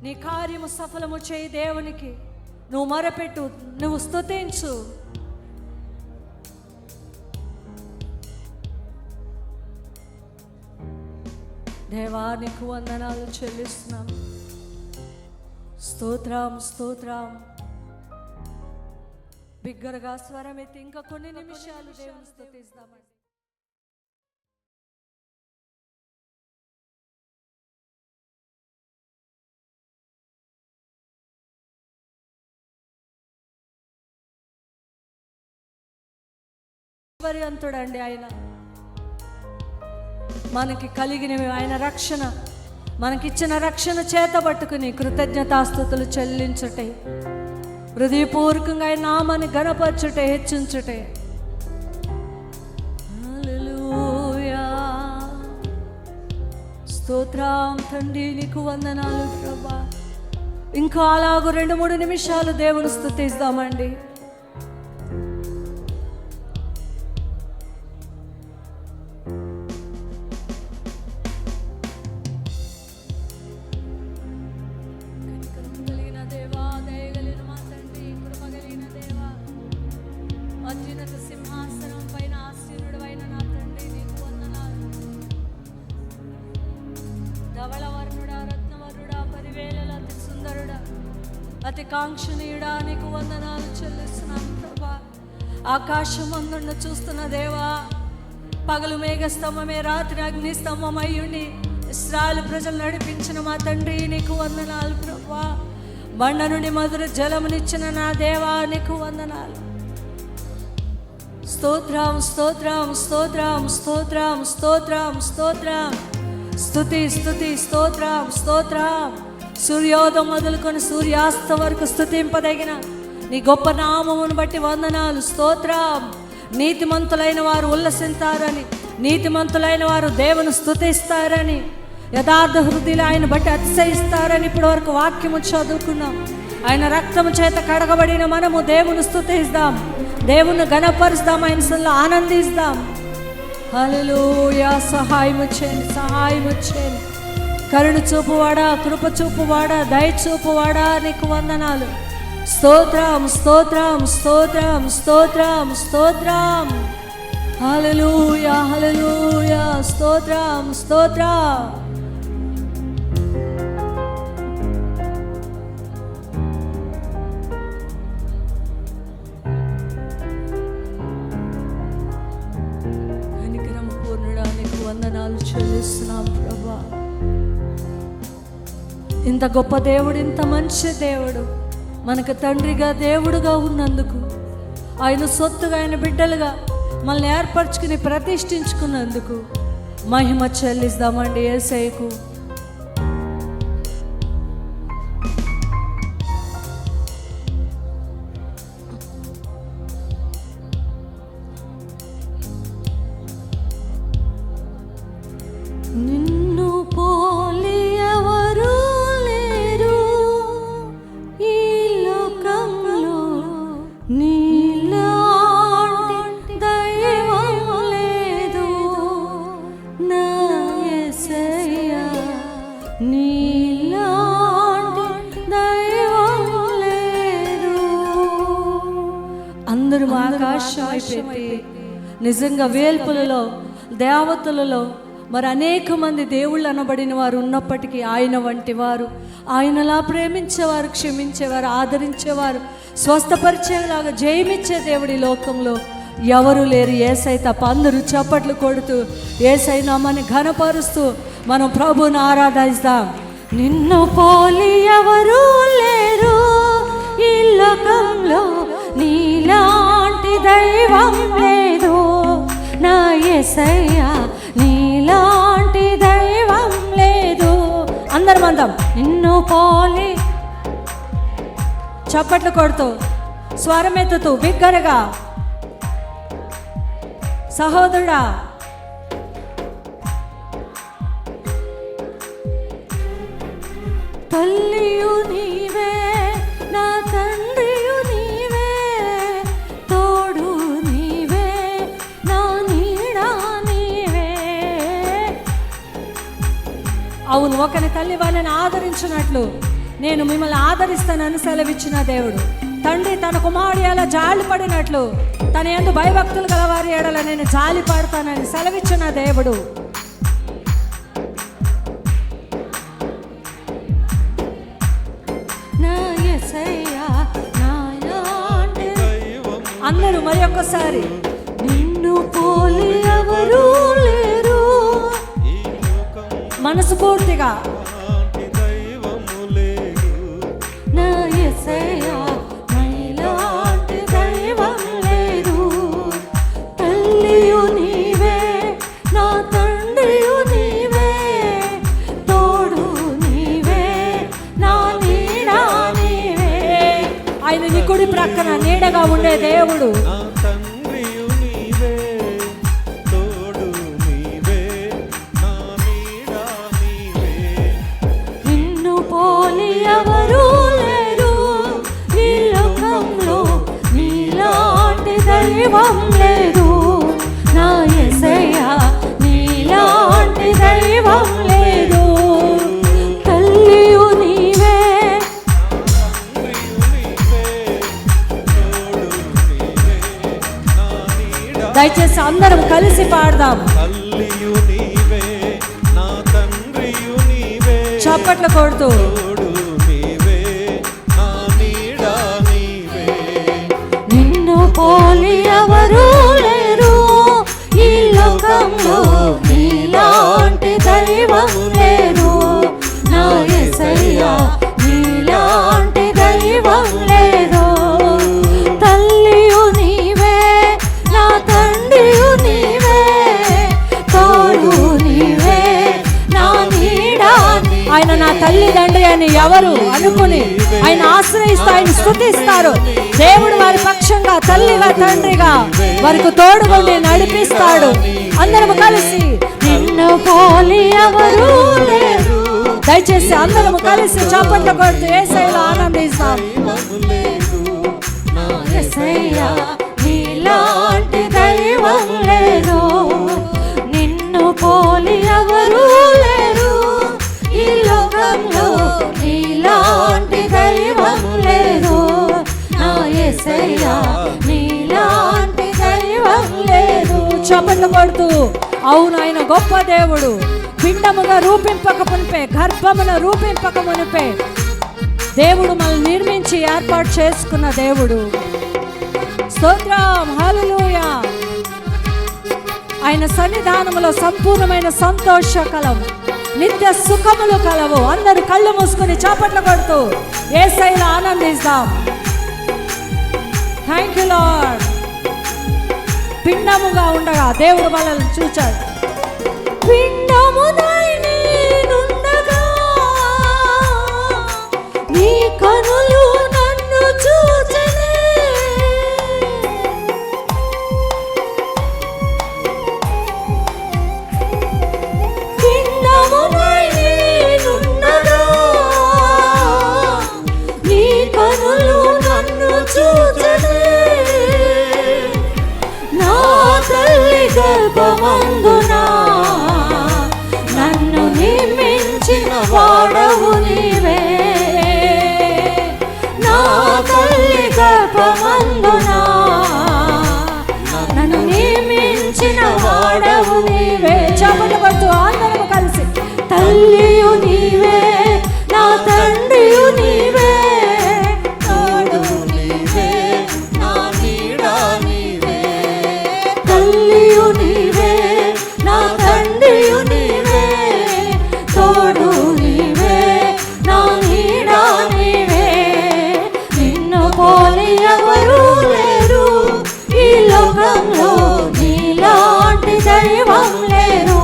నీ కార్యము సఫలము చేయి దేవునికి. నువ్వు మొరపెట్టు, నువ్వు స్తుతించు. దేవా నీకు వందనాలు చెల్లిస్తున్నాం. స్తోత్రం స్తోత్రం. బిగ్గరగా స్వరం ఎత్తి ఇంకా కొన్ని నిమిషాలు దేవుని స్తుతిస్తామండి. ఐశ్వర్యవంతుడండి ఆయన. మనకి కలిగినవి ఆయన రక్షణ, మనకిచ్చిన రక్షణ చేత పట్టుకుని కృతజ్ఞతాస్తుతులు చెల్లించుటే, హృదయపూర్వకంగా ఆయన నామాన్ని ఘనపరచుటే, హెచ్చించుటే. హల్లెలూయా. స్తోత్రం తండ్రి, నీకు వందనాలు ప్రభా. ఇంకా అలాగూ 2-3 నిమిషాలు దేవుని స్తుతిస్తామండి. అతి కాంక్షణీయుడా నీకు వందనాలు చెల్లిస్తున్నాను ప్రభా. ఆకాశం అందున్న చూస్తున్న దేవా, పగలు మేఘస్తంభమే రాత్రి అగ్నిస్తంభం అయ్యుండి ఇశ్రాయేలు ప్రజలు నడిపించిన మా తండ్రి నీకు వందనాలు ప్రభా. బండ నుండి మధుర జలమునిచ్చిన నా దేవా నీకు వందనాలు. స్తోత్రం స్తోత్రం స్తోత్రం స్తోత్రం స్తోత్రం స్తోత్రం. స్తుతి స్తుతి స్తోత్రం స్తోత్రం. సూర్యోదయం మొదలుకొని సూర్యాస్త వరకు స్తుతింపదగిన నీ గొప్ప నామమును బట్టి వందనాలు స్తోత్రం. నీతిమంతులైన వారు ఉల్లసిస్తారని, నీతిమంతులైన వారు దేవుని స్తుతిస్తారని, యథార్థ హృదయులు ఆయన బట్టి అతిశయిస్తారని ఇప్పటి వరకు వాక్యము చదువుకున్నాం. ఆయన రక్తము చేత కడగబడిన మనము దేవుని స్తుతిస్తాం, దేవుని ఘనపరుస్తాం, ఆయన సన్నిధిలో ఆనందిస్తాం. హల్లెలూయా. సహాయము చేయండి, సహాయము చేయండి. కరుణ చూపువాడా, కృప చూపువాడా, దయ చూపువాడా నీకు వందనాలు. స్తోత్రం స్తోత్రం స్తోత్రం స్తోత్రం స్తోత్రం. హల్లెలూయా హల్లెలూయా. స్తోత్రం స్తోత్రం. కనికరం పూర్ణుడా నీకు వందనాలు చెల్లిస్తున్నాం ప్రభా. ఇంత గొప్ప దేవుడు, ఇంత మంచి దేవుడు, మనకు తండ్రిగా దేవుడుగా ఉన్నందుకు, ఆయన సొత్తుగా ఆయన బిడ్డలుగా మనల్ని ఏర్పరచుకుని ప్రతిష్ఠించుకున్నందుకు మహిమ చెల్లిస్తామండి యేసయ్యకు. నిన్ను పోలి ఎవరు లేరు ఈ లోకంలో, నీలాంటి దైవం లేదు నా యేసయ్యా, నీలాంటి దైవం లేదు. అందరూ ఆకాశం పెట్టి నిజంగా వేల్పులలో దేవతలలో మరి అనేక మంది దేవుళ్ళు అనబడిన వారు ఉన్నప్పటికీ ఆయన వంటి వారు, ఆయనలా ప్రేమించేవారు, క్షమించేవారు, ఆదరించేవారు, స్వస్థపరిచేలాగా జయమిచ్చే దేవుడి లోకంలో ఎవరు లేరు యేసయ్య తప్ప. అందరూ చప్పట్లు కొడుతూ యేసయ్య నామాన్ని ఘనపరుస్తూ మనం ప్రభువుని ఆరాధిస్తాం. నిన్ను పోలి ఎవరు లేరు ఈ లోకంలో, నీలాంటి దైవం లేదు నా యేసయ్యా, నీలాంటి దైవం లేదు. అందరం అందాం. నిన్ను పోలి చప్పట్లు కొడుతూ స్వరమెత్తుతూ బిగ్గరగా, సహోదరుడా తల్లియు నీవే, నా తండ్రియు నీవే, తోడు నీవే, నా నీడా నీవే. అవును, ఒకని తల్లి వాళ్ళని ఆదరించినట్లు నేను మిమ్మల్ని ఆదరిస్తానని సెలవిచ్చిన దేవుడు. తండ్రి తన కుమారుడు ఎలా జాలి పడినట్లు తన యందు భయభక్తులు గలవారి ఎడల నేను జాలి పడతానని సెలవిచ్చిన దేవుడు. అందరూ మరి ఒక్కసారి, నిన్ను పోలి ఎవరు లేరు, మనసు పూర్తిగా నా యేసయ్యా నీలాంటి దైవం లేదు, తల్లియు నీవే నా తండ్రియు నీవే, తోడు నీవే నా నీడా నీవే. ఆయన నీ కుడి ప్రక్కన నీడగా ఉండే దేవుడు. నిన్ను పోలి ఎవరు లేరు ఈ లోకంలో, నీలాంటి దైవం లేదు, నా యేసయ్యా నీలాంటి దైవం లేదు, తల్లియు నీవే. దయచేసి అందరం కలిసి పాడదాం. చప్పట్లు కొడుతూ నిన్ను పోలి ఎవరు లేరు ఈ లోకంలో, నీలాంటి దైవం లేదు, నా యేసయ్యా నీలాంటి దైవం లేదు, తల్లియు నీవే నా తండ్రియు నీవే, తోడు నీవే నా నీడా. ఆయన నా తల్లిదండ్రి అని ఎవరు అనుకుని ఆయన ఆశ్రయిస్తూ ఆయన స్తుతిస్తారు. దేవుడు వారి పక్షంగా తల్లిగా తండ్రిగా వారికి తోడుగుండి నడిపిస్తాడు. అందరం కలిసి నిన్ను పోలి ఎవరు లేరు. దయచేసి అందరం కలిసి చప్పట్లు కొడుతూ యేసయ్యలో ఆనందిస్తాం. యేసయ్యా నీలాంటి దైవం లేదు, నిన్ను పోలి ఎవరు లేరు ఈ లోకంలో, నీలాంటి దైవం లేదు, నా యేసయ్యా నీలాంటి దైవం లేదు. చప్పట్లు కొడుతూ అవును ఆయన గొప్ప దేవుడు. పిండముగా రూపింపక మునిపే, గర్భమున రూపింపక మునిపే దేవుడు మనల్ని నిర్మించి ఏర్పాటు చేసుకున్న దేవుడు. స్తోత్రం, హల్లెలూయా. ఆయన సన్నిధానములో సంపూర్ణమైన సంతోష కలవు, నిత్య సుఖములు కలవు. అందరూ కళ్ళు మూసుకుని చప్పట్లు కొడుతూ యేసయ్యలో ఆనందిస్తాం. Thank you lord. పిండముగా ఉండగా దేవుడు మనల్ని చూచాడు. పిండమునై నేనుండగా నీ కనులు నన్ను చూచెనే, పిండమునై నేనుండగా నీ కనులు నన్ను చూచెనే, నా తల్లి గర్భమందున నన్ను నిర్మించిన వాడవు నీవే, నా తల్లి గర్భమందున నన్ను నిర్మించిన వాడవు నీవే. చప్పట్లు కొడుతూ అందరం కలిసి తల్లియు నీవే నా తండ్రియు నీవే, తోడు నీవే నా నీడా నీవే, తల్లియు నీవే నా తండ్రియు నీవే, తోడు నీవే నా నీడా నీవే, నిన్ను పోలి ఎవరు లేరు ఈ లోకంలో, నీలాంటి దైవం లేరు,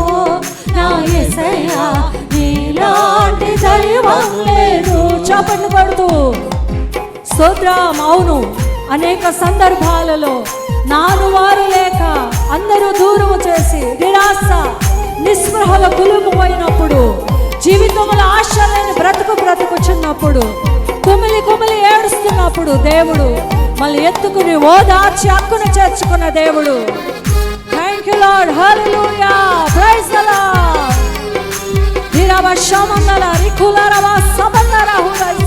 నా యేసయ్యా నీలాంటి దైవం లేదు. చప్పట్లు పడుతూ స్తోత్రం. అవును అనేక సందర్భాలలో నానువారు లేక అందరూ దూరము చేసి నిరాశ నిస్పృహల కులుకుపోయినప్పుడు, జీవితంలో ఆశ లేని బ్రతుకుచున్నప్పుడు, కుమిలి కుమిలి ఏడుస్తున్నప్పుడు దేవుడు మళ్ళీ ఎత్తుకుని ఓదార్చి హక్కును చేర్చుకున్న దేవుడు. Thank you lord, hallelujah, praise the lord. దిరవ శమన్నల రికులరవ సబన్నర హులై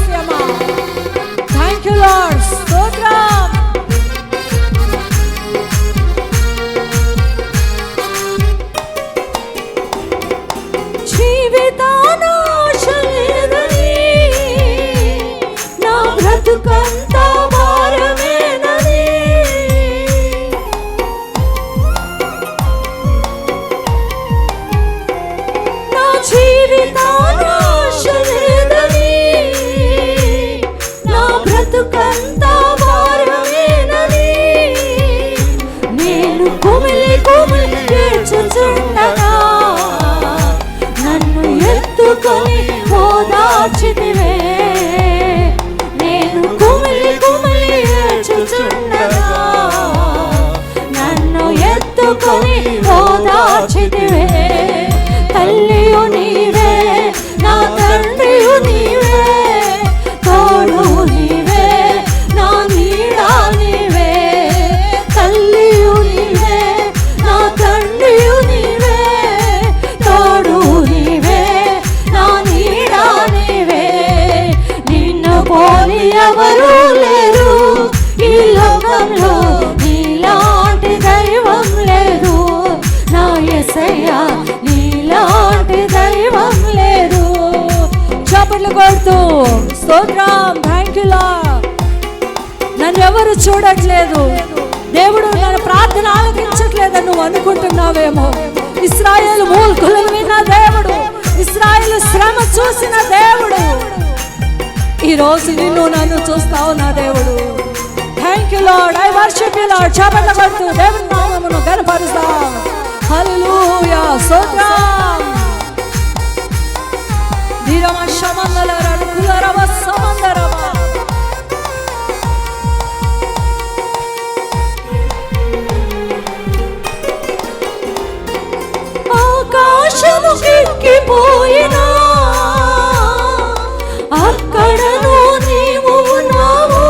ఎవరు లేరు ఈ లోకంలో, నీలాంటి దైవం లేదు నా యేసయ్యా, నీలాంటి దైవం లేదు. చప్పట్లు కొడుతూ స్తోత్రం. Thank you lord. నన్ను ఎవరు చూడట్లేదు, దేవుడు నన్ను ప్రార్థన ఆలకించట్లేదని నువ్వు అనుకుంటున్నావేమో. ఇశ్రాయేలు మూల్ఖులను విన్న దేవుడు, ఇశ్రాయేలు శ్రమ చూసిన దేవుడు ఈరోజు నిన్ను నన్ను చూస్తావు నా దేవుడు. Thank you lord. I worship you lord. చప్పట్లు కొడుతూ దేవుని నామమును ఘనపరుస్తాం. హల్లెలూయా. స్తోత్రం. ధీరమ శమందలర కులరవ సమందరవ. ఆకాశము ఎక్కిపోయినా అక్కడను నీవు ఉన్నావు,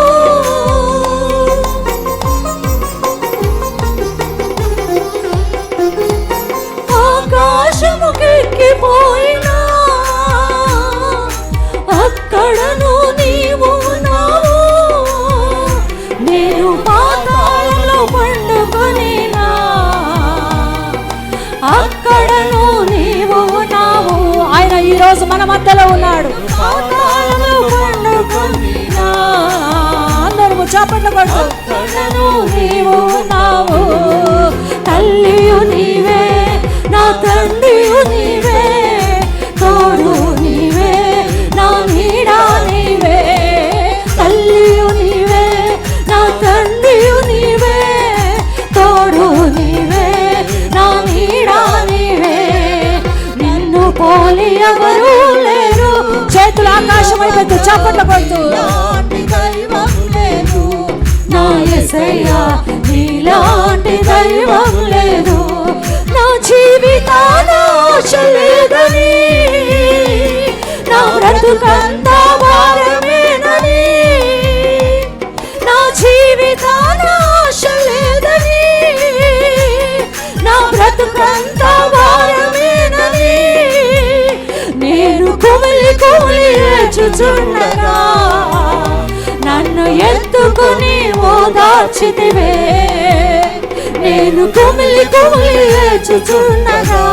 ఆకాశము ఎక్కిపోయినా అక్కడను నీవు ఉన్నావు. నేను పాతాళంలో పండుకొనినా అక్కడను నీవు ఉన్నావు. ఆయన ఈరోజు మన మధ్యలో ఉన్నాడు. అందరూ చప్పట్లు కొడుతూ అక్కడను నీవు ఉన్నావు. తల్లియు నీవే, నా తండ్రియు నీవే, తోడు నీవే, నా నీడా నీవే. తల్లియు నీవే, నా తండ్రియు నీవే, తోడు నీవే, నా నీడా నీవే. నిన్ను పోలి ఎవరు లేరు. చేతులు ఆకాశం అయిపోతూ చప్పట్లు కొడుతూ నా యేసయ్యా, నీలాంటి దైవం లేదు. నా జీవితాన ఆశ లేదని, నా బ్రతుకంతా భారమేనని, నా జీవితాన ఆశ లేదని, నా బ్రతుకంతా భారమేనని, నేను కుమిలి కుమిలి ఏడ్చుచుండగా నన్ను ఎత్తుకుని ఓదార్చితివే. నేను కుమిలి కుమిలి ఏడ్చుచుండగా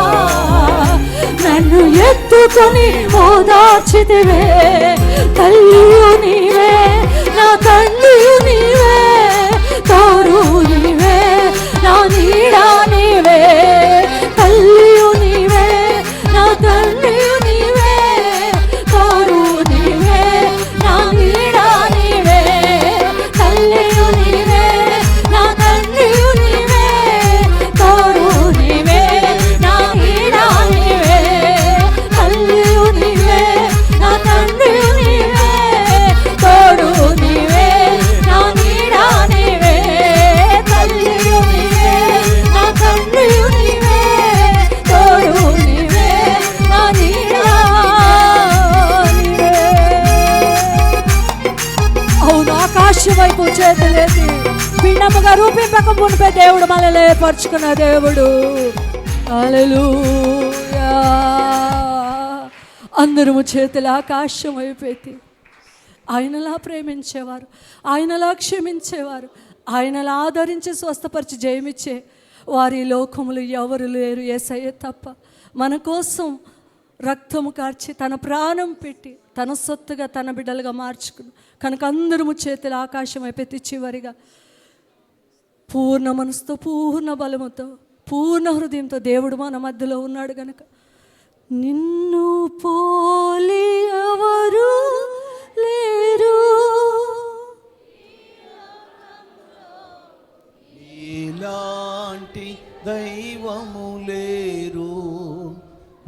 నన్ను ఎత్తుకుని ఓదార్చితివే. తల్లియు నీవే, నా తండ్రియు నీవే, తోడు నీవే, నా నీడా నీవే. తల్లియు నీవే, నా తండ్రియు నీవే, తోడు నీవే, నా నీడా నీవే. తల్లియు నీవే, నా తండ్రియు నీవే, తోడు నీవే, నా నీడా నీవే. తల్లియు నీవే, నా తండ్రియు నీవే, తోడు నీవే, నా నీడా నీవే. తల్లియు నీవే, నా తండ్రియు నీవే, తోడు నీవే, నా నీడా నీవే. అవును, ఆకాశం వైపు చేతులేసి భిన్నముగా రూపింపక మునిపే దేవుడు మనల్ని ఏర్పరచుకున్న దేవుడు. హల్లెలూయా. అందరము చేతులు ఆకాశం వైపెత్తి ఆయనలా ప్రేమించేవారు, ఆయనలా క్షమించేవారు, ఆయనలా ఆదరించి స్వస్థపరిచి జయమిచ్చే వారి లోకములు ఎవరు లేరు యేసయ్య తప్ప. మన కోసం రక్తము కార్చి తన ప్రాణం పెట్టి తన సొత్తుగా తన బిడ్డలుగా మార్చుకుని కనుక అందరము చేతులు ఆకాశం వైపెత్తి చివరిగా పూర్ణ మనసుతో, పూర్ణ బలముతో, పూర్ణ హృదయంతో దేవుడు మన మధ్యలో ఉన్నాడు గనక నిన్ను పోలి ఎవరు లేరు, నీలాంటి దైవము లేరు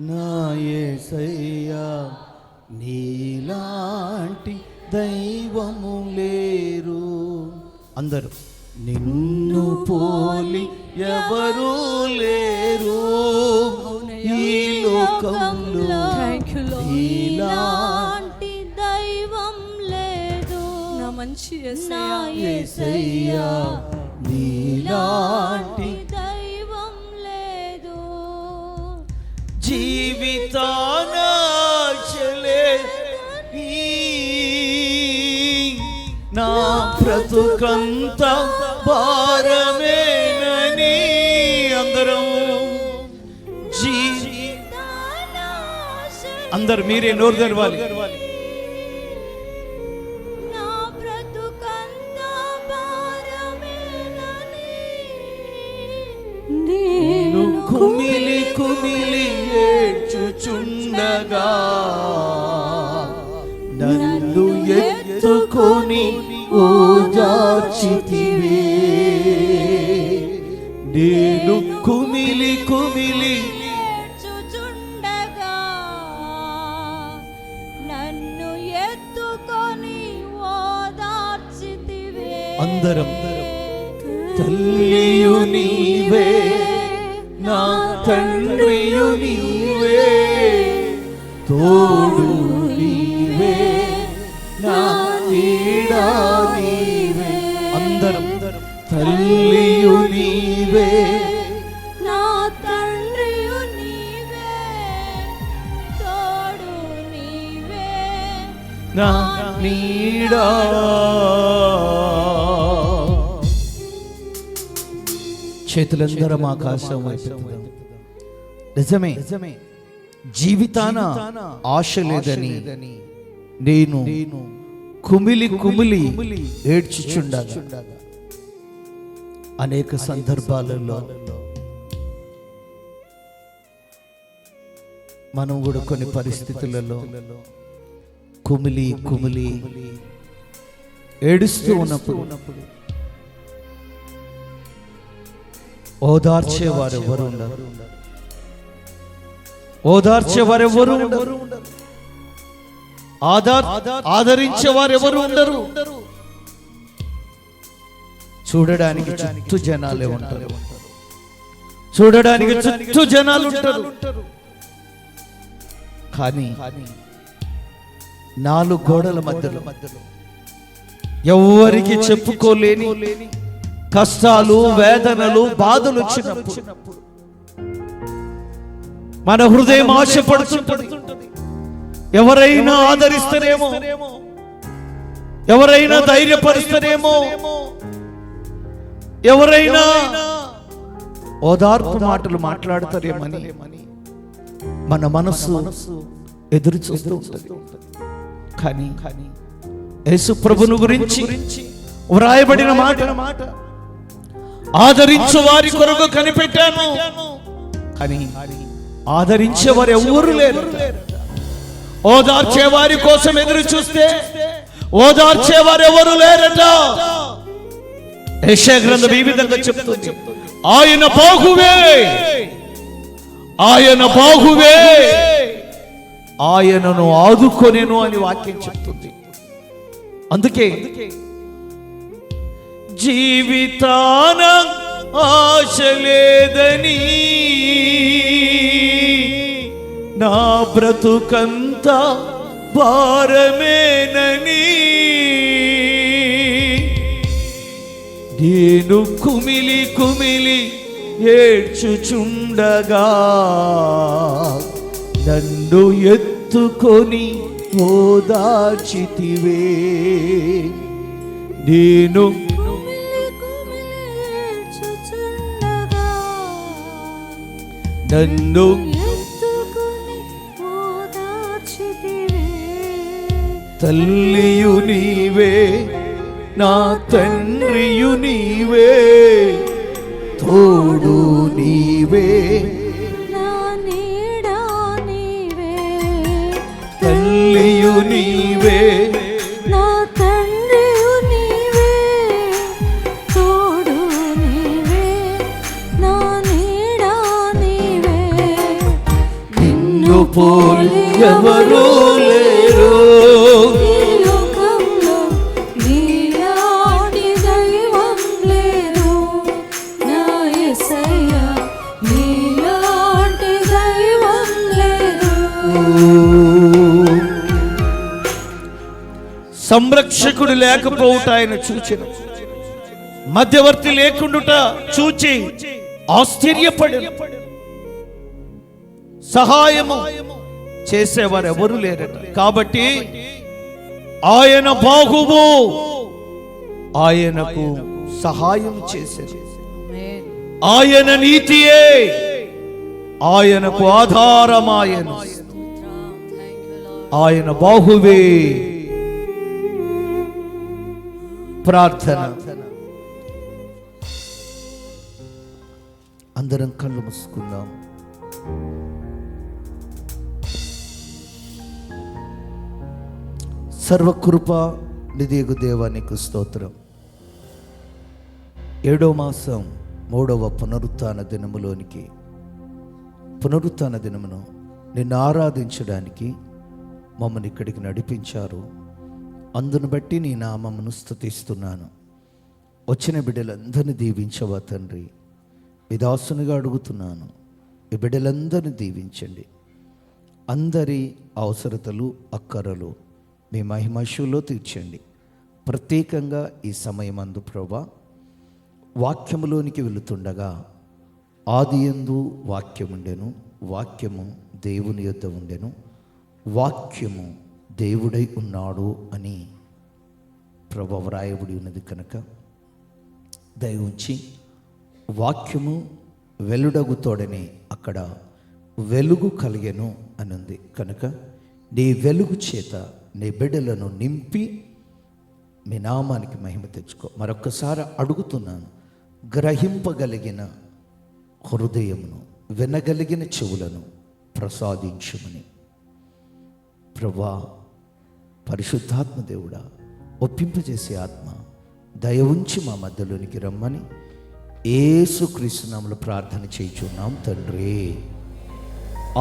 నా యేసయ్యా, నీలాంటి దైవము లేరు. అందరూ నిన్ను పోలి ఎవరు లేరు ఈ లోకంలో, నీలాంటి దైవం లేదు నా మంచి యేసయ్యా, నీలాంటి దైవం లేదు. జీవితాన బ్రతుకంత భారమేనని అందరం అందరు మీరే నోరు తెరవాలి. నేను కుమిలి కుమిలి ఏడ్చుచుండగా నన్ను ఎత్తుకొని ఓదార్చితివే. నేను కుమిలి కుమిలి ఏడ్చుచుండగా నన్ను ఎత్తుకొని ఓదార్చితివే. అందరం తల్లియు నీవే నా తండ్రియు నీవే తోడు నీవే నా నీడా నీవే. అందరం తల్లియు నీవే నా తండ్రియు నీవే తోడు నీవే నా నీడా. చేతులందరం ఆకాశం వైపు. నిజమే జీవితాన ఆశ లేదని నేను కుమిలి కుమిలి ఏడ్చుచుండగా అనేక సందర్భాలలో మనం కూడా కొన్ని పరిస్థితులలో కుమిలి కుమిలి ఏడుస్తూ ఉన్నప్పుడు ఓదార్చేవారు ఎవరు ఉండరు. ఓదార్చేవారు ఎవరు ఉండరు. ఆదరించేవారు ఎవరు ఉండరు. చూడడానికి చుట్టూ జనాలే ఉంటారు. చూడడానికి చుట్టూ జనాలు ఉంటారు. కానీ నాలుగు గోడల మధ్యలో ఎవరికి చెప్పుకోలేని కష్టాలు వేదనలు బాధలు వచ్చినప్పుడు మన హృదయం ఆశపడుతుంటది. ఎవరైనా ఆదరిస్తారేమో, ఎవరైనా ధైర్యపరుస్తారేమో, ఎవరైనా ఓదార్పు మాటలు మాట్లాడతారేమని మన మనసు ఎదురు చూస్తూ ఉంటుంది. కానీ యేసు ప్రభువుని గురించి వ్రాయబడిన మాట ఆదరించు వారి కొరకు కనిపెట్టాను, కానీ ఆదరించేవారు ఎవరు లేరు. ఓదార్చే వారి కోసం ఎదురు చూస్తే ఓదార్చేవారు ఎవరు లేరట. యెషయా గ్రంథం ఈ విధంగా చెప్తుంది, ఆయన బాహువే, ఆయన బాహువే ఆయనను ఆదుకొనెను అని వాక్యం చెప్తుంది. అందుకే జీవితాన ఆశ లేదని నా బ్రతుకంత భారమేనని నేను కుమిలి కుమిలి ఏడ్చుచుండగా నన్ను ఎత్తుకొని ఓదార్చితివే. నేను నన్ను తల్లియు నీవే నా తండ్రియు నీవే తోడు నీవే నా నీడా నీవే. తల్లియు నీవే నా తండ్రియు నీవే తోడు నీవే నా నీడా నీవే. నిన్ను పోలి ఎవరు లేరు. సంరక్షకుడు లేకపోవుట ఆయన చూచిన, మధ్యవర్తి లేకుండుట చూచి ఆశ్చర్యపడి, సహాయము చేసేవారు ఎవరు లేరట. కాబట్టి ఆయన బాహువు, ఆయనకు సహాయం చేశాను. ఆమేన్. ఆయన నీతియే ఆయనకు ఆధారమాయను. స్తోత్రం. Thank you lord. ఆయన బాహువే ప్రార్థన. అందరం కళ్ళు మూసుకుందాం. సర్వకృప నిధియగు దేవానికి స్తోత్రం. 7వ మాసం 3వ పునరుత్థాన దినములోనికి, పునరుత్థాన దినమును నిన్ను ఆరాధించడానికి మమ్మల్ని ఇక్కడికి నడిపించారు. అందును బట్టి నీ నామమును స్తుతిస్తున్నాను. వచ్చిన బిడ్డలందరినీ దీవించవా తండ్రి. విదాసునిగా అడుగుతున్నాను, ఈ బిడ్డలందరినీ దీవించండి. అందరి అవసరతలు అక్కరలు మీ మహిమశులో తీర్చండి. ప్రత్యేకంగా ఈ సమయమందు ప్రభా, వాక్యములోనికి వెళుతుండగా ఆదియందు వాక్యముండెను, వాక్యము దేవుని యొద్ద ఉండెను, వాక్యము దేవుడై ఉన్నాడు అని ప్రభు వ్రాయబడి ఉన్నది కనుక దయ ఉంచి వాక్యము వెలుడగుతోడనే అక్కడ వెలుగు కలిగెను అని ఉంది కనుక నీ వెలుగు చేత నీ బిడ్డలను నింపి మీ నామానికి మహిమ తెచ్చుకో. మరొక్కసారి అడుగుతున్నాను, గ్రహింపగలిగిన హృదయమును, వినగలిగిన చెవులను ప్రసాదించుమని. ప్రభా, పరిశుద్ధాత్మ దేవుడా, ఒప్పింపజేసే ఆత్మ దయ ఉంచి మా మధ్యలోనికి రమ్మని యేసుక్రీస్తు నామములో ప్రార్థన చేయుచున్నాం తండ్రి.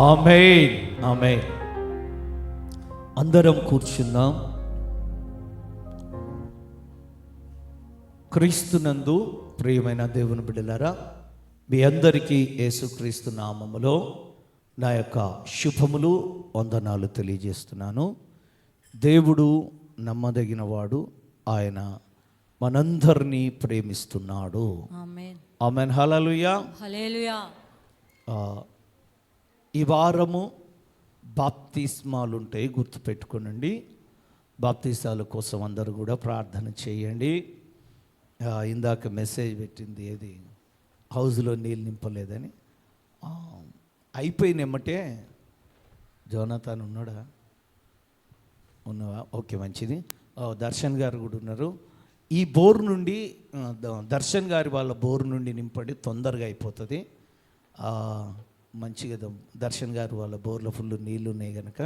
ఆమేన్, ఆమేన్. అందరం కూర్చున్నాం. క్రీస్తునందు ప్రియమైన దేవుని బిడ్డలారా, మీ అందరికీ యేసుక్రీస్తు నామములో నా యొక్క శుభములు, వందనాలు తెలియజేస్తున్నాను. దేవుడు నమ్మదగినవాడు, ఆయన మనందరినీ ప్రేమిస్తున్నాడు. ఆమేన్. ఆమేన్. హల్లెలూయా. హల్లెలూయా. ఈ వారము బాప్తిస్మాలు ఉంటాయి, గుర్తుపెట్టుకోనండి. బాప్తిసాల కోసం అందరూ కూడా ప్రార్థన చేయండి. ఇందాక మెసేజ్ పెట్టింది, ఏది హౌస్లో నీళ్ళు నింపలేదని. అయిపోయినమ్మటే జోనాథన్ ఉన్నాడా? ఉన్నావా? ఓకే, మంచిది. దర్శన్ గారు కూడా ఉన్నారు. ఈ బోర్ నుండి దర్శన్ గారి వాళ్ళ బోర్ నుండి నింపండి, తొందరగా అయిపోతుంది. మంచిగా దర్శన్ గారు వాళ్ళ బోర్లో ఫుల్ నీళ్ళు ఉన్నాయి కనుక,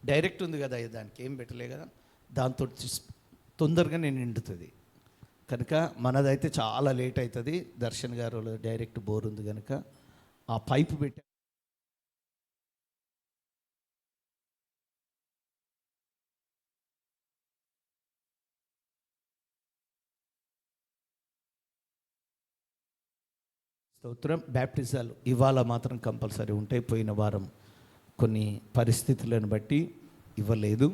డైరెక్ట్ ఉంది కదా, దానికి ఏం పెట్టలే కదా, దాంతో తొందరగా నేను నిండుతుంది కనుక. మనదైతే చాలా లేట్ అవుతుంది. దర్శన్ గారు వాళ్ళ డైరెక్ట్ బోర్ ఉంది కనుక ఆ పైపు పెట్టి స్తోత్రం. బ్యాప్టిజాలు ఇవాళ మాత్రం కంపల్సరీ ఉంటాయి. పోయిన వారం కొన్ని పరిస్థితులను బట్టి ఇవ్వలేదు.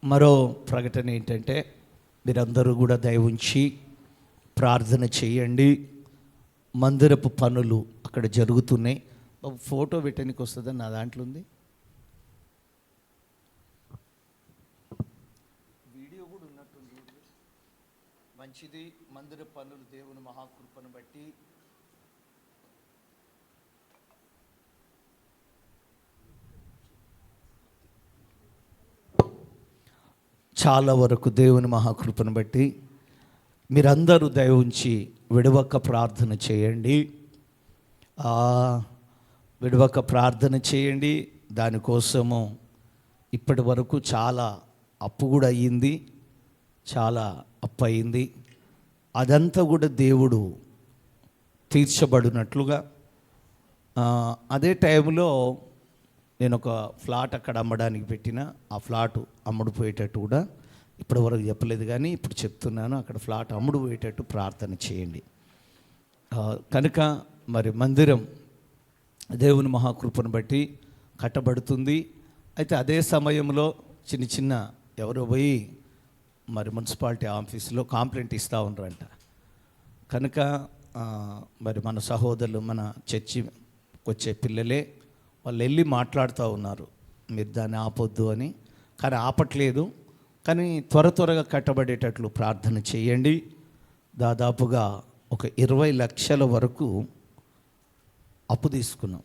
మరో ప్రకటన ఏంటంటే, మీరందరూ కూడా దయ ఉంచి ప్రార్థన చేయండి. మందిరపు పనులు అక్కడ జరుగుతున్నాయి. ఫోటో పెట్టడానికి వస్తుందని నా దాంట్లో ఉంది. వీడియో కూడా ఉన్నట్టుంది. మంచిది. మందిర పనులు దేవుని మహాకృపను బట్టి చాలా వరకు దేవుని మహాకృపను బట్టి మీరందరూ దయ ఉంచి విడవక ప్రార్థన చేయండి. విడవక ప్రార్థన చేయండి. దానికోసము ఇప్పటి వరకు చాలా అప్పు కూడా అయ్యింది, చాలా అప్పు అయింది. అదంతా కూడా దేవుడు తీర్చబడినట్లుగా. అదే టైంలో నేను ఒక ఫ్లాట్ అక్కడ అమ్మడానికి పెట్టిన, ఆ ఫ్లాట్ అమ్ముడుపోయేటట్టు కూడా ఇప్పటి వరకు చెప్పలేదు, కానీ ఇప్పుడు చెప్తున్నాను. అక్కడ ఫ్లాట్ అమ్ముడుపోయేటట్టు ప్రార్థన చేయండి. కనుక మరి మందిరం దేవుని మహాకృపను బట్టి కట్టబడుతుంది. అయితే అదే సమయంలో చిన్న చిన్న ఎవరో పోయి మరి మున్సిపాలిటీ ఆఫీసులో కంప్లైంట్ ఇస్తూ ఉన్నారంట. కనుక మరి మన సహోదరులు, మన చర్చికి వచ్చే పిల్లలే, వాళ్ళు వెళ్ళి మాట్లాడుతూ ఉన్నారు, మీరు దాన్ని ఆపొద్దు అని. కానీ ఆపట్లేదు. కానీ త్వరగా కట్టబడేటట్లు ప్రార్థన చేయండి. దాదాపుగా ఒక 20 లక్షల వరకు అప్పు తీసుకున్నాం.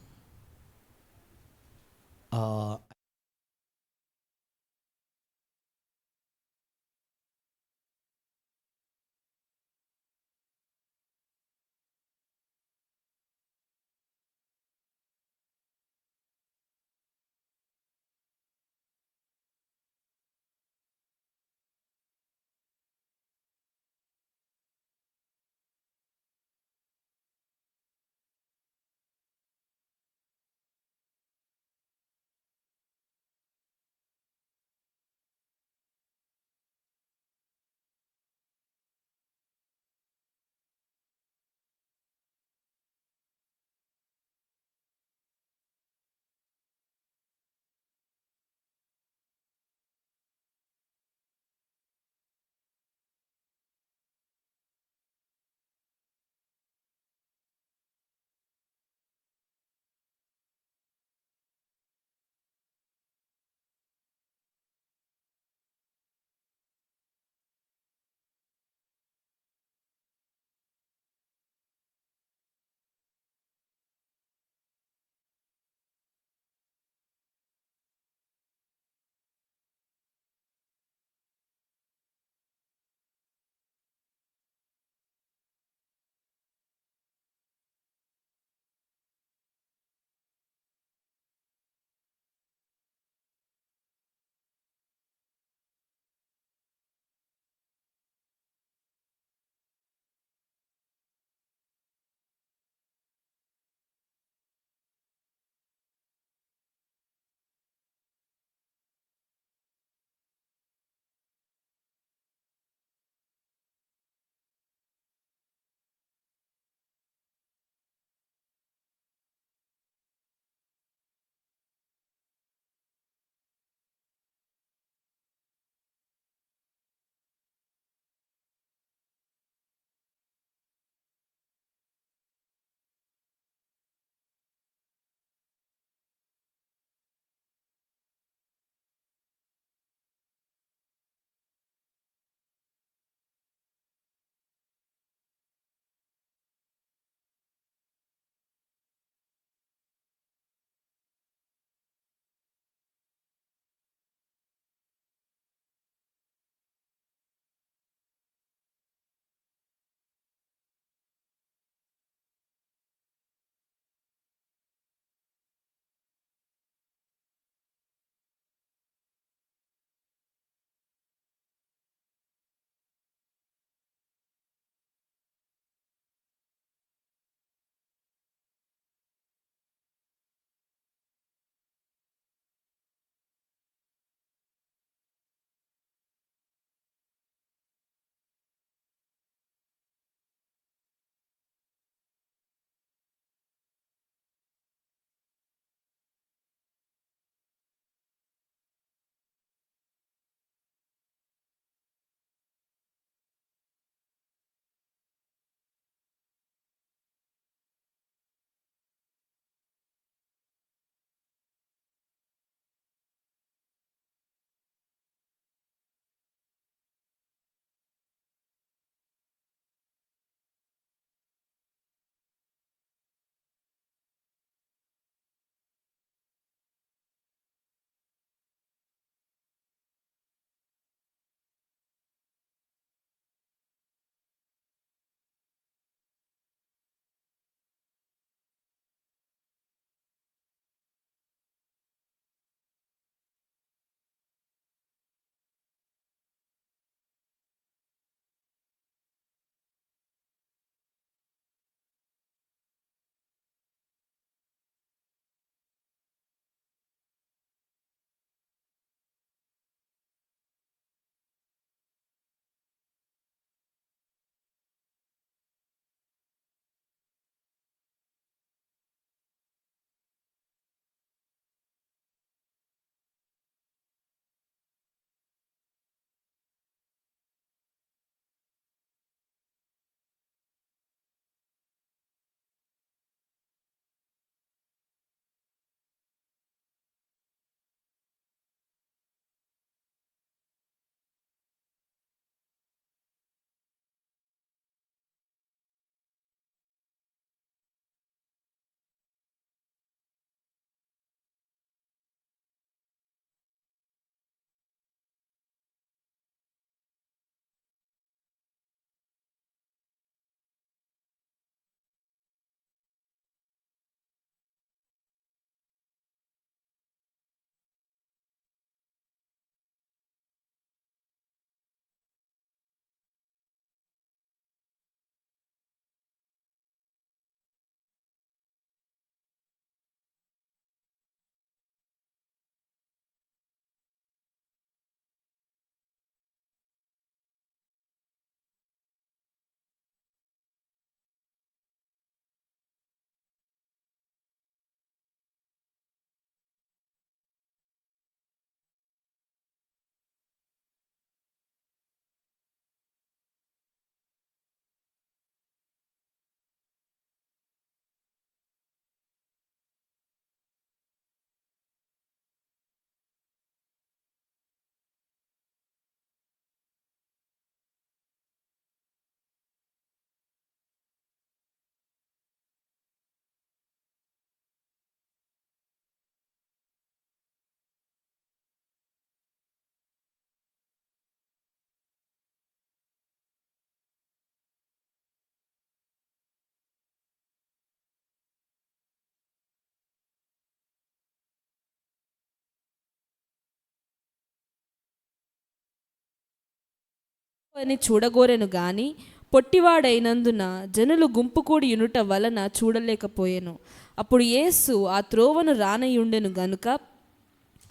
అని చూడగోరెను గాని పొట్టివాడైనందున జనులు గుంపు కూడి యునుట వలన చూడలేకపోయెను. అప్పుడు యేసు ఆ త్రోవను రానయుండెను గనుక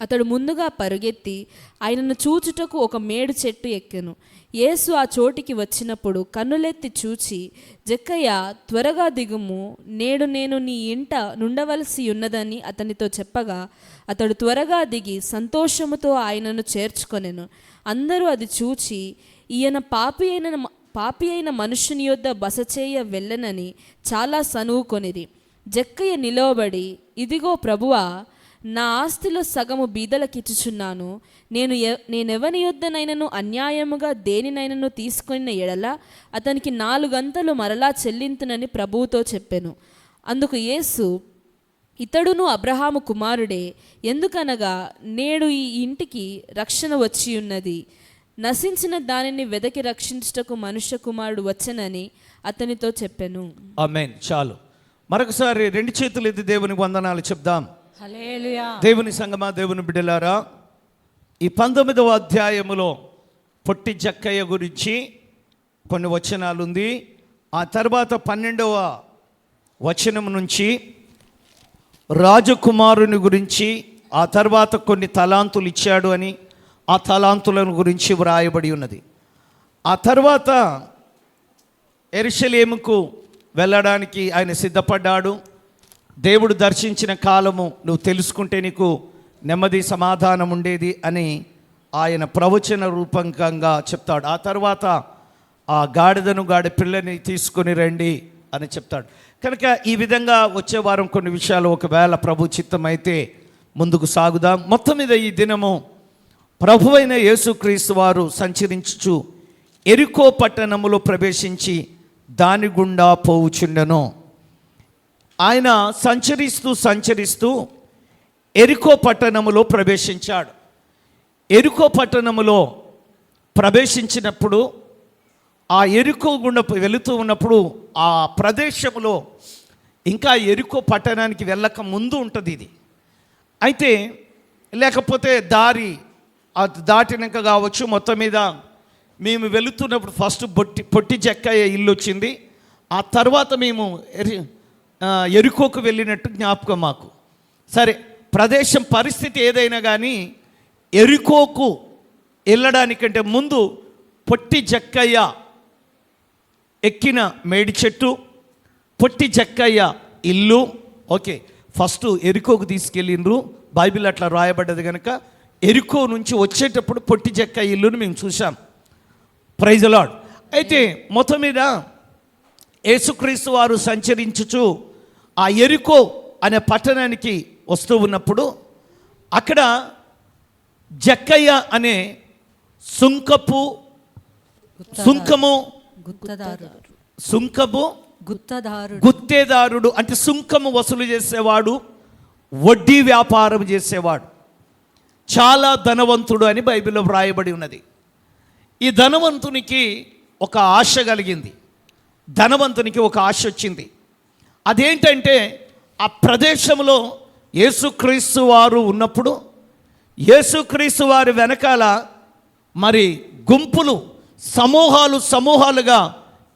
అతడు ముందుగా పరుగెత్తి ఆయనను చూచుటకు ఒక మేడు చెట్టు ఎక్కెను. యేసు ఆ చోటికి వచ్చినప్పుడు కన్నులెత్తి చూచి, జక్కయ్య, త్వరగా దిగుము, నేడు నేను నీ ఇంట నుండవలసి ఉన్నదని అతనితో చెప్పగా అతడు త్వరగా దిగి సంతోషముతో ఆయనను చేర్చుకొనెను. అందరూ అది చూచి, ఈయన పాపి అయిన మనుష్యుని యొద్ద బస చేయ వెళ్ళనని చాలా సనువుకొనిరి. జక్కయ్య నిలవబడి, ఇదిగో ప్రభువా, నా ఆస్తిలో సగము బీదలకిచ్చుచున్నాను. నేనెవని యొద్దనైనను అన్యాయముగా దేనినైనను తీసుకున్న ఎడల అతనికి 4 గంతలు మరలా చెల్లింతునని ప్రభువుతో చెప్పెను. అందుకు యేసు, ఇతడును అబ్రహాము కుమారుడే, ఎందుకనగా నేడు ఈ ఇంటికి రక్షణ వచ్చి ఉన్నది. నశించిన దానిని వెదకి రక్షించుటకు మనుష్య కుమారుడు వచ్చెనని అతనితో చెప్పెను. ఆమేన్. చాలు. మరొకసారి 2 చేతులు ఎత్తి దేవునికి వందనాలు చెప్దాం. హల్లెలూయా. దేవుని సంగమా, దేవుని బిడ్డలారా, ఈ 19వ అధ్యాయములో పొట్టి జక్కయ్య గురించి కొన్ని వచనాలు ఉంది. ఆ తర్వాత 12వ వచనం నుంచి రాజకుమారుని గురించి, ఆ తర్వాత కొన్ని తలాంతులు ఇచ్చాడు అని ఆ తలాంతులను గురించి వ్రాయబడి ఉన్నది. ఆ తర్వాత యెరూషలేముకు వెళ్ళడానికి ఆయన సిద్ధపడ్డాడు. దేవుడు దర్శించిన కాలము నువ్వు తెలుసుకుంటే నీకు నెమ్మది సమాధానం ఉండేది అని ఆయన ప్రవచన రూపకంగా చెప్తాడు. ఆ తర్వాత ఆ గాడి పిల్లని తీసుకొని రండి అని చెప్తాడు. కనుక ఈ విధంగా వచ్చే వారం కొన్ని విషయాలు ఒకవేళ ప్రభు చిత్తమైతే ముందుకు సాగుదాం. మొత్తం మీద ఈ దినము ప్రభువైన యేసుక్రీస్తు వారు సంచరించుచు ఎరికో పట్టణములో ప్రవేశించి దాని గుండా పోవుచుండెను. ఆయన సంచరిస్తూ ఎరికో పట్టణములో ప్రవేశించాడు. ఎరికో పట్టణములో ప్రవేశించినప్పుడు ఆ ఎరికో గుండా వెళుతూ ఉన్నప్పుడు ఆ ప్రదేశంలో ఇంకా ఎరికో పట్టణానికి వెళ్ళక ముందు ఉంటుంది ఇది. అయితే లేకపోతే దారి దాటినాక కావచ్చు. మొత్తం మీద మేము వెళుతున్నప్పుడు ఫస్ట్ పొట్టి జక్కయ్య ఇల్లు వచ్చింది. ఆ తర్వాత మేము ఎరికోకు వెళ్ళినట్టు జ్ఞాపకం మాకు. సరే, ప్రదేశం పరిస్థితి ఏదైనా కానీ ఎరికోకు వెళ్ళడానికంటే ముందు పొట్టి జక్కయ్య ఎక్కిన మేడి చెట్టు, పొట్టి జక్కయ్య ఇల్లు. ఓకే, ఫస్ట్ ఎరికోకు తీసుకెళ్ళిండ్రు. బైబిల్ అట్లా రాయబడ్డది కనుక ఎరికో నుంచి వచ్చేటప్పుడు పొట్టి జక్కయ్య ఇల్లును మేము చూసాం. Praise the Lord. అయితే మొత్తం మీద యేసుక్రీస్తు వారు సంచరించుచు ఆ ఎరికో అనే పట్టణానికి వస్తూ ఉన్నప్పుడు అక్కడ జక్కయ్య అనే గుత్తేదారుడు అంటే సుంకము వసూలు చేసేవాడు, వడ్డీ వ్యాపారం చేసేవాడు, చాలా ధనవంతుడు అని బైబిల్లో వ్రాయబడి ఉన్నది. ఈ ధనవంతునికి ఒక ఆశ కలిగింది. ధనవంతునికి ఒక ఆశ వచ్చింది. అదేంటంటే ఆ ప్రదేశంలో యేసుక్రీస్తు వారు ఉన్నప్పుడు యేసుక్రీస్తు వారి వెనకాల మరి గుంపులు, సమూహాలుగా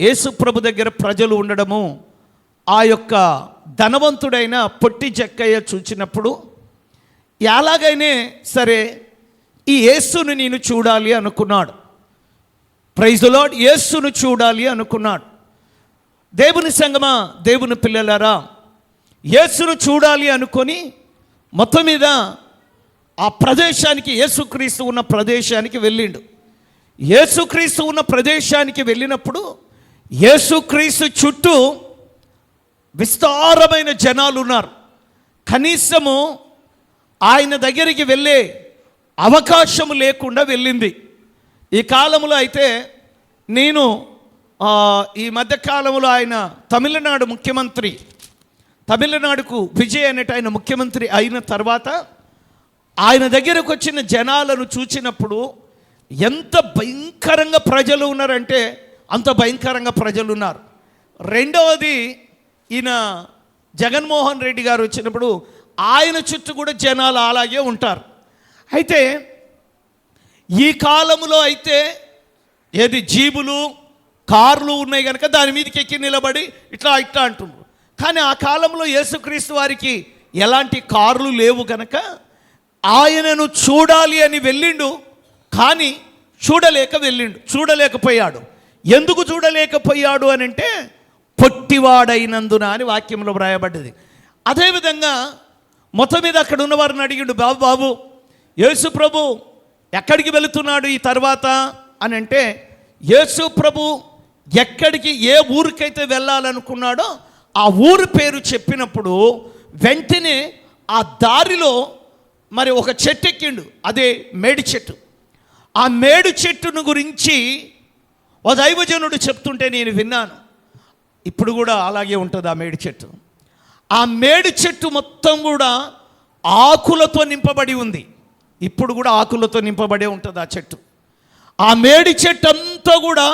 యేసు ప్రభు దగ్గర ప్రజలు ఉండడము ఆ యొక్క ధనవంతుడైన పొట్టి జక్కయ్య చూచినప్పుడు ఎలాగైనా సరే ఈ యేసును నేను చూడాలి అనుకున్నాడు. Praise the Lord. యేసును చూడాలి అనుకున్నాడు. దేవుని సంగమా, దేవుని పిల్లలారా, యేసును చూడాలి అనుకొని మొత్తం మీద ఆ ప్రదేశానికి, యేసుక్రీస్తు ఉన్న ప్రదేశానికి వెళ్ళిండు. యేసుక్రీస్తు ఉన్న ప్రదేశానికి వెళ్ళినప్పుడు యేసుక్రీస్తు చుట్టూ విస్తారమైన జనాలు ఉన్నారు. కనీసము ఆయన దగ్గరికి వెళ్ళే అవకాశం లేకుండా వెళ్ళింది. ఈ కాలంలో అయితే నేను ఈ మధ్యకాలంలో ఆయన తమిళనాడుకు విజయ్ అనేటి ఆయన ముఖ్యమంత్రి అయిన తర్వాత ఆయన దగ్గరకు వచ్చిన జనాలను చూచినప్పుడు ఎంత భయంకరంగా ప్రజలు ఉన్నారంటే అంత భయంకరంగా ప్రజలు ఉన్నారు. రెండవది, ఈయన జగన్మోహన్ రెడ్డి గారు వచ్చినప్పుడు ఆయన చుట్టూ కూడా జనాలు అలాగే ఉంటారు. అయితే ఈ కాలంలో అయితే ఏది జీబులు కార్లు ఉన్నాయి కనుక దాని మీదకి ఎక్కి నిలబడి ఇట్లా ఇట్లా అంటున్నారు. కానీ ఆ కాలంలో యేసుక్రీస్తు వారికి ఎలాంటి కార్లు లేవు కనుక ఆయనను చూడాలి అని వెళ్ళిండు, కానీ చూడలేకపోయాడు. ఎందుకు చూడలేకపోయాడు అని అంటే పొట్టివాడైనందున అని వాక్యంలో వ్రాయబడ్డది. అదేవిధంగా మొత్తం మీద అక్కడ ఉన్నవారిని అడిగిండు, బాబు యేసు ప్రభు ఎక్కడికి వెళుతున్నాడు ఈ తర్వాత అని అంటే, యేసు ప్రభు ఎక్కడికి ఏ ఊరికైతే వెళ్ళాలనుకున్నాడో ఆ ఊరు పేరు చెప్పినప్పుడు వెంటనే ఆ దారిలో మరి ఒక చెట్టు ఎక్కిండు, అదే మేడి చెట్టు. ఆ మేడు చెట్టును గురించి ఓ దైవజనుడు చెప్తుంటే నేను విన్నాను. ఇప్పుడు కూడా అలాగే ఉంటుంది ఆ మేడి చెట్టు. ఆ మేడి చెట్టు మొత్తం కూడా ఆకులతో నింపబడి ఉంది. ఇప్పుడు కూడా ఆకులతో నింపబడే ఉంటుంది ఆ చెట్టు. ఆ మేడి చెట్టు అంతా కూడా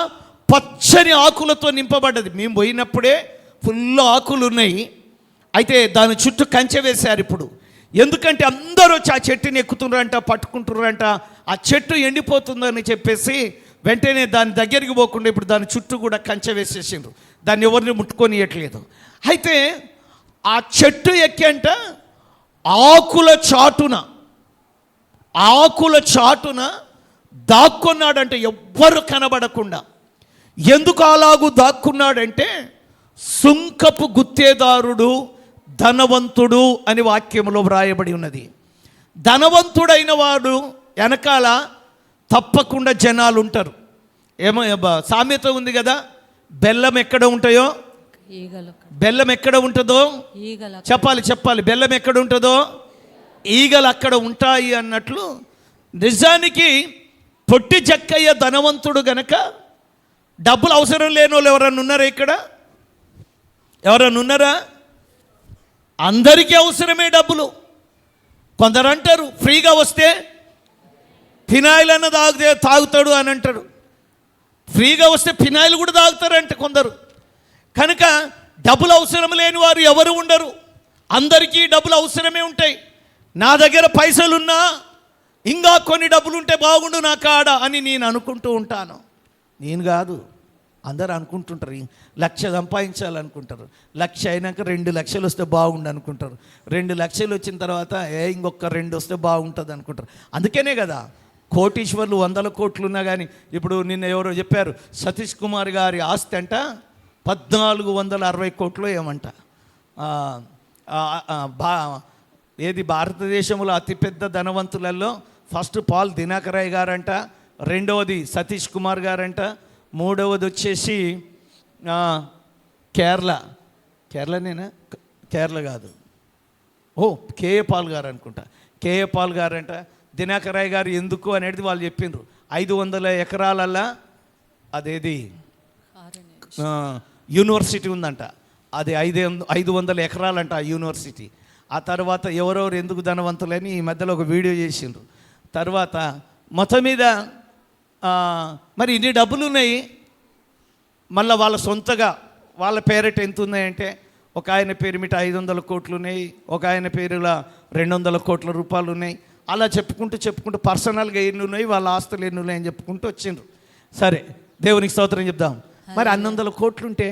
పచ్చని ఆకులతో నింపబడ్డది. మేము పోయినప్పుడే ఫుల్ ఆకులు ఉన్నాయి. అయితే దాని చుట్టూ కంచె వేశారు ఇప్పుడు. ఎందుకంటే అందరూ వచ్చి ఆ చెట్టుని ఎక్కుతున్నారంట, పట్టుకుంటున్నారంట. ఆ చెట్టు ఎండిపోతుందని చెప్పేసి వెంటనే దాని దగ్గరికి పోకుండా ఇప్పుడు దాని చుట్టూ కూడా కంచె వేసేసిండ్రు. దాన్ని ఎవరిని ముట్టుకొనియట్లేదు. అయితే ఆ చెట్టు ఎక్కంట ఆకుల చాటున దాక్కున్నాడంటే ఎవ్వరు కనబడకుండా. ఎందుకు అలాగూ దాక్కున్నాడంటే సుంకపు గుత్తేదారుడు ధనవంతుడు అని వాక్యంలో వ్రాయబడి ఉన్నది. ధనవంతుడైన వాడు వెనకాల తప్పకుండా జనాలు ఉంటారు. ఏమో సామెత ఉంది కదా, బెల్లం ఎక్కడ ఉంటాయో బెల్లం ఎక్కడ ఉంటుందో చెప్పాలి, బెల్లం ఎక్కడ ఉంటుందో ఈగలు అక్కడ ఉంటాయి అన్నట్లు. నిజానికి పొట్టి జక్కయ్య ధనవంతుడు గనక డబ్బులు అవసరం లేని వాళ్ళు ఎవరన్నా ఉన్నారా ఇక్కడ? ఎవరన్నా ఉన్నారా? అందరికీ అవసరమే డబ్బులు. కొందరు అంటారు ఫ్రీగా వస్తే ఫినాయిల్ అన్న తాగుతాడు అని అంటాడు. ఫ్రీగా వస్తే ఫినాయిల్ కూడా తాగుతారంట కొందరు. కనుక డబ్బులు అవసరం లేని వారు ఎవరు ఉండరు. అందరికీ డబ్బులు అవసరమే ఉంటాయి. నా దగ్గర పైసలున్నా ఇంకా కొన్ని డబ్బులు ఉంటే బాగుండు నా కాడ అని నేను అనుకుంటూ ఉంటాను. నేను కాదు, అందరు అనుకుంటుంటారు. 1,00,000 సంపాదించాలనుకుంటారు. 1,00,000 అయినాక 2 లక్షలు వస్తే బాగుండు అనుకుంటారు. 2 లక్షలు వచ్చిన తర్వాత ఇంకొక 2 వస్తే బాగుంటుంది అనుకుంటారు. అందుకనే కదా కోటీశ్వర్లు 100 కోట్లు ఉన్నా కానీ, ఇప్పుడు నిన్న ఎవరో చెప్పారు సతీష్ కుమార్ గారి ఆస్తి అంట 1,460 కోట్లు ఏమంట. ఏది భారతదేశంలో అతిపెద్ద ధనవంతులలో ఫస్ట్ పాల్ దినకరయ్య గారంట, రెండవది సతీష్ కుమార్ గారంట, మూడవది వచ్చేసి కేరళనేనా, కేరళ కాదు, కేఏ పాల్ గారు అనుకుంటా. KA Paul గారంట. దినకరయ్య గారు ఎందుకు అనేది వాళ్ళు చెప్పిండ్రు. 500 ఎకరాలల్లా అదేది యూనివర్సిటీ ఉందంట. అది 500 ఎకరాలంట ఆ యూనివర్సిటీ. ఆ తర్వాత ఎవరెవరు ఎందుకు ధనవంతులని ఈ మధ్యలో ఒక వీడియో చేసిండ్రు. తర్వాత మొత్తం మీద మరి ఇన్ని డబ్బులు ఉన్నాయి. మళ్ళీ వాళ్ళ సొంతగా వాళ్ళ పేరిట ఎంత ఉన్నాయంటే, ఒక ఆయన పేరు మీద 500 కోట్లు ఉన్నాయి, ఒక ఆయన పేరులో 200 కోట్ల రూపాయలు ఉన్నాయి. అలా చెప్పుకుంటూ పర్సనల్గా ఎన్ని ఉన్నాయి, వాళ్ళ ఆస్తులు ఎన్ని ఉన్నాయని చెప్పుకుంటూ వచ్చిండ్రు. సరే, దేవునికి స్తోత్రం చెప్దాం. మరి 200 కోట్లుంటే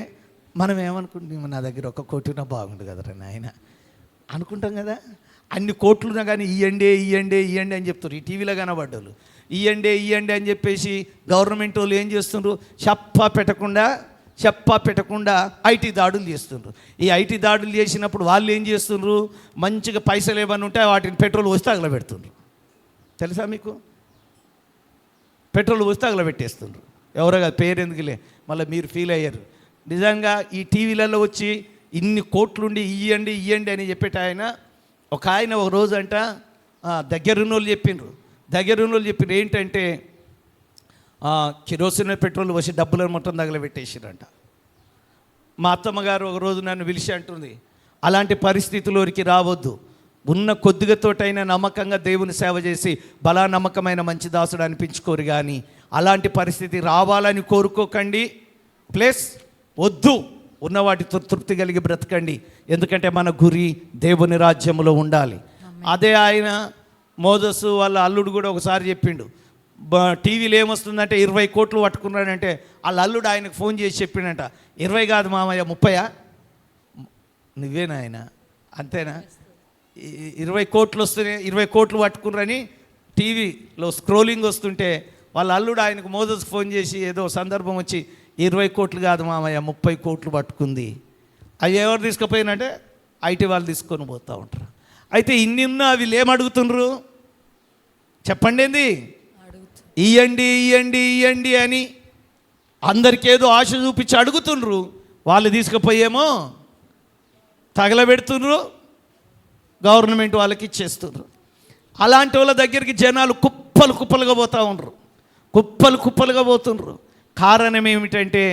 మనం ఏమనుకుంటున్నాం, నా దగ్గర 1 కోటి ఉన్నా బాగుండు కదరా నాయన అనుకుంటాం కదా. అన్ని కోట్లున్నా కానీ ఇయ్యండి అని చెప్తారు. ఈ టీవీలో కనబడ్డారు ఇయ్యండి అని చెప్పేసి గవర్నమెంట్ వాళ్ళు ఏం చేస్తుండ్రు, చెప్పా పెట్టకుండా ఐటీ దాడులు చేస్తుండ్రు. ఈ ఐటీ దాడులు చేసినప్పుడు వాళ్ళు ఏం చేస్తుండ్రు, మంచిగా పైసలు ఏమన్నా ఉంటే వాటిని పెట్రోల్ పోసి తగలబెడుతుండ్రు. తెలుసా మీకు? పెట్రోల్ పోసి తగలబెట్టేస్తుండ్రు. ఎవరో కాదు, పేరు ఎందుకులే, మళ్ళీ మీరు ఫీల్ అయ్యారు. నిజంగా ఈ టీవీలలో వచ్చి ఇన్ని కోట్లుండి ఇయ్యండి అని చెప్పేట ఒక రోజు అంట దగ్గరున్నోళ్ళు చెప్పిండ్రు ఏంటంటే కిరోసిన్ పెట్రోల్ వచ్చి డబ్బులను మొత్తం తగలబెట్టేసిరంట. మా అత్తమ్మగారు ఒక రోజు నన్ను పిలిచి అంటుంది, అలాంటి పరిస్థితుల్లోకి రావద్దు, ఉన్న కొద్దిగతోటైనా నమ్మకంగా దేవుని సేవ చేసి బలా నమ్మకమైన మంచి దాసుడు అనిపించుకోరు, కానీ అలాంటి పరిస్థితి రావాలని కోరుకోకండి. ప్లస్ వద్దు, ఉన్న వాటితో తృప్తి కలిగి బ్రతకండి. ఎందుకంటే మన గురి దేవుని రాజ్యంలో ఉండాలి. అదే ఆయన మోదసు వాళ్ళ అల్లుడు కూడా ఒకసారి చెప్పిండు, టీవీలో ఏమొస్తుందంటే 20 కోట్లు పట్టుకున్నాడంటే వాళ్ళ అల్లుడు ఆయనకు ఫోన్ చేసి చెప్పినట, 20 కాదు మామయ్య 30 నువ్వేనా ఆయన అంతేనా, 20 కోట్లు వస్తున్నాయి, 20 కోట్లు పట్టుకున్నారని టీవీలో స్క్రోలింగ్ వస్తుంటే వాళ్ళ అల్లుడు ఆయనకు మోదస్ ఫోన్ చేసి ఏదో సందర్భం వచ్చి 20 కోట్లు కాదు మామయ్య 30 కోట్లు పట్టుకుంది. అవి ఎవరు తీసుకుపోయినంటే ఐటీ వాళ్ళు తీసుకొని పోతూ ఉంటారు. అయితే ఇన్ని ఉన్నా అవి ఏమడుగుతుండ్రు చెప్పండి, ఏంది ఇయ్యండి ఇయ్యండి ఇయ్యండి అని అందరికీ ఏదో ఆశ చూపించి అడుగుతుండ్రు. వాళ్ళు తీసుకుపోయేమో తగలబెడుతుండ్రు, గవర్నమెంట్ వాళ్ళకి ఇచ్చేస్తుండ్రు. అలాంటి వాళ్ళ దగ్గరికి జనాలు కుప్పలు కుప్పలుగా పోతూ ఉండరు, కుప్పలు కుప్పలుగా పోతుండ్రు. కారణం ఏమిటంటే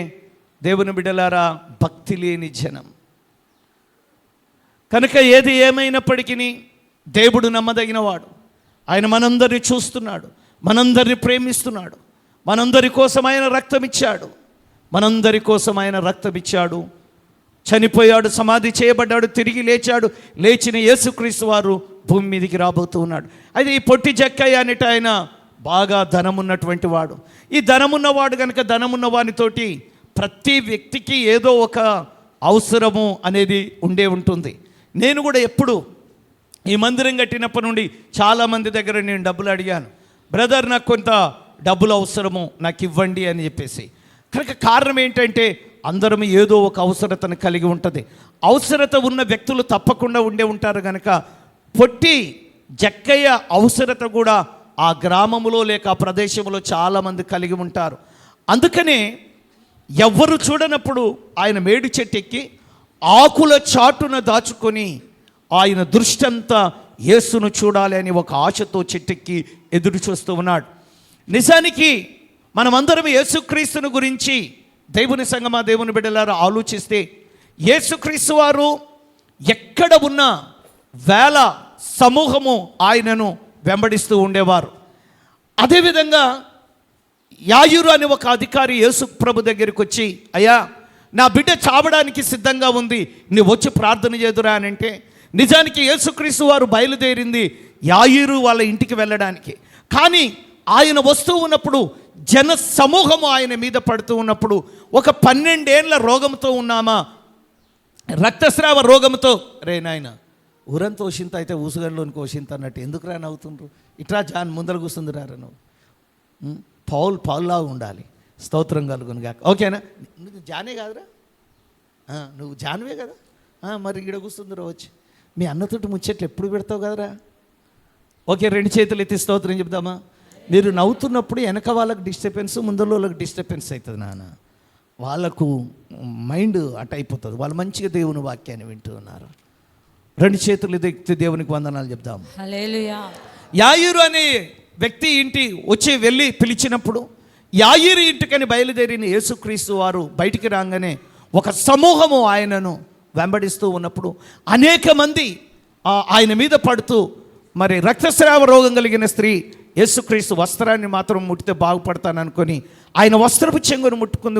దేవుని బిడ్డలారా, భక్తి లేని జనం. కనుక ఏది ఏమైనప్పటికీ దేవుడు నమ్మదగినవాడు. ఆయన మనందరినీ చూస్తున్నాడు, మనందరినీ ప్రేమిస్తున్నాడు, మనందరి కోసం ఆయన రక్తం ఇచ్చాడు, మనందరి కోసం ఆయన రక్తం ఇచ్చాడు. చనిపోయాడు, సమాధి చేయబడ్డాడు, తిరిగి లేచాడు. లేచిన యేసుక్రీస్తు వారు భూమి మీదకి రాబోతూ ఉన్నాడు. అయితే ఈ పొట్టి జక్కయ్య అనేట ఆయన బాగా ధనమున్నటువంటి వాడు. ఈ ధనమున్నవాడు కనుక ధనమున్న వానితోటి ప్రతి వ్యక్తికి ఏదో ఒక అవసరము అనేది ఉండే ఉంటుంది. నేను కూడా ఎప్పుడు ఈ మందిరం కట్టినప్పటి నుండి చాలామంది దగ్గర నేను డబ్బులు అడిగాను, బ్రదర్ నాకు కొంత డబ్బులు అవసరము, నాకు ఇవ్వండి అని చెప్పేసి. కనుక కారణం ఏంటంటే అందరం ఏదో ఒక అవసరతను కలిగి ఉంటుంది. అవసరత ఉన్న వ్యక్తులు తప్పకుండా ఉండే ఉంటారు. కనుక పొట్టి జక్కయ్య అవసరత కూడా ఆ గ్రామంలో లేక ఆ ప్రదేశంలో చాలామంది కలిగి ఉంటారు. అందుకనే ఎవ్వరు చూడనప్పుడు ఆయన మేడి చెట్టు ఎక్కి ఆకుల చాటున దాచుకొని ఆయన దృష్టి అంతా యేసును చూడాలి అని ఒక ఆశతో చెట్టెక్కి ఎదురు చూస్తూ ఉన్నాడు. నిజానికి మనమందరం యేసుక్రీస్తుని గురించి దేవుని సంగమా, దేవుని బిడ్డలారా ఆలోచిస్తే యేసుక్రీస్తు వారు ఎక్కడ ఉన్నా వేల సమూహము ఆయనను వెంబడిస్తూ ఉండేవారు. అదేవిధంగా యాయిరు అనే ఒక అధికారి యేసు ప్రభు దగ్గరికి వచ్చి, అయ్యా నా బిడ్డ చావడానికి సిద్ధంగా ఉంది, నువ్వు వచ్చి ప్రార్థన చేదురా అని అంటే, నిజానికి యేసుక్రీస్తు వారు బయలుదేరింది యాయిరు వాళ్ళ ఇంటికి వెళ్ళడానికి. కానీ ఆయన వస్తూ ఉన్నప్పుడు జన సమూహము ఆయన మీద పడుతూ ఉన్నప్పుడు ఒక 12 ఏళ్ల రోగంతో ఉన్నామా, రక్తస్రావ రోగంతో, రే నాయన ఊరంతా ఓషింత అయితే ఊసుగడ్లోనికి ఓషింత అన్నట్టు ఎందుకు రా నవ్వుతుండ్రు, ఇట్లా జాన్ ముందర కూర్చుందిరా నువ్వు, పౌల్లా ఉండాలి, స్తోత్రం కలుగును గాక. ఓకేనా, నువ్వు జానే కాదురా, నువ్వు జానువే కదా, మరి ఇక్కడ కూర్చుందిరా వచ్చి మీ అన్నతోటి ముచ్చట్లు ఎప్పుడు పెడతావు కదరా. ఓకే, 2 చేతులు ఎత్తి స్తోత్రం చెప్దామా. మీరు నవ్వుతున్నప్పుడు వెనక వాళ్ళకి డిస్టర్బెన్స్, ముందర వాళ్ళకి డిస్టర్బెన్స్ అవుతుంది నాన్న, వాళ్ళకు మైండ్ అట్ అయిపోతుంది, వాళ్ళు మంచిగా దేవుని వాక్యాన్ని వింటూ ఉన్నారు. 2 చేతులు ఎత్తి దేవునికి వందనాలు చెప్దాం. హల్లెలూయా. యాయిరు అనే వ్యక్తి ఇంటి వచ్చి వెళ్ళి పిలిచినప్పుడు యాయిరు ఇంటికని బయలుదేరిన యేసుక్రీస్తు వారు బయటికి రాగానే ఒక సమూహము ఆయనను వెంబడిస్తూ ఉన్నప్పుడు అనేక మంది ఆయన మీద పడుతూ, మరి రక్తస్రావ రోగం కలిగిన స్త్రీ యేసుక్రీస్తు వస్త్రాన్ని మాత్రం ముట్టితే బాగుపడతాను అనుకొని ఆయన వస్త్రపు చెంగును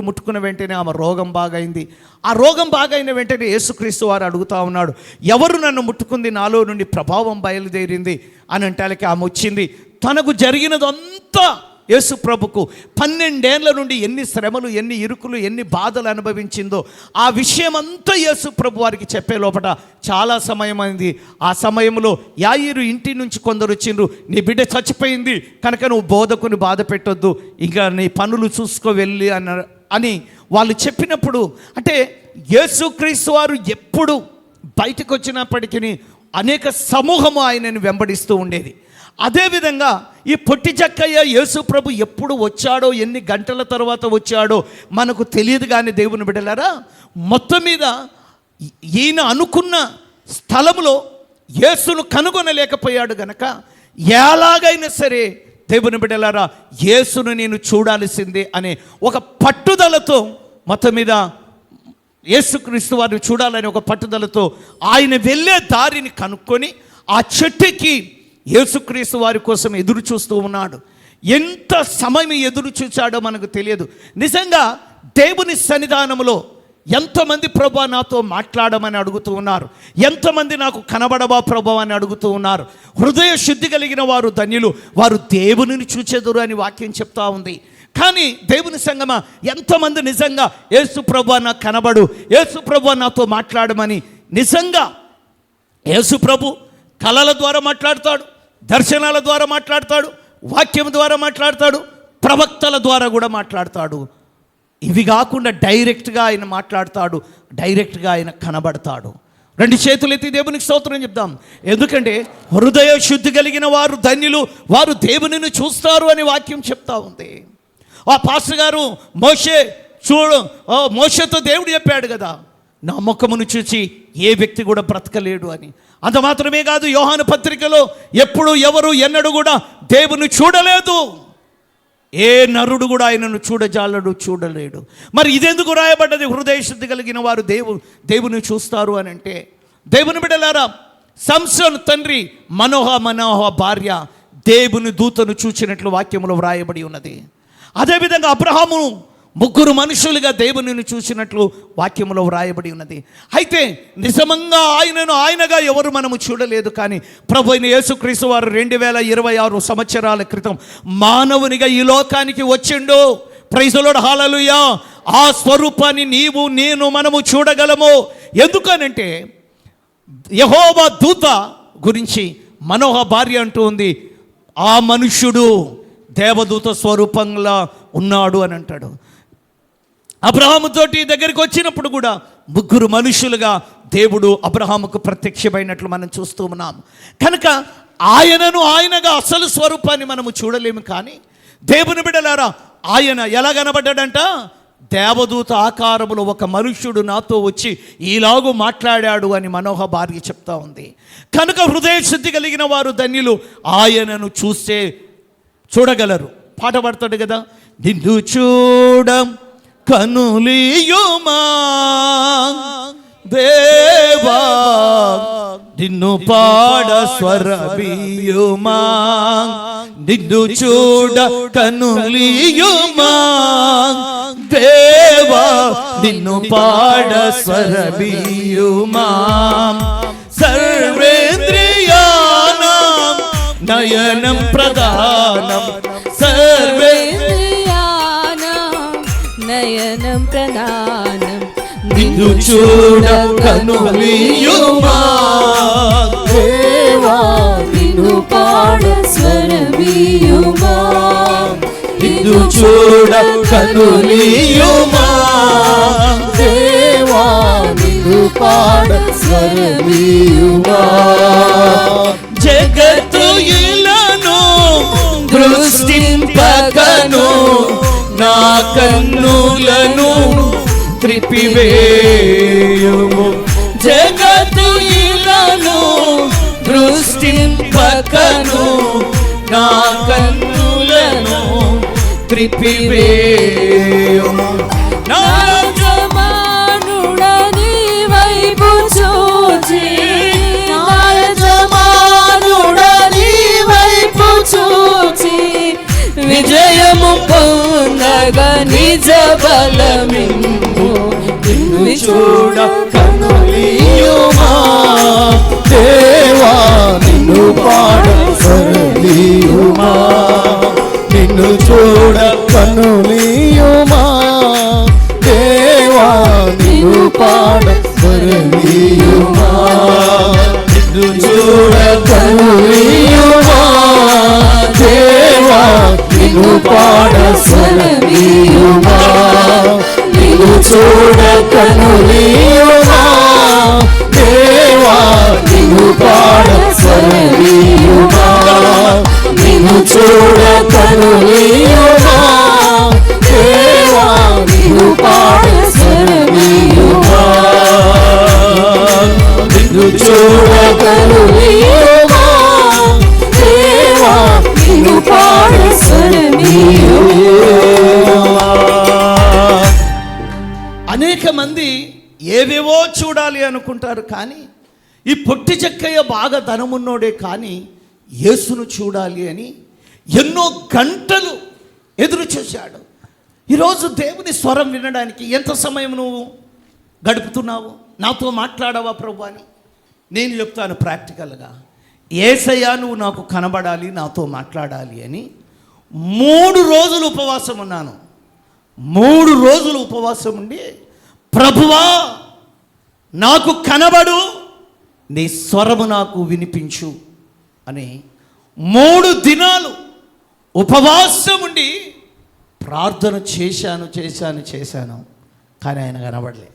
ముట్టుకున్న వెంటనే ఆమె రోగం బాగైంది. ఆ రోగం బాగైన వెంటనే యేసుక్రీస్తు వారు అడుగుతూ ఉన్నాడు, ఎవరు నన్ను ముట్టుకుంది, నాలో నుండి ప్రభావం బయలుదేరింది అని అంటే ఆమె వచ్చింది. తనకు జరిగినదంతా యేసు ప్రభుకు 12 ఏళ్ల నుండి ఎన్ని శ్రమలు, ఎన్ని ఇరుకులు, ఎన్ని బాధలు అనుభవించిందో ఆ విషయం అంతా యేసు ప్రభు వారికి చెప్పే లోపల చాలా సమయం అయింది. ఆ సమయంలో యాయిరు ఇంటి నుంచి కొందరు వచ్చిండ్రు, నీ బిడ్డ చచ్చిపోయింది కనుక నువ్వు బోధకుని బాధ పెట్టొద్దు, ఇంకా నీ పనులు చూసుకో వెళ్ళి అని వాళ్ళు చెప్పినప్పుడు, అంటే యేసుక్రీస్తు వారు ఎప్పుడు బయటకు వచ్చినప్పటికీ అనేక సమూహము ఆయనను వెంబడిస్తూ ఉండేది. అదేవిధంగా ఈ పొట్టి జక్కయ్య యేసు ప్రభు ఎప్పుడు వచ్చాడో, ఎన్ని గంటల తర్వాత వచ్చాడో మనకు తెలియదు. కానీ దేవుని బిడ్డలారా, మొత్తం మీద ఈయన అనుకున్న స్థలంలో యేసును కనుగొనలేకపోయాడు గనక ఎలాగైనా సరే దేవుని బిడ్డలారా యేసును నేను చూడాల్సిందే అనే ఒక పట్టుదలతో మొత్తం మీద యేసుక్రీస్తు వారిని చూడాలని ఒక పట్టుదలతో ఆయన వెళ్ళే దారిని కనుక్కొని ఆ చెట్టుకి యేసుక్రీస్తు వారి కోసం ఎదురు చూస్తూ ఉన్నాడు. ఎంత సమయం ఎదురు చూచాడో మనకు తెలియదు. నిజంగా దేవుని సన్నిధానంలో ఎంతమంది ప్రభా నాతో మాట్లాడమని అడుగుతూ ఉన్నారు, ఎంతమంది నాకు కనబడవా ప్రభా అని అడుగుతూ ఉన్నారు. హృదయ శుద్ధి కలిగిన వారు ధన్యులు, వారు దేవునిని చూచెదరు అని వాక్యం చెప్తా ఉంది. కానీ దేవుని సంగమా, ఎంతమంది నిజంగా యేసు ప్రభు నాకు కనబడు, యేసు ప్రభు నాతో మాట్లాడమని నిజంగా యేసు ప్రభు కళల ద్వారా మాట్లాడతాడు, దర్శనాల ద్వారా మాట్లాడతాడు, వాక్యం ద్వారా మాట్లాడతాడు, ప్రవక్తల ద్వారా కూడా మాట్లాడతాడు. ఇవి కాకుండా డైరెక్ట్గా ఆయన మాట్లాడతాడు, డైరెక్ట్గా ఆయన కనబడతాడు. రెండు చేతులు ఎత్తి దేవునికి స్తోత్రం చెప్దాం. ఎందుకంటే హృదయ శుద్ధి కలిగిన వారు ధన్యులు, వారు దేవునిని చూస్తారు అని వాక్యం చెప్తా ఉంది. ఆ పాస్టర్ గారు మోషేతో దేవుడు చెప్పాడు కదా, నా ముఖమును చూసి ఏ వ్యక్తి కూడా బ్రతకలేడు అని. అంత మాత్రమే కాదు, యోహాను పత్రికలో ఎప్పుడు ఎవరు ఎన్నడూ కూడా దేవుని చూడలేదు, ఏ నరుడు కూడా ఆయనను చూడలేడు. మరి ఇదెందుకు రాయబడ్డది? హృదయ శుద్ధి కలిగిన వారు దేవుని చూస్తారు అని అంటే, దేవుని బిడ్డలారా, సంసోను తండ్రి మనోహ భార్య దేవుని దూతను చూచినట్లు వాక్యములో వ్రాయబడి ఉన్నది. అదేవిధంగా అబ్రహాము 3 మనుషులుగా దేవునిని చూసినట్లు వాక్యములో వ్రాయబడి ఉన్నది. అయితే నిజంగా ఆయనగా ఎవరు మనము చూడలేదు. కానీ ప్రభు అయిన యేసుక్రీస్తు వారు 2026 సంవత్సరాల క్రితం మానవునిగా ఈ లోకానికి వచ్చిండు. ప్రైజ్ ది లార్డ్, హల్లెలూయా. ఆ స్వరూపాన్ని నీవు నేను మనము చూడగలము. ఎందుకనంటే యెహోవా దూత గురించి మనోహ భార్య అంటూ ఉంది, ఆ మనుష్యుడు దేవదూత స్వరూపంగా ఉన్నాడు అని అంటాడు. అబ్రహాము తోటి దగ్గరికి వచ్చినప్పుడు కూడా 3 మనుషులుగా దేవుడు అబ్రహాముకు ప్రత్యక్షమైనట్లు మనం చూస్తూ ఉన్నాం. కనుక ఆయనగా అసలు స్వరూపాన్ని మనము చూడలేము. కానీ దేవుని బిడ్డలారా, ఆయన ఎలా కనబడ్డాడంట? దేవదూత ఆకారములో ఒక మనుష్యుడు నాతో వచ్చి ఈలాగు మాట్లాడాడు అని మనోహ భార్య చెప్తా ఉంది. కనుక హృదయ శుద్ధి కలిగిన వారు ధన్యులు, ఆయనను చూడగలరు. పాట పాడతాడు కదా, నిన్ను చూడ కనులియుమా దేవా, నిన్ను పాడ స్వరబియుమా, నిన్ను చూడ కనులియుమా దేవా, నిన్ను పాడ స్వరబియుమా, సర్వేంద్రియానాం నయనం ప్రధానం, నయనం ప్రధానం, నిన్ను చూడ కనులియుమా దేవా, నిన్ను పాడ స్వరబియుమా, నిన్ను చూడ కనులియుమా దేవా, నిన్ను పాడ స్వరబియుమా. జగత్తు ఇలను దృష్టింపకను, నా కన్నులను త్రిపివేయుము. జగత్తు ఇలను దృష్టింపకను, నా కన్నులను త్రిపివేయుము. నా యజమానుడని వైపు చూచి, నా యజమానుడని వైపు చూచి, విజయము పొందగా నిజ బలమిమ్ము, నిన్ను చూడ కనులియుమా దేవా, నిన్ను పాడ స్వరబియుమా, నిన్ను చూడ కనులియుమా దేవా, నిన్ను పాడ స్వరబియుమా, నిన్ను చూడ కనులియుమా దేవా, నిన్ను పాడ స్వరబియుమా, నిన్ను చూడ కనులియుమా దేవా, నిన్ను పాడ స్వరబియుమా, నిన్ను చూడ కనులియుమా దేవా, నిన్ను పాడ స్వరబియుమా, నిన్ను చూడ కనులియుమా దేవా, నిన్ను పాడ స్వరబియుమా. అనేక మంది ఏవేవో చూడాలి అనుకుంటారు. కానీ ఈ పొట్టి చెక్కయ్య బాగా ధనమున్నోడే కానీ యేసును చూడాలి అని ఎన్నో గంటలు ఎదురు చూశాడు. ఈరోజు దేవుని స్వరం వినడానికి ఎంత సమయం నువ్వు గడుపుతున్నావు? నాతో మాట్లాడవా ప్రభు అని నేను చెప్తాను ప్రాక్టికల్గా. యేసయ్యా నువ్వు నాకు కనబడాలి, నాతో మాట్లాడాలి అని 3 రోజులు ఉపవాసం ఉన్నాను. 3 రోజులు ఉపవాసం ఉండి, ప్రభువా నాకు కనబడు, నీ స్వరము నాకు వినిపించు అని 3 దినాలు ఉపవాసం ఉండి ప్రార్థన చేశాను. కానీ ఆయన కనబడలే.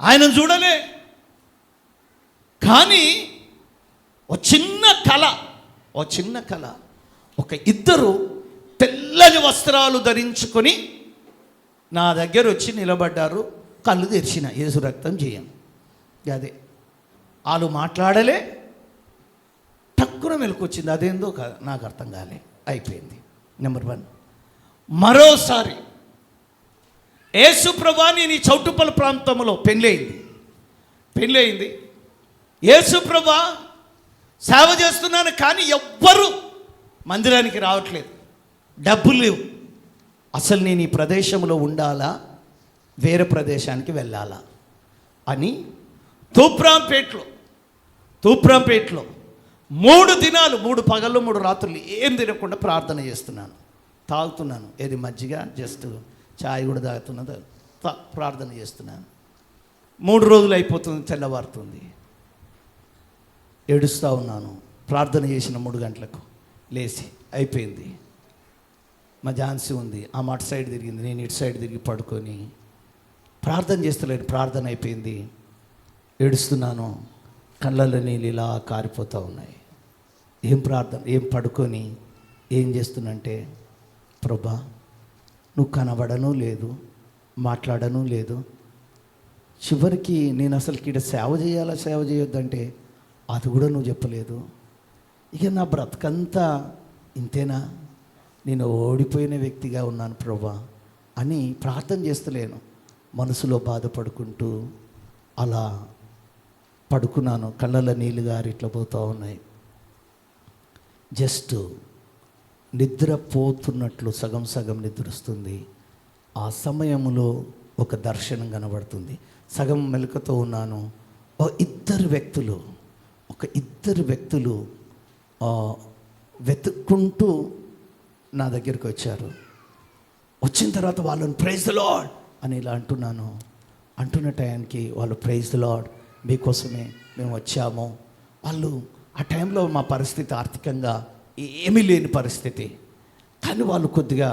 ఆయనను చూడలే. కానీ ఒక చిన్న కళ, ఒక ఇద్దరు తెల్లని వస్త్రాలు ధరించుకొని నా దగ్గర వచ్చి నిలబడ్డారు. కళ్ళు తెరిచిన, యేసు రక్తం చేయం. అదే వాళ్ళు మాట్లాడలే. టక్కున మెలకొచ్చింది. అదేందో నాకు అర్థం కాలే. అయిపోయింది. నెంబర్ 1. మరోసారి యేసు ప్రభా నీ చౌటుప్పల ప్రాంతంలో పెళ్ళయింది. యేసు ప్రభా సేవ చేస్తున్నాను, కానీ ఎవ్వరు మందిరానికి రావట్లేదు, డబ్బులు లేవు. అసలు నేను ఈ ప్రదేశంలో ఉండాలా, వేరే ప్రదేశానికి వెళ్ళాలా అని తూప్రాంపేటలో 3 దినాలు, 3 పగళ్ళు 3 రాత్రులు ఏం తినకుండా ప్రార్థన చేస్తున్నాను. తాగుతున్నాను, ఏది మజ్జిగ, జస్ట్ చాయ్ కూడా తాగుతున్నది, ప్రార్థన చేస్తున్నాను. 3 రోజులు అయిపోతుంది, తెల్లవారుతుంది. ఏడుస్తూ ఉన్నాను. ప్రార్థన చేసిన 3 గంటలకు లేచి అయిపోయింది. మా ఝాన్సీ ఉంది, ఆ మాట సైడ్ తిరిగింది, నేను ఇటు సైడ్ తిరిగి పడుకొని ప్రార్థన చేస్తలేను. ప్రార్థన అయిపోయింది. ఏడుస్తున్నాను, కళ్ళల్లో నీళ్ళు ఇలా కారిపోతూ ఉన్నాయి. ఏం పడుకొని ఏం చేస్తున్నంటే, ప్రభా నువ్వు కనబడను లేదు, మాట్లాడను లేదు. చివరికి నేను అసలు ఇక్కడ సేవ చేయొద్దంటే అది కూడా నువ్వు చెప్పలేదు. ఇక నా బ్రతకంతా ఇంతేనా, నేను ఓడిపోయిన వ్యక్తిగా ఉన్నాను ప్రభా అని ప్రార్థన చేస్తలేను. మనసులో బాధపడుకుంటూ అలా పడుకున్నాను. కళ్ళల్లో నీళ్ళు గారి ఇట్లా పోతూ ఉన్నాయి. జస్ట్ నిద్రపోతున్నట్లు సగం నిద్రొస్తుంది. ఆ సమయంలో ఒక దర్శనం కనబడుతుంది. సగం మెలకుతో ఉన్నాను. ఒక ఇద్దరు వ్యక్తులు వెతుక్కుంటూ నా దగ్గరికి వచ్చారు. వచ్చిన తర్వాత వాళ్ళని ప్రైజ్ ది లార్డ్ అని ఇలా అంటున్న టైంకి వాళ్ళు ప్రైజ్ ది లార్డ్, మీకోసమే మేము వచ్చాము. వాళ్ళు ఆ టైంలో మా పరిస్థితి ఆర్థికంగా ఏమీ లేని పరిస్థితి, కానీ వాళ్ళు కొద్దిగా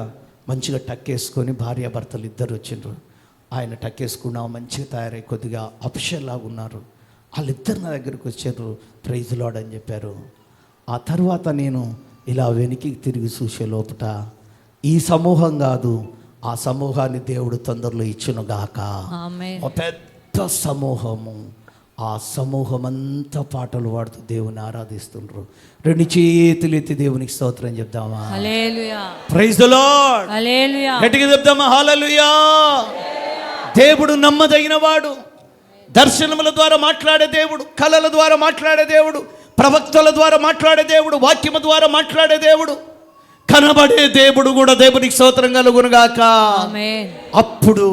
మంచిగా టక్కేసుకొని భార్యాభర్తలు ఇద్దరు వచ్చిండ్రు. ఆయన టక్కేసుకున్నావు మంచిగా తయారై కొద్దిగా అఫిషియల్లాగా ఉన్నారు. వాళ్ళిద్దరు నా దగ్గరికి వచ్చారు, ప్రైజ్ ది లార్డ్ అని చెప్పారు. ఆ తర్వాత నేను ఇలా వెనక్కి తిరిగి చూసే లోపట ఈ సమూహం కాదు, ఆ సమూహాన్ని దేవుడు తొందరలో ఇచ్చునుగాక. ఒక పెద్ద సమూహము, ఆ సమూహం అంతా పాటలు పాడుతూ దేవుని ఆరాధిస్తుండ్రు. 2 చేతులు ఎత్తి దేవునికి స్తోత్రం చెప్దామా? హల్లెలూయా, ప్రైజ్ ది లార్డ్, హల్లెలూయా, గట్టిగా చెప్దామా? హల్లెలూయా. దేవుడు నమ్మదగిన వాడు. దర్శనముల ద్వారా మాట్లాడే దేవుడు, కళల ద్వారా మాట్లాడే దేవుడు, ప్రవక్తల ద్వారా మాట్లాడే దేవుడు, వాక్యము ద్వారా మాట్లాడే దేవుడు, కనబడే దేవుడు కూడా. దేవునికి స్తోత్రం కలుగునుగాక. ఆమేన్. అప్పుడు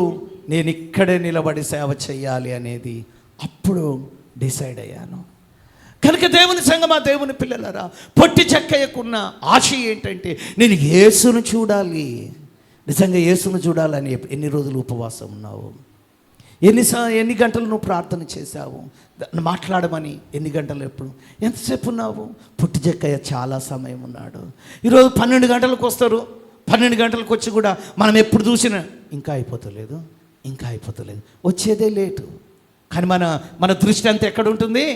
నేను ఇక్కడే నిలబడి సేవ చేయాలి అనేది అప్పుడు డిసైడ్ అయ్యాను. కనుక దేవుని సంగమా, దేవుని పిల్లలరా, పొట్టి చెక్కయ్యకున్న ఆశ ఏంటంటే నేను యేసును చూడాలి. నిజంగా యేసును చూడాలని ఎన్ని రోజులు ఉపవాసం ఉన్నావు? ఎన్ని గంటలు నువ్వు ప్రార్థన చేశావు? మాట్లాడమని ఎన్ని గంటలు, ఎంతసేపు ఉన్నావు? పొట్టి చెక్కయ్య చాలా సమయం ఉన్నాడు. ఈరోజు 12 గంటలకు వస్తారు. 12 గంటలకు వచ్చి కూడా మనం ఎప్పుడు చూసినా ఇంకా అయిపోతలేదు. వచ్చేదే లేటు. కానీ మన దృష్టి అంతా ఎక్కడ ఉంటుంది?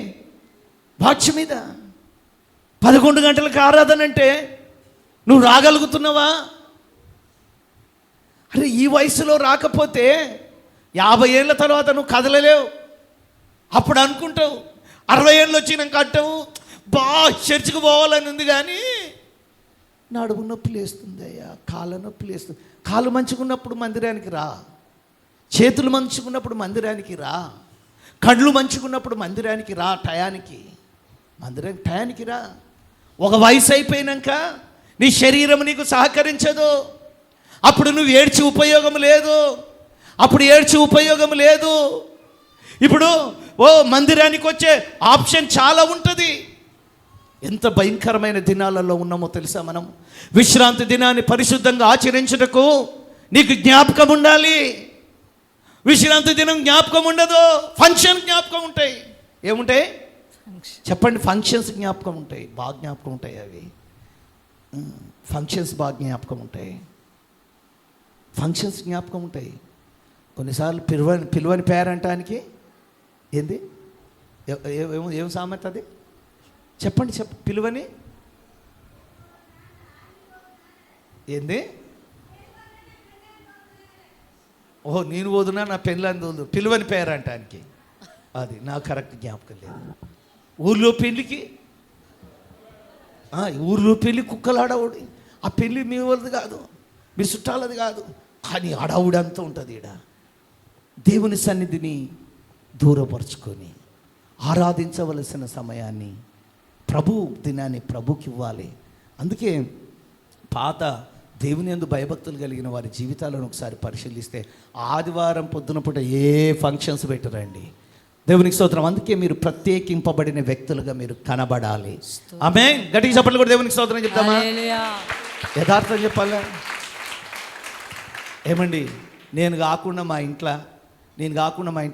వాచ్ మీద. 11 గంటలకు ఆరాధన అంటే నువ్వు రాగలుగుతున్నావా? అరే ఈ వయసులో రాకపోతే 50 ఏళ్ళ తర్వాత నువ్వు కదలలేవు. అప్పుడు అనుకుంటావు, 60 ఏళ్ళు వచ్చినాక అంటావు, చర్చికి పోవాలని ఉంది, కానీ నడుము నొప్పి లేస్తుంది అయ్యా, కాళ్ళ నొప్పి లేస్తుంది. కాళ్ళు మంచుకున్నప్పుడు మందిరానికి రా, చేతులు మంచుకున్నప్పుడు మందిరానికి రా, కళ్ళు మంచుకున్నప్పుడు మందిరానికి రా. టయానికి రా. ఒక వయసు అయిపోయినాక నీ శరీరం నీకు సహకరించదు. అప్పుడు నువ్వు ఏడ్చి ఉపయోగం లేదు. అప్పుడు ఏడ్చి ఉపయోగం లేదు. ఇప్పుడు మందిరానికి వచ్చే ఆప్షన్ చాలా ఉంటుంది. ఎంత భయంకరమైన దినాలలో ఉన్నామో తెలుసా మనం? విశ్రాంతి దినాన్ని పరిశుద్ధంగా ఆచరించుటకు నీకు జ్ఞాపకం ఉండాలి. విశ్రాంతి దినం జ్ఞాపకం ఉండదు, ఫంక్షన్ జ్ఞాపకం ఉంటాయి. ఏముంటాయి చెప్పండి? ఫంక్షన్స్ జ్ఞాపకం ఉంటాయి, బాగా జ్ఞాపకం ఉంటాయి. అవి ఫంక్షన్స్ బాగా జ్ఞాపకం ఉంటాయి. ఫంక్షన్స్ జ్ఞాపకం ఉంటాయి. కొన్నిసార్లు పిలువని పేరంటానికి ఏంది ఏం సామెత అది? చెప్పండి పిలువని ఏంది? ఓహో, నేను వదునా నా పెళ్ళని వదు, పిలువని పేరంటానికి. అది నాకు కరెక్ట్ జ్ఞాపకం లేదు. ఊర్లో పెళ్ళికి ఊర్లో పెళ్ళి కుక్కలాడవుడి. ఆ పెళ్ళి మీ వాళ్ళది కాదు, మీ చుట్టాలది కాదు, కానీ అడవుడు అంతా ఉంటుంది. ఈడ దేవుని సన్నిధిని దూరపరుచుకొని ఆరాధించవలసిన సమయాన్ని, ప్రభు దినాన్ని ప్రభుకి ఇవ్వాలి. అందుకే పాత దేవుని యందు భయభక్తులు కలిగిన వారి జీవితాలను ఒకసారి పరిశీలిస్తే ఆదివారం పొద్దున పూట ఏ ఫంక్షన్స్ పెట్టరండి. దేవునికి స్తోత్రం. అందుకే మీరు ప్రత్యేకింపబడిన వ్యక్తులుగా మీరు కనబడాలి. ఆమేన్. గట్టిగా చెప్పండి కూడా దేవునికి స్తోత్రం చెప్తామా? యథార్థం చెప్పాలా? ఏమండి, నేను కాకుండా మా ఇంట్లో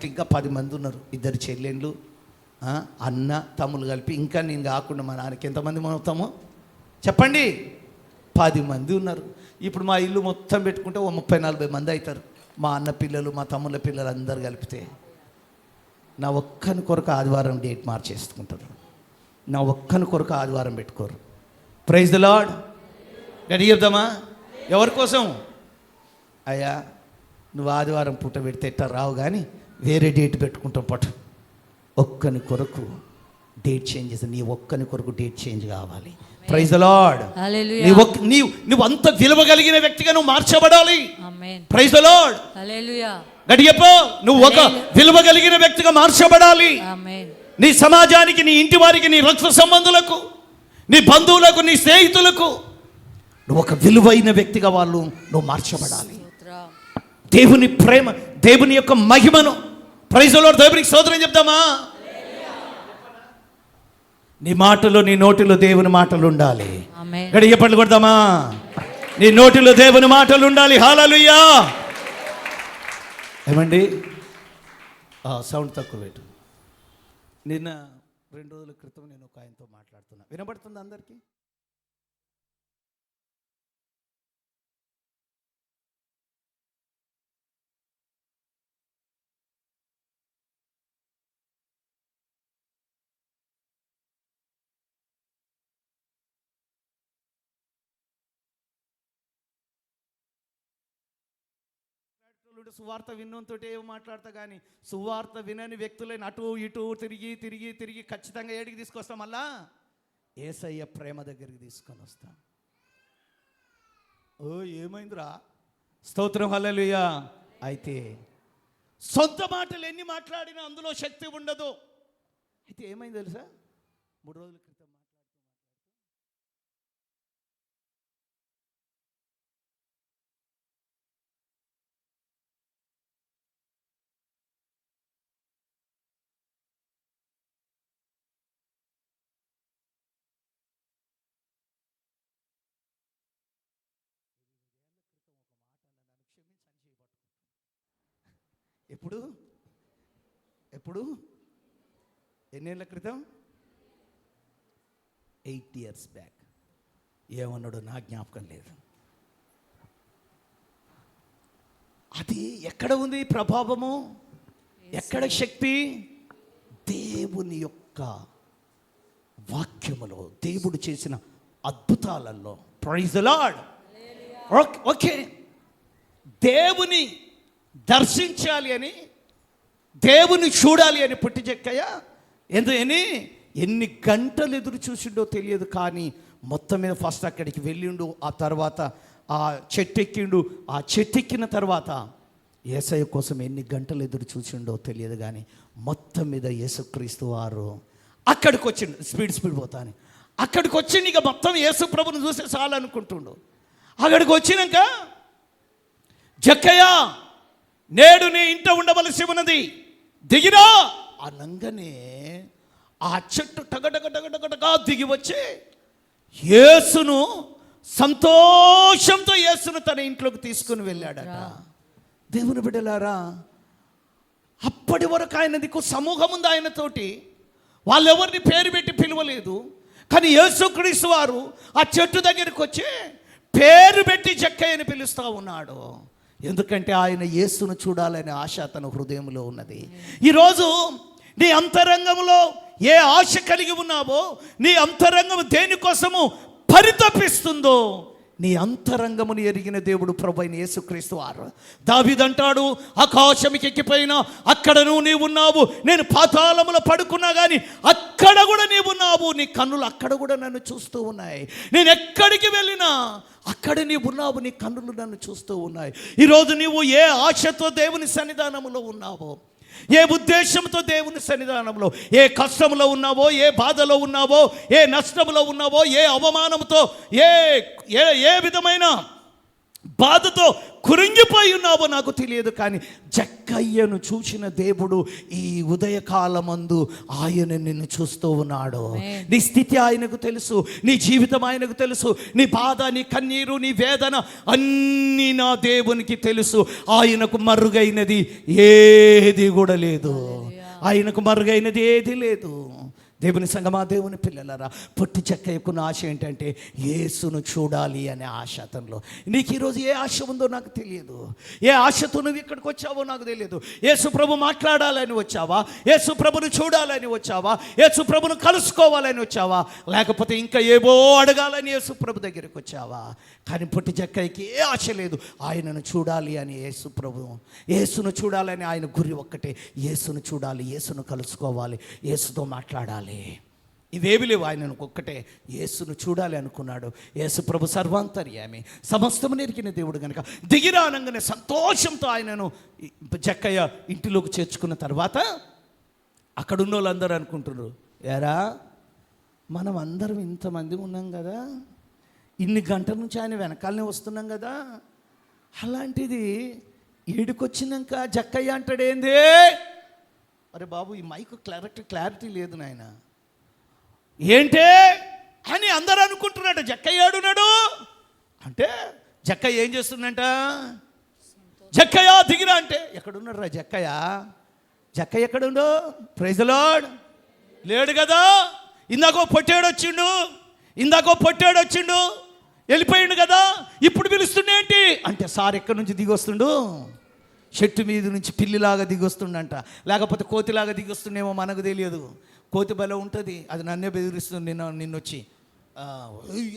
ఇంకా 10 మంది ఉన్నారు. 2 చెల్లెళ్ళు, అన్న తమ్ముళ్ళు కలిపి, ఇంకా నేను కాకుండా మా నాన్నకి ఎంతమంది అవుతామో చెప్పండి? 10 మంది ఉన్నారు. ఇప్పుడు మా ఇల్లు మొత్తం పెట్టుకుంటే 30-40 మంది అవుతారు. మా అన్న పిల్లలు, మా తమ్ముళ్ళ పిల్లలు అందరు కలిపితే నా ఒక్కని కొరకు ఆదివారం డేట్ మార్చేసుకుంటారు. నా ఒక్కని కొరకు ఆదివారం పెట్టుకోరు. Praise the Lord. గట్టి చెప్దామా? ఎవరి కోసం? అయ్యా, నువ్వు ఆదివారం పూట పెడితే ఎట్టా రావు, కానీ వేరే డేట్ పెట్టుకుంటాం పట్టు. ఒక్కని కొరకు డేట్ చేంజ్ చేసి, నీ ఒక్కని కొరకు డేట్ చేంజ్ కావాలి. Praise the Lord. నువ్వు అంత విలువ కలిగిన వ్యక్తిగా నువ్వు మార్చబడాలి. Praise the Lord. గట్టి చెప్పు, నువ్వు ఒక విలువ కలిగిన వ్యక్తిగా మార్చబడాలి. నీ సమాజానికి, నీ ఇంటి వారికి, నీ రక్త సంబంధులకు, నీ బంధువులకు, నీ స్నేహితులకు నువ్వు ఒక విలువైన వ్యక్తిగా నువ్వు మార్చబడాలి. దేవుని ప్రేమ, దేవుని యొక్క మహిమను, ప్రైజ్ ది లార్డ్, దేవునికి స్తోత్రం చెప్తామా? నీ మాటలో, నీ నోటిలో దేవుని మాటలు ఉండాలి. గట్టిగా చెప్పండి కొడతామా? నీ నోటిలో దేవుని మాటలు ఉండాలి. హల్లెలూయా. ఏమండి, సౌండ్ తక్కువ పెట్టు. నిన్న 2 రోజుల క్రితం నేను ఒక ఆయనతో మాట్లాడుతున్నా. వినబడుతుంది అందరికీ? సువార్త విన్నంతో ఏమో మాట్లాడతా, కానీ సువార్త వినని వ్యక్తులైన అటు ఇటు తిరిగి ఖచ్చితంగా ఏడికి తీసుకొస్తాం? మళ్ళా యేసయ్య ప్రేమ దగ్గరికి తీసుకొని వస్తాం. ఏమైందిరా? స్తోత్రం, హల్లెలూయా. అయితే సొంత మాటలు ఎన్ని మాట్లాడినా అందులో శక్తి ఉండదు. అయితే ఏమైంది తెలుసా? 3 రోజుల క్రితం ఎప్పుడు ఎన్నేళ్ళ క్రితం? 8 years బ్యాక్. ఏమన్నాడు నా జ్ఞాపకం లేదు. అది ఎక్కడ ఉంది ప్రభావము? ఎక్కడ శక్తి? దేవుని యొక్క వాక్యములో, దేవుడు చేసిన అద్భుతాలలో. Praise the lord. ఓకే, దేవుని దర్శించాలి అని, దేవుని చూడాలి అని పుట్టిజక్కయ్య ఎన్ని గంటలు ఎదురు చూసిండో తెలియదు, కానీ మొత్తం మీద ఫస్ట్ అక్కడికి వెళ్ళిండు. ఆ తర్వాత ఆ చెట్టు ఎక్కిండు. ఆ చెట్టు ఎక్కిన తర్వాత యేసయ్య కోసం ఎన్ని గంటలు ఎదురు చూసిండో తెలియదు, కానీ మొత్తం మీద యేసుక్రీస్తు వారు అక్కడికి వచ్చిండు. స్పీడ్ పోతాను అక్కడికి వచ్చిండు. ఇక మొత్తం యేసు ప్రభుని చూసే చాలనుకుంటుండు. అక్కడికి వచ్చినాక, జక్కయ్య నేడు నీ ఇంట ఉండవలసి ఉన్నది, దిగిరా అనంగానే ఆ చెట్టు టగటగటగటగటగా దిగి వచ్చి యేసును సంతోషంతో యేసును తన ఇంట్లోకి తీసుకుని వెళ్ళాడట. దేవుని బిడ్డలారా, అప్పటి వరకు ఆయన దిక్కు సమూహం ఉంది ఆయనతోటి, వాళ్ళెవరిని పేరు పెట్టి పిలవలేదు. కానీ యేసుక్రీస్తు వారు ఆ చెట్టు దగ్గరికి వచ్చి పేరు పెట్టి జక్కయ్యని పిలుస్తూ ఉన్నాడు. ఎందుకంటే ఆయన యేసును చూడాలనే ఆశ తన హృదయంలో ఉన్నది. ఈరోజు నీ అంతరంగంలో ఏ ఆశ కలిగి ఉన్నావో, నీ అంతరంగం దేనికోసము పరితపిస్తుందో, నీ అంతరంగమును ఎరిగిన దేవుడు ప్రభువైన యేసుక్రీస్తు వారు. దావీదంటాడు, ఆకాశంకి ఎక్కిపోయినా అక్కడను నీవున్నావు, నేను పాతాళములో పడుకున్నా కానీ అక్కడ కూడా నీవున్నావు, నీ కన్నులు అక్కడ కూడా నన్ను చూస్తూ ఉన్నాయి, నేను ఎక్కడికి వెళ్ళినా అక్కడ నీవున్నావు, నీ కన్నులు నన్ను చూస్తూ ఉన్నాయి. ఈరోజు నీవు ఏ ఆశతో దేవుని సన్నిధానంలో ఉన్నావో, ఏ ఉద్దేశంతో దేవుని సన్నిధానంలో, ఏ కష్టంలో ఉన్నావో, ఏ బాధలో ఉన్నావో, ఏ నష్టంలో ఉన్నావో, ఏ అవమానంతో, ఏ విధమైన బాధతో కురింగిపోయి ఉన్నావో నాకు తెలియదు. కానీ జక్కయ్యను చూసిన దేవుడు ఈ ఉదయకాలమందు ఆయన నిన్ను చూస్తూ ఉన్నాడు. నీ స్థితి ఆయనకు తెలుసు, నీ జీవితం ఆయనకు తెలుసు, నీ బాధ, నీ కన్నీరు, నీ వేదన అన్నీ నా దేవునికి తెలుసు. ఆయనకు మరుగైనది ఏది కూడా లేదు, ఆయనకు మరుగైనది ఏది లేదు. దేవుని సంగమా, దేవుని పిల్లలరా, పొట్టి చెక్కయ్యకున్న ఆశ ఏంటంటే యేసును చూడాలి అనే ఆశ అతనిలో. నీకు ఈరోజు ఏ ఆశ ఉందో నాకు తెలియదు, ఏ ఆశతో నువ్వు ఇక్కడికి వచ్చావో నాకు తెలియదు. యేసు ప్రభు మాట్లాడాలని వచ్చావా, యేసు ప్రభును చూడాలని వచ్చావా, యేసు ప్రభును కలుసుకోవాలని వచ్చావా, లేకపోతే ఇంకా ఏవో అడగాలని యేసు ప్రభు దగ్గరికి వచ్చావా? కానీ పొట్టి చెక్కయ్యకి ఏ ఆశ లేదు, ఆయనను చూడాలి అని యేసు ప్రభు, యేసును చూడాలని ఆయన గురి ఒక్కటే, యేసును చూడాలి, యేసును కలుసుకోవాలి, యేసుతో మాట్లాడాలి. ఇవేవి లేవు, ఆయనను ఒక్కటే యేసును చూడాలి అనుకున్నాడు. యేసు ప్రభు సర్వాంతర్యామి, సమస్తము నెరిగిన దేవుడు కనుక దిగిరా అనగానే సంతోషంతో ఆయనను జక్కయ్య ఇంటిలోకి చేర్చుకున్న తర్వాత అక్కడున్న వాళ్ళందరూ అనుకుంటున్నారు, ఎరా మనం అందరం ఇంతమంది ఉన్నాం కదా, ఇన్ని గంటల నుంచి ఆయన వెనకాలనే వస్తున్నాం కదా, అలాంటిది ఈడికొచ్చినాక జక్కయ్య అంటాడేంది? అరే బాబు, ఈ మైక్ క్లారిటీ లేదు నాయన, ఏంటే అని అందరూ అనుకుంటున్నాడు. జక్కయ్య ఏడున్నాడు అంటే జక్కయ్య ఏం చేస్తుందంట? జక్కయ్య దిగిరా అంటే ఎక్కడున్నాడు రా జక్కయ్య? జక్కయ్య ఎక్కడుండు? Praise the lord. లేడు కదా. ఇందాకో పొట్టేడు వచ్చిండు, వెళ్ళిపోయిండు కదా, ఇప్పుడు పిలుస్తుండేంటి అంటే సార్ ఎక్కడి నుంచి దిగి వస్తుండు? చెట్టు మీద నుంచి పిల్లిలాగా దిగొస్తుండంట, లేకపోతే కోతిలాగా దిగొస్తుండేమో మనకు తెలియదు. కోతి బలం ఉంటుంది, అది నన్నే బెదిరిస్తుంది, నిన్నొచ్చి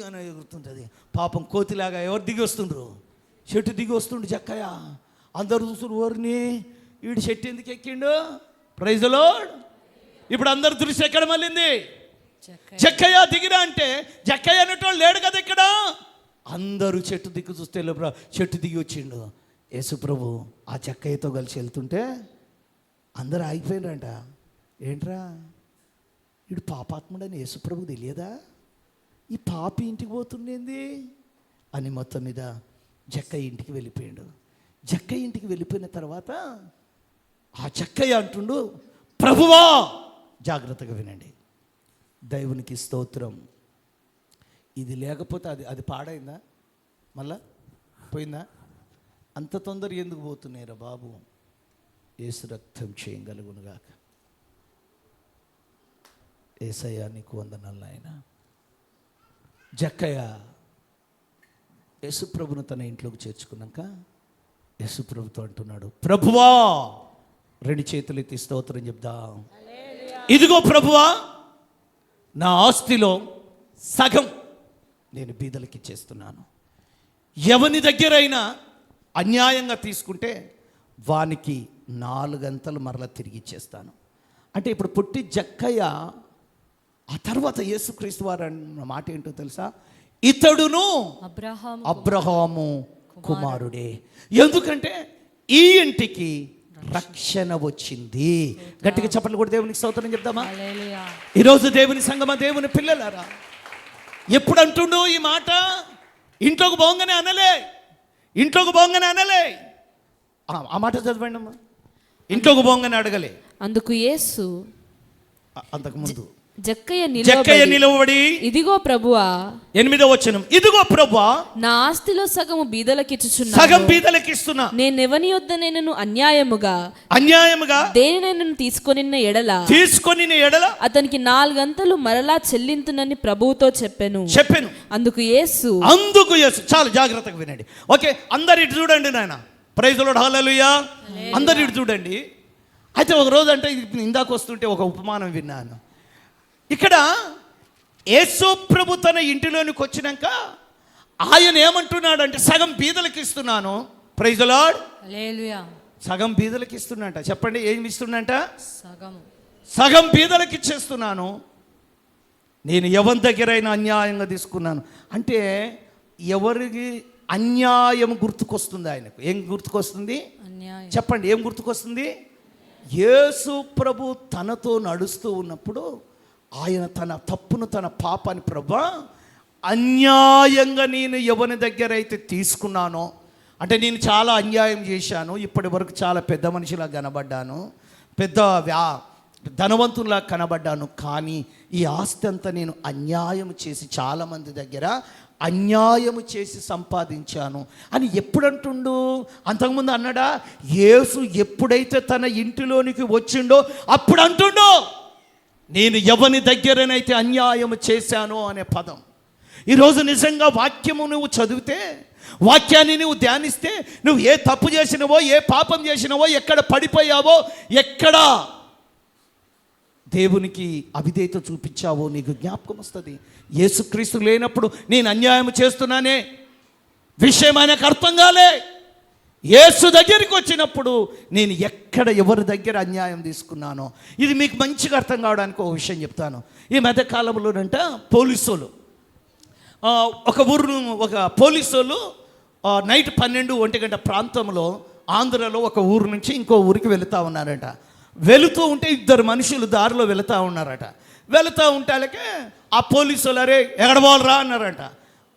అని ఎగురుతుంటుంది. పాపం కోతిలాగా ఎవరు దిగి వస్తుండ్రు? చెట్టు దిగి వస్తుండు జక్కయ్య. అందరు చూస్తున్నారు, ఎవరిని వీడు చెట్టు ఎందుకు ఎక్కిండు? Praise the lord. ఇప్పుడు అందరు దృష్టి ఎక్కడ మళ్ళింది? జక్కయ్య దిగిరా అంటే జక్కయ్య అనేటోళ్ళు లేడు కదా ఇక్కడ. అందరూ చెట్టు దిక్కు చూస్తే చెట్టు దిగి వచ్చిండు. యేసు ప్రభు ఆ జక్కయ్యతో కలిసి వెళ్తుంటే అందరూ ఆగిపోయినరంట. ఏంట్రా వీడు పాపాత్ముడని యేసు ప్రభుకు తెలియదా? ఈ పాపి ఇంటికి పోతుండేంది అని మొత్తం మీద జక్కయ్య ఇంటికి వెళ్ళిపోయాడు. జక్కయ్య ఇంటికి వెళ్ళిపోయిన తర్వాత ఆ జక్కయ్య అంటుండు, ప్రభువా, జాగ్రత్తగా వినండి, దేవునికి స్తోత్రం, ఇది లేకపోతే అది పాడైందా, మళ్ళా పోయిందా? అంత తొందర ఎందుకు పోతున్నాయిరా బాబు? యేసు రక్తం చేయగలుగునుగాక. యేసయ్యా నీకు వందనాలు నాయన. జక్కయ్య యేసుప్రభును తన ఇంట్లోకి చేర్చుకున్నాక యేసుప్రభుతో అంటున్నాడు, ప్రభువా, రెండు చేతులు ఎత్తి స్తోత్రం చెప్దాం. ఇదిగో ప్రభువా, నా ఆస్తిలో సగం నేను బీదలకి ఇచ్చేస్తున్నాను. ఎవని దగ్గరైనా అన్యాయంగా తీసుకుంటే వానికి 4 గంటలు మరలా తిరిగి ఇచ్చేస్తాను అంటే ఇప్పుడు పుట్టి జక్కయ్య ఆ తర్వాత యేసుక్రీస్తు వారు అన్న మాట ఏంటో తెలుసా? ఇతడును అబ్రహాము కుమారుడే. ఎందుకంటే ఈ ఇంటికి రక్షణ వచ్చింది. గట్టిగా చప్పట్లు కూడా దేవునికి స్తోత్రం చెప్దామా? ఈరోజు దేవుని సంగమా, దేవుని పిల్లలారా, ఎప్పుడు అంటుండు ఈ మాట? ఇంట్లోకి పోగానే అనలే. ఆ మాట చదవండి అమ్మా. ఇంట్లోకి పోగానే అడగలే. అందుకు యేసు అంతకుముందు జక్కయ్య నిలవబడి, ఇదిగో ప్రభువా, 8వ వచనం, ఇదిగో ప్రభువా, నా ఆస్తిలో సగము బీదలకిచ్చుచున్నా, సగం బీదలకిస్తున్నా, నేనెవని యొద్దనైనను అన్యాయముగా దేనినైనను తీసుకొనిన ఎడల అతనికి 4 గంతలు మరలా చెల్లింతునని ప్రభువుతో చెప్పెను. అందుకు యేసు చాలా జాగ్రత్తగా వినండి. ఓకే, అందరు ఇటు చూడండి నాయన. ప్రైజ్ ది లార్డ్, హల్లెలూయా. అందరు ఇటు చూడండి. అయితే ఒక రోజు అంటే ఇందాక వస్తుంటే ఒక ఉపమానం విన్నాను. ఇక్కడ యేసు ప్రభు తన ఇంటిలోనికి వచ్చినాక ఆయన ఏమంటున్నాడంటే, సగం బీదలకు ఇస్తున్నాను. ప్రైజ్ ది లార్డ్, హల్లెలూయా. సగం బీదలకు ఇస్తున్నట. చెప్పండి, ఏం ఇస్తున్నట? సగం బీదలకు ఇచ్చేస్తున్నాను. నేను ఎవరి దగ్గరైనా అన్యాయంగా తీసుకున్నాను అంటే, ఎవరికి అన్యాయం గుర్తుకొస్తుంది ఆయనకు. ఏం గుర్తుకొస్తుంది? చెప్పండి, ఏం గుర్తుకొస్తుంది? యేసు ప్రభు తనతో నడుస్తూ ఉన్నప్పుడు ఆయన తన తప్పును, తన పాపాన్ని, ప్రభా అన్యాయంగా నేను ఎవరి దగ్గర అయితే తీసుకున్నానో, అంటే నేను చాలా అన్యాయం చేశాను, ఇప్పటి వరకు చాలా పెద్ద మనిషిలా కనబడ్డాను, పెద్ద ధనవంతుల్లా కనబడ్డాను, కానీ ఈ ఆస్తి అంతా నేను అన్యాయం చేసి చాలామంది దగ్గర అన్యాయము చేసి సంపాదించాను అని ఎప్పుడంటుండు? అంతకుముందు అన్నాడా? యేసు ఎప్పుడైతే తన ఇంటిలోనికి వచ్చిండో అప్పుడు అంటుండో, నేను ఎవని దగ్గరనైతే అన్యాయము చేశానో అనే పదం. ఈరోజు నిజంగా వాక్యము నువ్వు చదివితే, వాక్యాన్ని నువ్వు ధ్యానిస్తే, నువ్వు ఏ తప్పు చేసినవో, ఏ పాపం చేసినవో, ఎక్కడ పడిపోయావో, ఎక్కడ దేవునికి అవిధేయత చూపించావో నీకు జ్ఞాపకం వస్తుంది. యేసుక్రీస్తు లేనప్పుడు నేను అన్యాయం చేస్తున్నానే విషయం ఆయనకు అర్థం కాలే. యేసు దగ్గరికి వచ్చినప్పుడు నేను ఎక్కడ ఎవరి దగ్గర అన్యాయం తీసుకున్నానో, ఇది మీకు మంచిగా అర్థం కావడానికి ఒక విషయం చెప్తాను. ఈ మధ్యకాలంలోనంట పోలీసులు ఒక పోలీసులు నైట్ 12-1 గంట ప్రాంతంలో ఆంధ్రలో ఒక ఊరు నుంచి ఇంకో ఊరికి వెళుతూ ఉన్నారట. వెళుతూ ఉంటే 2 మనుషులు దారిలో వెళుతూ ఉన్నారట. వెళుతూ ఉంటే ఆ పోలీసులు, అరే ఎక్కడ పోవాలరా అన్నారట.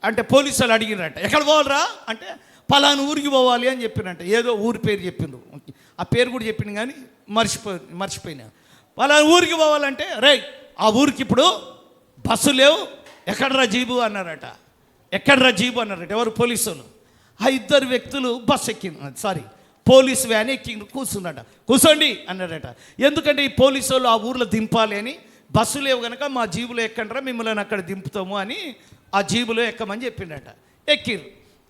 అంటే పోలీసులు అడిగినారట, ఎక్కడ పోవాలరా అంటే, పలానా ఊరికి పోవాలి అని చెప్పినట్ట. ఏదో ఊరి పేరు చెప్పిండ్రు, ఆ పేరు కూడా చెప్పిండు కానీ మర్చిపోయినా. పలానా ఊరికి పోవాలంటే, రే ఆ ఊరికి ఇప్పుడు బస్సు లేవు, ఎక్కడరా జీబు అన్నారట. ఎక్కడరా జీబు అన్నారట ఎవరు? పోలీసులు. ఆ 2 వ్యక్తులు బస్సు పోలీసు వ్యాన్ ఎక్కి కూర్చున్నాడ. కూర్చోండి అన్నాడట. ఎందుకంటే ఈ పోలీసు వాళ్ళు ఆ ఊర్లో దింపాలి అని, బస్సు లేవు కనుక మా జీబులో ఎక్కండ్రా, మిమ్మల్ని అక్కడ దింపుతాము అని ఆ జీబులో ఎక్కమని చెప్పిండట.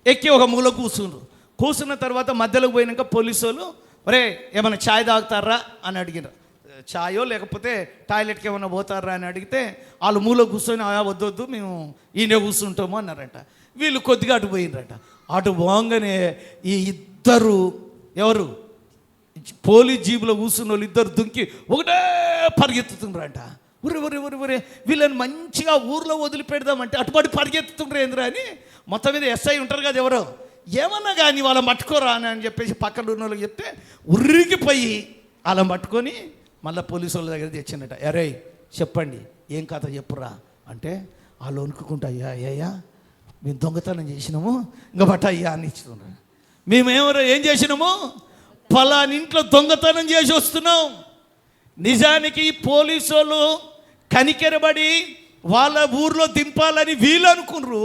ఎక్కి ఒక మూల కూర్చున్న తర్వాత మధ్యలోకి పోయినాక పోలీసు వాళ్ళు, ఒరే ఏమైనా ఛాయ్ తాగుతారా అని అడిగినారు. ఛాయో లేకపోతే టాయిలెట్కి ఏమైనా పోతారా అని అడిగితే వాళ్ళు మూల కూర్చొని, వద్దొద్దు మేము ఈయనే కూర్చుంటాము అన్నారట. వీళ్ళు కొద్దిగా అటు పోయినరట. అటు పోగానే ఈ 2 ఎవరు పోలీస్ జీబులో కూర్చున్న వాళ్ళు 2 దుంకి ఒకటే పరిగెత్తుతుండ్రంట. ఒరే వీళ్ళని మంచిగా ఊర్లో వదిలిపెడదామంటే అటుపడి పరిగెత్తుతుండ్రు ఏంద్రా అని మొత్తం మీద ఎస్ఐ ఉంటారు కదా ఎవరో, ఏమన్నా కానీ వాళ్ళని పట్టుకోరా అని చెప్పేసి పక్కన ఉన్న వాళ్ళకి చెప్తే ఉరికిపోయి వాళ్ళని పట్టుకొని మళ్ళీ పోలీసు వాళ్ళ దగ్గర తెచ్చిందట. అరే చెప్పండి ఏం కథ చెప్పురా అంటే, వాళ్ళు వణుకుంటా, అయ్యా మేము దొంగతనం చేసినాము, ఇంకా బట్ట అయ్యా అని ఇచ్చుకున్నాం. మేమేమో ఏం చేసినాము, పలానింట్లో దొంగతనం చేసి వస్తున్నాం. నిజానికి పోలీసు వాళ్ళు కనికెరబడి వాళ్ళ ఊర్లో దింపాలని వీళ్ళు అనుకున్నారు.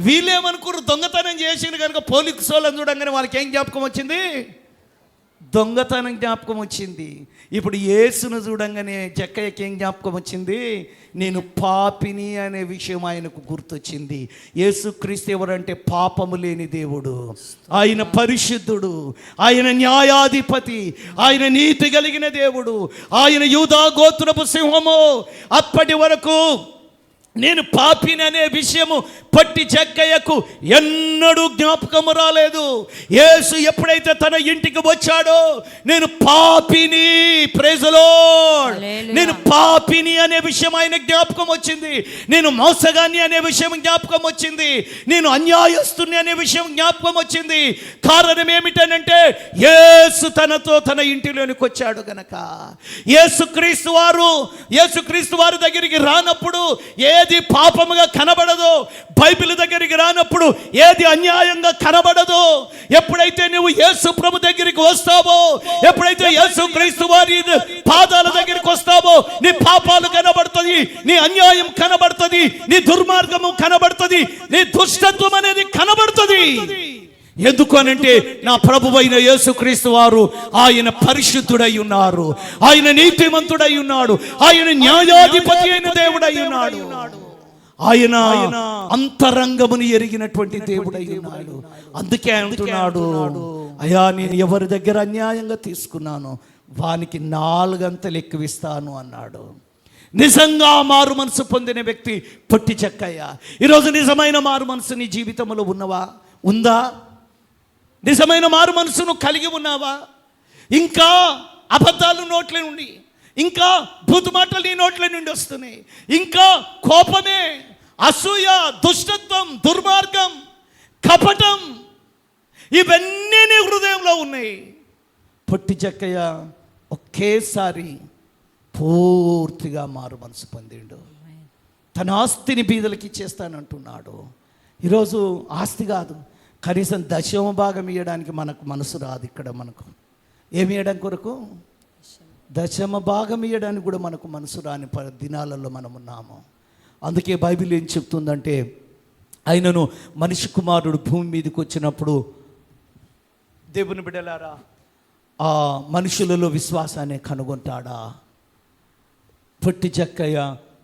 వీళ్ళేమనుకున్నారు, దొంగతనం చేసిండు కనుక పోలీసు వాళ్ళని చూడంగానే వాళ్ళకి ఏం జ్ఞాపకం వచ్చింది? దొంగతనం జ్ఞాపకం వచ్చింది. ఇప్పుడు యేసును చూడంగానే జక్కయ్యకి ఏం జ్ఞాపకం వచ్చింది? నేను పాపిని అనే విషయం ఆయనకు గుర్తొచ్చింది. యేసుక్రీస్తు ఎవరంటే పాపము లేని దేవుడు, ఆయన పరిశుద్ధుడు, ఆయన న్యాయాధిపతి, ఆయన నీతి కలిగిన దేవుడు, ఆయన యూదా గోత్రపు సింహము. అప్పటి వరకు నేను పాపిని అనే విషయము పట్టి జక్కయ్యకు ఎన్నడూ జ్ఞాపకము రాలేదు. యేసు ఎప్పుడైతే తన ఇంటికి వచ్చాడో, నేను పాపిని, ప్రైజ్ ది లార్డ్, నేను పాపిని అనే విషయం ఆయన జ్ఞాపకం వచ్చింది. నేను మోసగాన్ని అనే విషయం జ్ఞాపకం వచ్చింది. నేను అన్యాయస్తుని అనే విషయం జ్ఞాపకం వచ్చింది. కారణం ఏమిటనంటే యేసు తనతో తన ఇంటిలోనికి వచ్చాడు గనక. యేసుక్రీస్తు వారు దగ్గరికి రానప్పుడు ఏది పాపముగా కనబడదో, బైబిల్ దగ్గరికి దగ్గరికి రానప్పుడు ఏది అన్యాయంగా కనబడదో, ఎప్పుడైతే నువ్వు యేసు ప్రభు దగ్గరికి వస్తావో, ఎప్పుడైతే యేసు క్రీస్తు వారి పాదాల దగ్గరికి వస్తావో, నీ పాపాలు కనబడుతుంది, నీ అన్యాయం కనబడుతుంది, నీ దుర్మార్గము కనబడుతుంది, నీ దుష్టత్వం అనేది కనబడుతుంది. ఎందుకు అనంటే నా ప్రభువైన యేసుక్రీస్తు వారు ఆయన పరిశుద్ధుడై ఉన్నారు, ఆయన నీతిమంతుడై ఉన్నాడు, ఆయన న్యాయాధిపతి అయిన దేవుడై ఉన్నాడు, ఆయన అంతరంగముని ఎరిగినటువంటి దేవుడై ఉన్నాడు. అందుకే అంటున్నాడు, అయ్యా నేను ఎవరి దగ్గర అన్యాయంగా తీసుకున్నాను వానికి 4 అంతలు ఎక్కువిస్తాను అన్నాడు. నిజంగా మారు మనసు పొందిన వ్యక్తి పొట్టి చెక్కయ్య. ఈరోజు నిజమైన మారు మనసు నీ జీవితంలో ఉందా? నిజమైన మారు మనసును కలిగి ఉన్నావా? ఇంకా అబద్ధాలు నోట్ల నుండి, ఇంకా బూతు మాటలు నీ నోట్ల నుండి వస్తున్నాయి, ఇంకా కోపమే, అసూయ, దుష్టత్వం, దుర్మార్గం, కపటం, ఇవన్నీ నీ హృదయంలో ఉన్నాయి. పొట్టి చెక్కయ్య ఒకేసారి పూర్తిగా మారు మనసు పొందిండు. తన ఆస్తిని బీదలకి ఇచ్చేస్తానంటున్నాడు. ఈరోజు ఆస్తి కాదు, కనీసం 10వ భాగం ఇవ్వడానికి మనకు మనసు రాదు. ఇక్కడ మనకు ఏమి ఇవ్వడం కొరకు 10వ భాగం ఇవ్వడానికి కూడా మనకు మనసు రాని దినాలలో మనం ఉన్నాము. అందుకే బైబిల్ ఏం చెప్తుందంటే, ఆయనను మనిషి కుమారుడు భూమి మీదకి వచ్చినప్పుడు దేవుని బిడ్డలారా ఆ మనుషులలో విశ్వాసాన్ని కనుగొంటాడా? పొట్టి చెక్కయ్య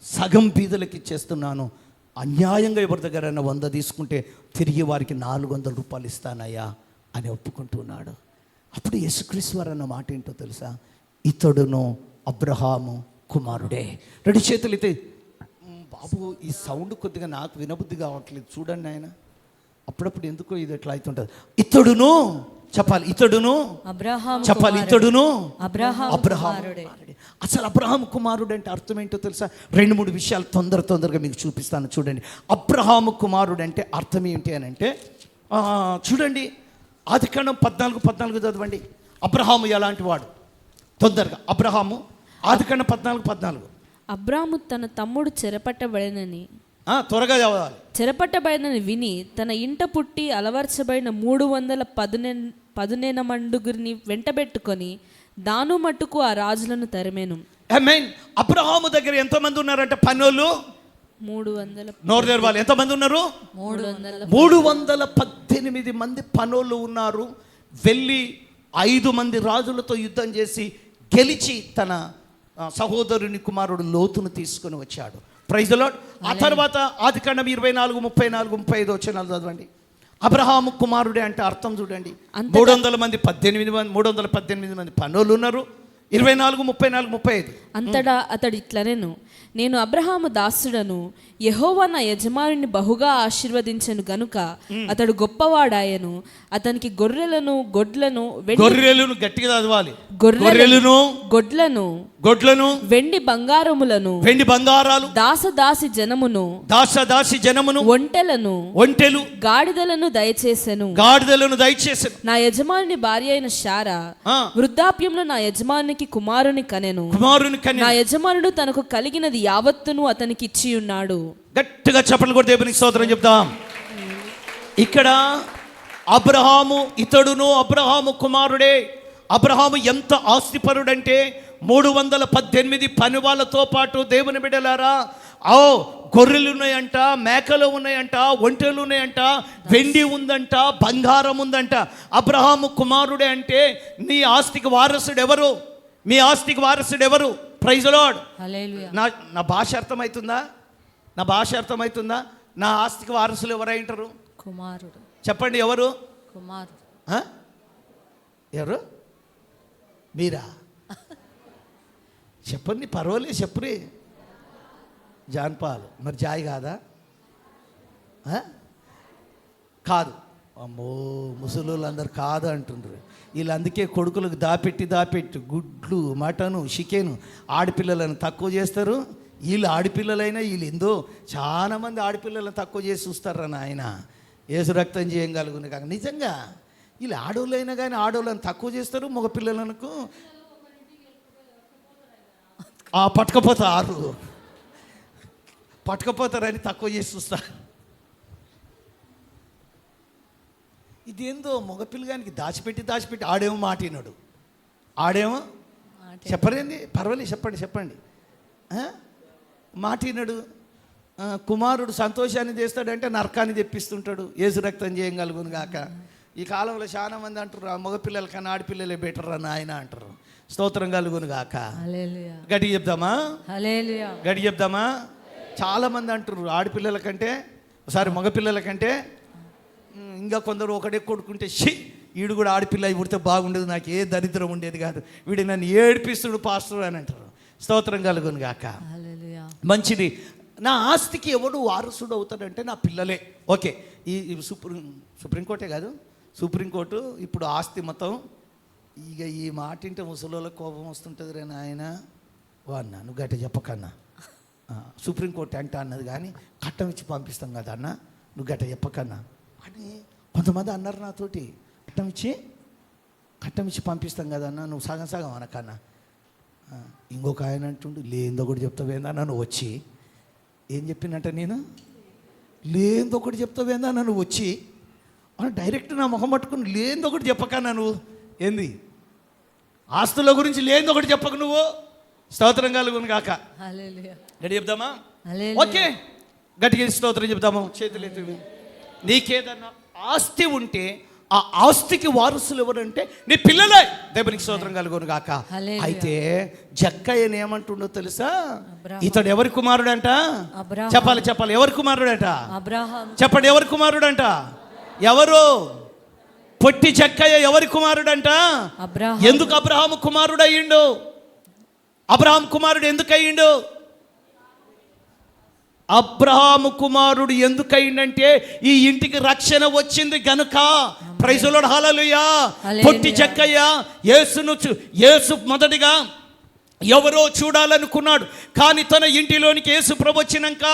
సగం బీదలకి ఇచ్చేస్తున్నాను, అన్యాయంగా ఎవరి దగ్గరైనా 100 తీసుకుంటే తిరిగి వారికి 400 రూపాయలు ఇస్తానయ్యా అని ఒప్పుకుంటున్నాడు. అప్పుడు యేసుక్రీస్తు వారు అన్న మాట ఏంటో తెలుసా? ఇతడును అబ్రహాము కుమారుడే. 2 చేతులు అయితే, బాబు ఈ సౌండ్ కొద్దిగా నాకు వినబుద్ధి కావట్లేదు చూడండి ఆయన, అప్పుడప్పుడు ఎందుకో ఇది ఎట్లా అవుతుంటుంది. ఇతడును చెప్పాలి, ఇతడును చెప్పాలి, ఇతడును అబ్రహాము. అసలు అబ్రహాము కుమారుడు అంటే అర్థం ఏంటో తెలుసా? 2-3 విషయాలు తొందరగా మీకు చూపిస్తాను చూడండి. అబ్రహాము కుమారుడు అంటే అర్థం ఏంటి అని అంటే, చూడండి ఆదికాండం 14 చదవండి. అబ్రహాము ఎలాంటి వాడు? తొందరగా అబ్రహాము ఆదికాండం 14. అబ్రాము తన తమ్ముడు చెరపట్టబడినని త్వరగా చదవాలి. చెరపట్టబడినని విని తన ఇంట పుట్టి అలవర్చబడిన 300 మండుగురిని వెంటబెట్టుకొని దాను మట్టుకు ఆ రాజులను తరిమేను. ఆమేన్. అబ్రహాము దగ్గర ఎంతమంది ఉన్నారంటే పనోళ్ళు 300. నోరు తెరవాలి. ఎంతమంది ఉన్నారు? 318 మంది పనోళ్ళు ఉన్నారు. వెళ్ళి 5 మంది రాజులతో యుద్ధం చేసి గెలిచి తన సహోదరుని కుమారుడు లోతును తీసుకొని వచ్చాడు. Praise the Lord. ఆ తర్వాత ఆదికాండం 24, 34, 35 వచనాలు చదవండి. అబ్రహాము కుమారుడే అంటే అర్థం చూడండి. 318 మంది పనోళ్ళు ఉన్నారు. 24, 34, 35. అంతటా అతడు ఇట్లనెను, నేను అబ్రహాము దాసుడను, యెహోవా నా యజమానుని బహుగా ఆశీర్వదించెను గనుక అతడు గొప్పవాడాయను. అతనికి గొర్రెలను గట్టిగా చదవాలి. గొడ్లను వెండి బంగారాలు దాసదాసి జనమును ఒంటెలు గాడిదలను దయచేసెను. నా యజమానుని భార్య అయిన శారా వృద్ధాప్యంలో నా యజమానికి కుమారుని కనెను. నా యజమానుడు తనకు కలిగినది యావత్తును అతనికి ఇచ్చి ఉన్నాడు. గట్టిగా చప్పట్లు కొట్టి దేవునికి స్తోత్రం చెప్తాం. ఇక్కడ అబ్రహాము కుమారుడే. అబ్రహాము ఎంత ఆస్తిపరుడంటే 318 పనివాళ్ళతో పాటు దేవుని బిడ్డలారా గొర్రెలు ఉన్నాయంట, మేకలు ఉన్నాయంట, ఒంటెలు ఉన్నాయంట, వెండి ఉందంట, బంగారం ఉందంట. అబ్రహాము కుమారుడే అంటే నీ ఆస్తికి వారసుడు ఎవరు? మీ ఆస్తికి వారసుడు ఎవరు? Praise the Lord. నా భాష అర్థమవుతుందా? నా ఆస్తికి వారసులు ఎవరై ఉంటారు? కుమారుడు. చెప్పండి, ఎవరు? కుమారుడు. ఎవరు? మీరా? చెప్పండి, పర్వాలేదు చెప్పురే. జాన్పాల్. మరి జాయ్ కాదా? కాదు. అమ్మో, ముసలోళ్ళు అందరు కాదు అంటుండ్రు. వీళ్ళు అందుకే కొడుకులకు దాపెట్టి గుడ్లు, మటను, చికెను ఆడపిల్లలను తక్కువ చేస్తారు. వీళ్ళు ఆడపిల్లలైనా వీళ్ళు ఎందో చాలామంది ఆడపిల్లలను తక్కువ చేసి చూస్తారా నాయన. ఏసు రక్తం చేయగలుగును కాక నిజంగా వీళ్ళు ఆడోళ్ళైనా కానీ ఆడోళ్ళని తక్కువ చేస్తారు. మగ పిల్లలకు పట్టుకపోతారని తక్కువ చేసి చూస్తారు. ఇదేందో మగపిల్లగానికి దాచిపెట్టి ఆడేమో మాట విన్నాడు. ఆడేమో చెప్పరేంది, పర్వాలేదు చెప్పండి మాట విన్నాడు. కుమారుడు సంతోషాన్ని చేస్తాడంటే నరకాన్ని తెప్పిస్తుంటాడు. యేసు రక్తం చేయగలుగును గాక. ఈ కాలంలో చాలా మంది అంటారు మగపిల్లల కన్నా ఆడపిల్లలే బెటర్ అని ఆయన అంటారు. స్తోత్రం కలుగును గాక. గడి చెప్దామా గడి చెప్దామా. చాలా మంది అంటారు ఆడపిల్లల కంటే మగపిల్లల కంటే ఇంకా కొందరు ఒకడే కొడుకుంటే వీడు కూడా ఆడపిల్ల పుడితే బాగుండేది, నాకు ఏ దరిద్రం ఉండేది కాదు, వీడు నన్ను ఏడిపిస్తుడు పాస్టర్ అని అంటారు. స్తోత్రం కలుగును గాక. మంచిది. నా ఆస్తికి ఎవడు వారసుడు అవుతాడంటే నా పిల్లలే. ఓకే, ఈ సుప్రీంకోర్టే కాదు, సుప్రీంకోర్టు ఇప్పుడు ఆస్తి మొత్తం ఇక ఈ మాట ఇంటే ముసలోళ్ళకి కోపం వస్తుంటుంది రే నాయన అన్న, నువ్వు గట్ట చెప్పకన్నా. సుప్రీంకోర్టు అంటే అన్నది కానీ కట్టం ఇచ్చి పంపిస్తాం కదా అన్న, నువ్వు గట్ట చెప్పకన్నా అని కొంతమంది అన్నారు నాతోటి. కట్టం ఇచ్చి పంపిస్తాం కదా అన్న, నువ్వు సగం అనకన్నా. ఇంకొక ఆయన అంటుండు లేనిదో ఒకటి చెప్తావేందన్నా నువ్వు వచ్చి. ఏం చెప్పినట్ట నేను? లేనిదో ఒకటి చెప్తావేందన్నా నువ్వు వచ్చి అని డైరెక్ట్ నా ముఖం పట్టుకుని లేనిదో ఒకటి చెప్పకన్నా నువ్వు. ఏంది ఆస్తుల గురించి లేనిదో ఒకటి చెప్పక నువ్వు. స్తోత్రం కలుగును గాక. గట్టి చెప్దామా? ఓకే, గట్టిగా స్తోత్రం చెప్దాము. చేతులు ఎత్తి. నీకేదన్నా ఆస్తి ఉంటే ఆ ఆస్తికి వారసులు ఎవరంటే నీ పిల్లలే. దేవునికి స్తోత్రం కలుగును గాక. అయితే జక్కయ్యని ఏమంటుండో తెలుసా? ఇతడు ఎవరి కుమారుడంట? చెప్పాలి ఎవరి కుమారుడంట? చెప్పండి ఎవరి కుమారుడంట? ఎవరు? పొట్టి జక్కయ్య ఎవరి కుమారుడంట? ఎందుకు అబ్రహాము కుమారుడు అయ్యిండు? అబ్రహాం కుమారుడు ఎందుకు అయ్యిండు? అబ్రహాము కుమారుడు ఎందుకయిందంటే ఈ ఇంటికి రక్షణ వచ్చింది గనుక. ప్రైజ్ ది లార్డ్, హల్లెలూయా. పొట్టి జక్కయ్య యేసు మొదటిగా ఎవరో చూడాలనుకున్నాడు, కానీ తన ఇంటిలోనికి యేసు ప్రభు వచ్చినాక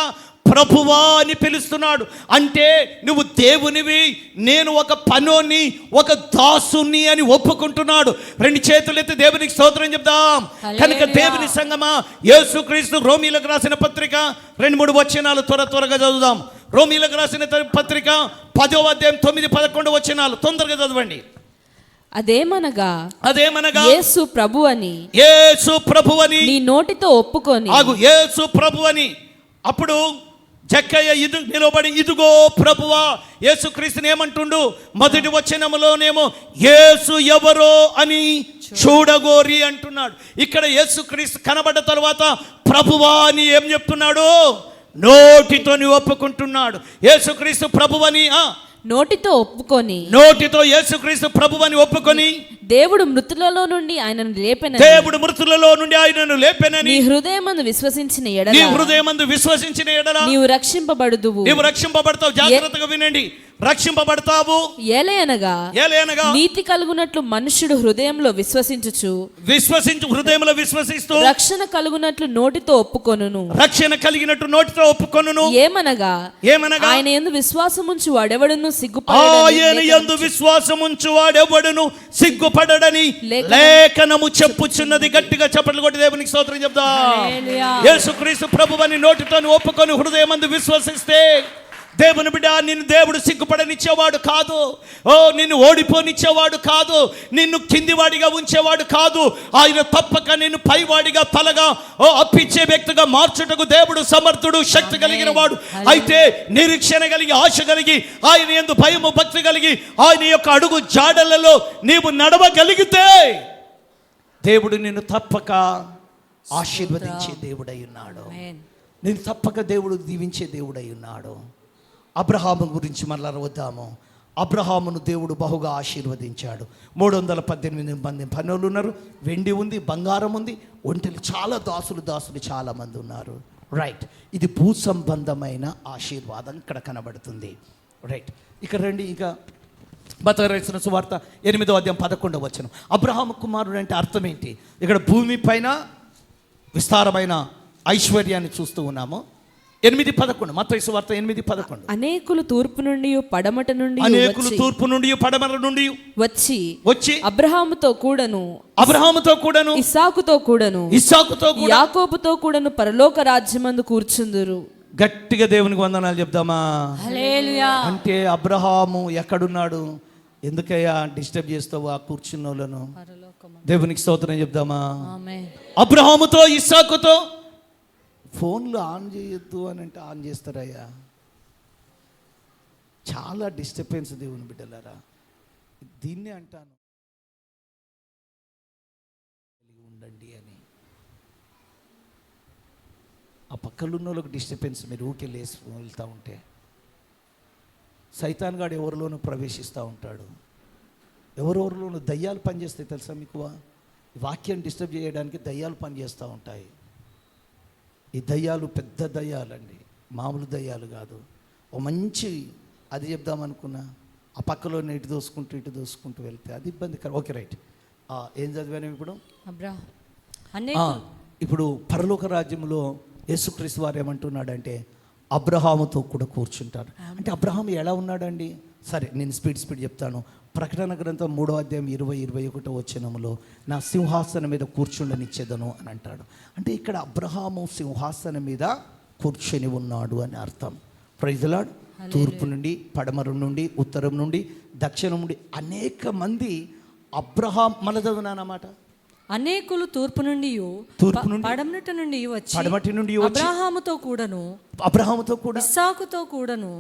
ప్రభువా అని పిలుస్తున్నాడు. అంటే నువ్వు దేవునివి, నేను ఒక పనోని, ఒక దాసుని అని ఒప్పుకుంటున్నాడు. రెండు చేతులు ఎత్తి దేవునికి స్తోత్రం చెప్దాం. కనుక దేవుని సంగమా, యేసుక్రీస్తు రోమీలకు రాసిన పత్రిక 2-3 వచనాలు త్వరగా చదువుదాం. రోమీలకు రాసిన పత్రిక 10వ అధ్యాయం 9-11 వచనాలు తొందరగా చదవండి. అదేమనగా యేసు ప్రభువని నీ నోటితో ఒప్పుకొని. యేసు ప్రభువని. అప్పుడు జక్కయ్య నిలబడి ఇదిగో ప్రభువా యేసుక్రీస్తుని ఏమంటుండు? మొదటి వచనములోనేమో యేసు ఎవరో అని చూడగోరి అంటున్నాడు. ఇక్కడ యేసుక్రీస్తు కనబడ్డ తర్వాత ప్రభువా అని ఏం చెప్తున్నాడు? నోటితో ఒప్పుకుంటున్నాడు. యేసుక్రీస్తు ప్రభువని నోటితో యేసుక్రీస్తు ప్రభువని ఒప్పుకొని దేవుడు మృతులలో నుండి ఆయనను లేపెనని నీ హృదయమందు విశ్వసించిన ఎడల నీవు రక్షింపబడతావు. జాగ్రత్తగా వినండి, రక్షింపబడతావు. ఏలయనగా నీతి కలుగునట్లు మనుష్యుడు హృదయంలో విశ్వసించు రక్షణ కలుగునట్లు నోటితో ఒప్పుకొనును. ఏమనగా ఆయన యందు విశ్వాసముంచు వాడెవడును సిగ్గుపడడని లేఖనము చెప్పుచున్నది. గట్టిగా చప్పట్లు కొట్టి దేవునికి స్తోత్రం చెప్దాం. యేసుక్రీస్తు ప్రభువని నోటితో ఒప్పుకొని హృదయమందు విశ్వసిస్తే దేవుని బిడ్డ, నిన్ను దేవుడు సిగ్గుపడనిచ్చేవాడు కాదు. నిన్ను ఓడిపోనిచ్చేవాడు కాదు. నిన్ను కిందివాడిగా ఉంచేవాడు కాదు. ఆయన తప్పక నిన్ను పైవాడిగా తలగా అప్పించే వ్యక్తిగా మార్చుటకు దేవుడు సమర్థుడు, శక్తి కలిగిన వాడు. అయితే నిరీక్షణ కలిగి, ఆశ కలిగి, ఆయన యందు భయము భక్తి కలిగి, ఆయన యొక్క అడుగు జాడలలో నీవు నడవగలిగితే దేవుడు నిన్ను తప్పక ఆశీర్వదించే దేవుడై ఉన్నాడు. నేను తప్పక దేవుడు దీవించే దేవుడై ఉన్నాడు. అబ్రహాము గురించి మరలా వద్దాము. అబ్రహామును దేవుడు బహుగా ఆశీర్వదించాడు. 318 మంది పనులు ఉన్నారు. వెండి ఉంది, బంగారం ఉంది, ఒంటెలు చాలా దాసులు చాలా మంది ఉన్నారు. రైట్, ఇది భూ సంబంధమైన ఆశీర్వాదం ఇక్కడ కనబడుతుంది. రైట్, ఇక్కడ రండి. ఇంకా మత్తయి రాసిన సువార్త 8వ అధ్యాయం 11వ వచనం. అబ్రహాము కుమారుడు అంటే అర్థం ఏంటి? ఇక్కడ భూమి పైన విస్తారమైన ఐశ్వర్యాన్ని చూస్తూ ఉన్నాము. 8:11 మత్తయి సువార్త 8:11. అనేకులు తూర్పు నుండి పడమట నుండి వచ్చి అబ్రహాముతో కూడను ఇస్సాకుతో కూడను యాకోబుతో కూడను పరలోక రాజ్యమందు కూర్చుందురు. గట్టిగా దేవునికి వందనాలు చెప్దామా? హల్లెలూయా. అంటే అబ్రహాము ఎక్కడున్నాడు? ఎందుకయ్యా డిస్టర్బ్ చేస్తావు ఆ కూర్చున్న వాళ్ళను? పరలోకము. దేవునికి స్తోత్రం చెప్దామా? ఆమేన్. అబ్రహాముతో ఇస్సాకుతో ఫోన్లు ఆన్ చేయొద్దు అని అంటే ఆన్ చేస్తారయ్యా. చాలా డిస్టర్బెన్స్ దేవుని బిడ్డలారా. దీన్నే అంటాను ఉండండి అని. ఆ పక్కన ఉన్న వాళ్ళకి డిస్టర్బెన్స్ మీరు ఊకే లేసి వెళ్తూ ఉంటే సైతాన్ గాడు ఎవరిలోనూ ప్రవేశిస్తూ ఉంటాడు. ఎవరెవరిలోనూ దయ్యాలు పనిచేస్తాయి తెలుసా మీకు? వాక్యాన్ని డిస్టర్బ్ చేయడానికి దయ్యాలు పనిచేస్తూ ఉంటాయి. ఈ దయ్యాలు పెద్ద దయ్యాలండి, మామూలు దయ్యాలు కాదు. ఓ మంచి అది చెప్దామనుకున్నా ఆ పక్కలో ఇటు దోసుకుంటూ వెళ్తే అది ఇబ్బందికరం. Okay right. ఏం చదివాను ఇప్పుడు? ఇప్పుడు పరలోక రాజ్యంలో యేసుక్రీస్తు వారు ఏమంటున్నాడంటే అబ్రహాముతో కూడా కూర్చుంటారు. అంటే అబ్రహాము ఎలా ఉన్నాడండి? సరే నేను స్పీడ్ చెప్తాను. ప్రకటన గ్రంథం 3వ అధ్యాయం 20-21 వచనంలో నా సింహాసనం మీద కూర్చుండనిచ్చేదను అని అంటాడు. అంటే ఇక్కడ అబ్రహాము సింహాసనం మీద కూర్చొని ఉన్నాడు అని అర్థం. Praise the Lord. తూర్పు నుండి, పడమర నుండి, ఉత్తరం నుండి, దక్షిణం నుండి అనేక మంది అబ్రహాం మళ్ళీ చదువునానమాట. అనేకులు తూర్పు నుండి పడమటి నుండి వచ్చి అబ్రహాముతో కూడా ఇస్సాకుతో కూడాను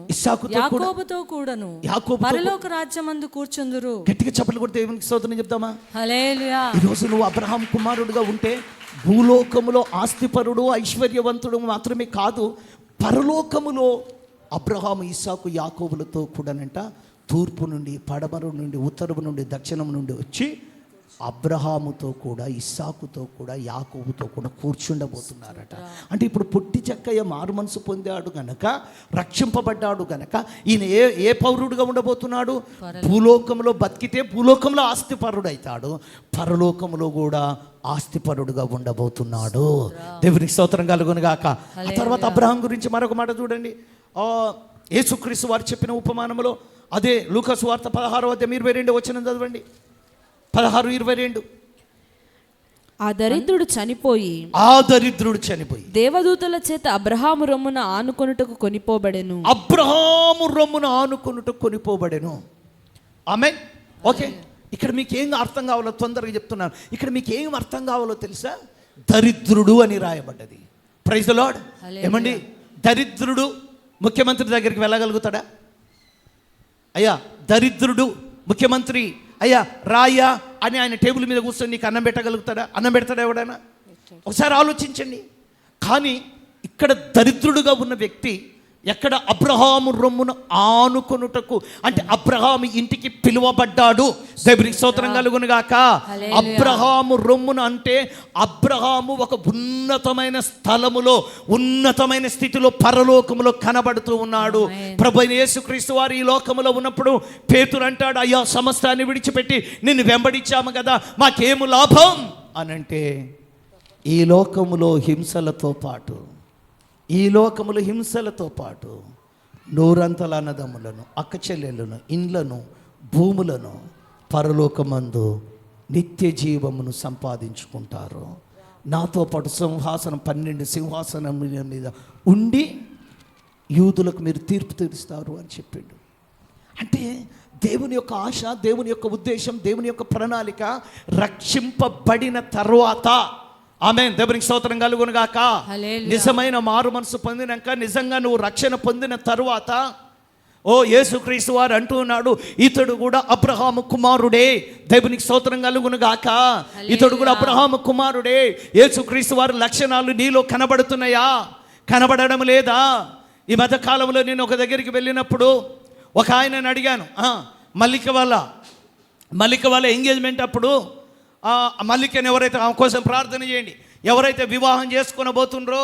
యాకోబుతో పరలోక రాజ్యమందు కూర్చుందురు. గట్టిగా చప్పట్లు కొడితే దేవునికి స్తోత్రం చెప్దామా? హల్లెలూయా. ఈరోజు నువ్వు అబ్రహాం కుమారుడుగా ఉంటే భూలోకములో ఆస్తిపరుడు ఐశ్వర్యవంతుడు మాత్రమే కాదు, పరలోకములో అబ్రహాము ఇస్సాకు యాకోబులతో కూడానంట తూర్పు నుండి, పడమర నుండి, ఉత్తరము నుండి, దక్షిణం నుండి వచ్చి అబ్రహాముతో కూడా, ఇస్సాకుతో కూడా, యాకోబుతో కూడా కూర్చుండబోతున్నారట. అంటే ఇప్పుడు పొట్టి చెక్కయ్య మారు మనసు పొందాడు గనక, రక్షింపబడ్డాడు గనక ఈయన ఏ పౌరుడుగా ఉండబోతున్నాడు? భూలోకంలో బతికితే భూలోకంలో ఆస్తిపరుడు అవుతాడు, పరలోకంలో కూడా ఆస్తిపరుడుగా ఉండబోతున్నాడు. దేవునికి స్తోత్రం కలుగును గాక. ఆ తర్వాత అబ్రహాం గురించి మరొక మాట చూడండి. యేసుక్రీస్తు వారు చెప్పిన ఉపమానంలో అదే లూకాసు వార్త 16వ అధ్యాయం 22వ వచనం చదవండి. 16:22. ఆ దరిద్రుడు చనిపోయి దేవదూతల చేత అబ్రహాము రొమ్మున ఆనుకొనుటకు కొనిపోబడెను. ఆమేన్. ఓకే, ఇక్కడ మీకు ఏం అర్థం కావాలో తొందరగా చెప్తున్నాను. ఇక్కడ మీకు ఏం అర్థం కావాలో తెలుసా? దరిద్రుడు అని రాయబడ్డది. Praise the lord. ఏమండి, దరిద్రుడు ముఖ్యమంత్రి దగ్గరికి వెళ్ళగలుగుతాడా? అయ్యా దరిద్రుడు ముఖ్యమంత్రి అయ్యా రాయ్యా అని ఆయన టేబుల్ మీద కూర్చొని నీకు అన్నం పెట్టగలుగుతాడా? అన్నం పెడతాడా ఎవడైనా? ఒకసారి ఆలోచించండి. కానీ ఇక్కడ దరిద్రుడుగా ఉన్న వ్యక్తి ఎక్కడ అబ్రహాము రొమ్మును ఆనుకొనుటకు, అంటే అబ్రహాము ఇంటికి పిలువబడ్డాడు. దేవునికి స్తోత్రం కలుగును గాక. అబ్రహాము రొమ్మును అంటే అబ్రహాము ఒక ఉన్నతమైన స్థలములో, ఉన్నతమైన స్థితిలో, పరలోకములో కనబడుతూ ఉన్నాడు. ప్రభువైన యేసుక్రీస్తు వారు ఈ లోకములో ఉన్నప్పుడు పేతురు అంటాడు, అయ్యా సమస్తాన్ని విడిచిపెట్టి నిన్ను వెంబడించాము కదా, మాకేము లాభం అని అంటే ఈ లోకములో హింసలతో పాటు నూరంతల అన్నదమ్ములను, అక్క చెల్లెలను, ఇండ్లను, భూములను, పరలోకమందు నిత్య జీవమును సంపాదించుకుంటారు. నాతో పాటు 12 సింహాసనం మీద ఉండి యూదులకు మీరు తీర్పు తీరుస్తారు అని చెప్పిండు. అంటే దేవుని యొక్క ఆశ, దేవుని యొక్క ఉద్దేశం, దేవుని యొక్క ప్రణాళిక రక్షింపబడిన తర్వాత, ఆమేన్, దేవునికి స్తోత్రం కలుగును గాక. నిజమైన మారు మనసు పొందినాక, నిజంగా నువ్వు రక్షణ పొందిన తరువాత యేసుక్రీస్తు వారు అంటూ ఉన్నాడు, ఇతడు కూడా అబ్రహాము కుమారుడే. దేవునికి స్తోత్రం కలుగును గాక. ఇతడు కూడా అబ్రహాము కుమారుడే. యేసుక్రీస్తు వారి లక్షణాలు నీలో కనబడుతున్నాయా? కనబడడం లేదా? ఈ మధ్య కాలంలో నేను ఒక దగ్గరికి వెళ్ళినప్పుడు ఒక ఆయనని అడిగాను, మల్లిక వాళ్ళ ఎంగేజ్మెంట్ అప్పుడు మల్లికని ఎవరైతే ఆమె కోసం ప్రార్థన చేయండి, ఎవరైతే వివాహం చేసుకునబోతుండ్రో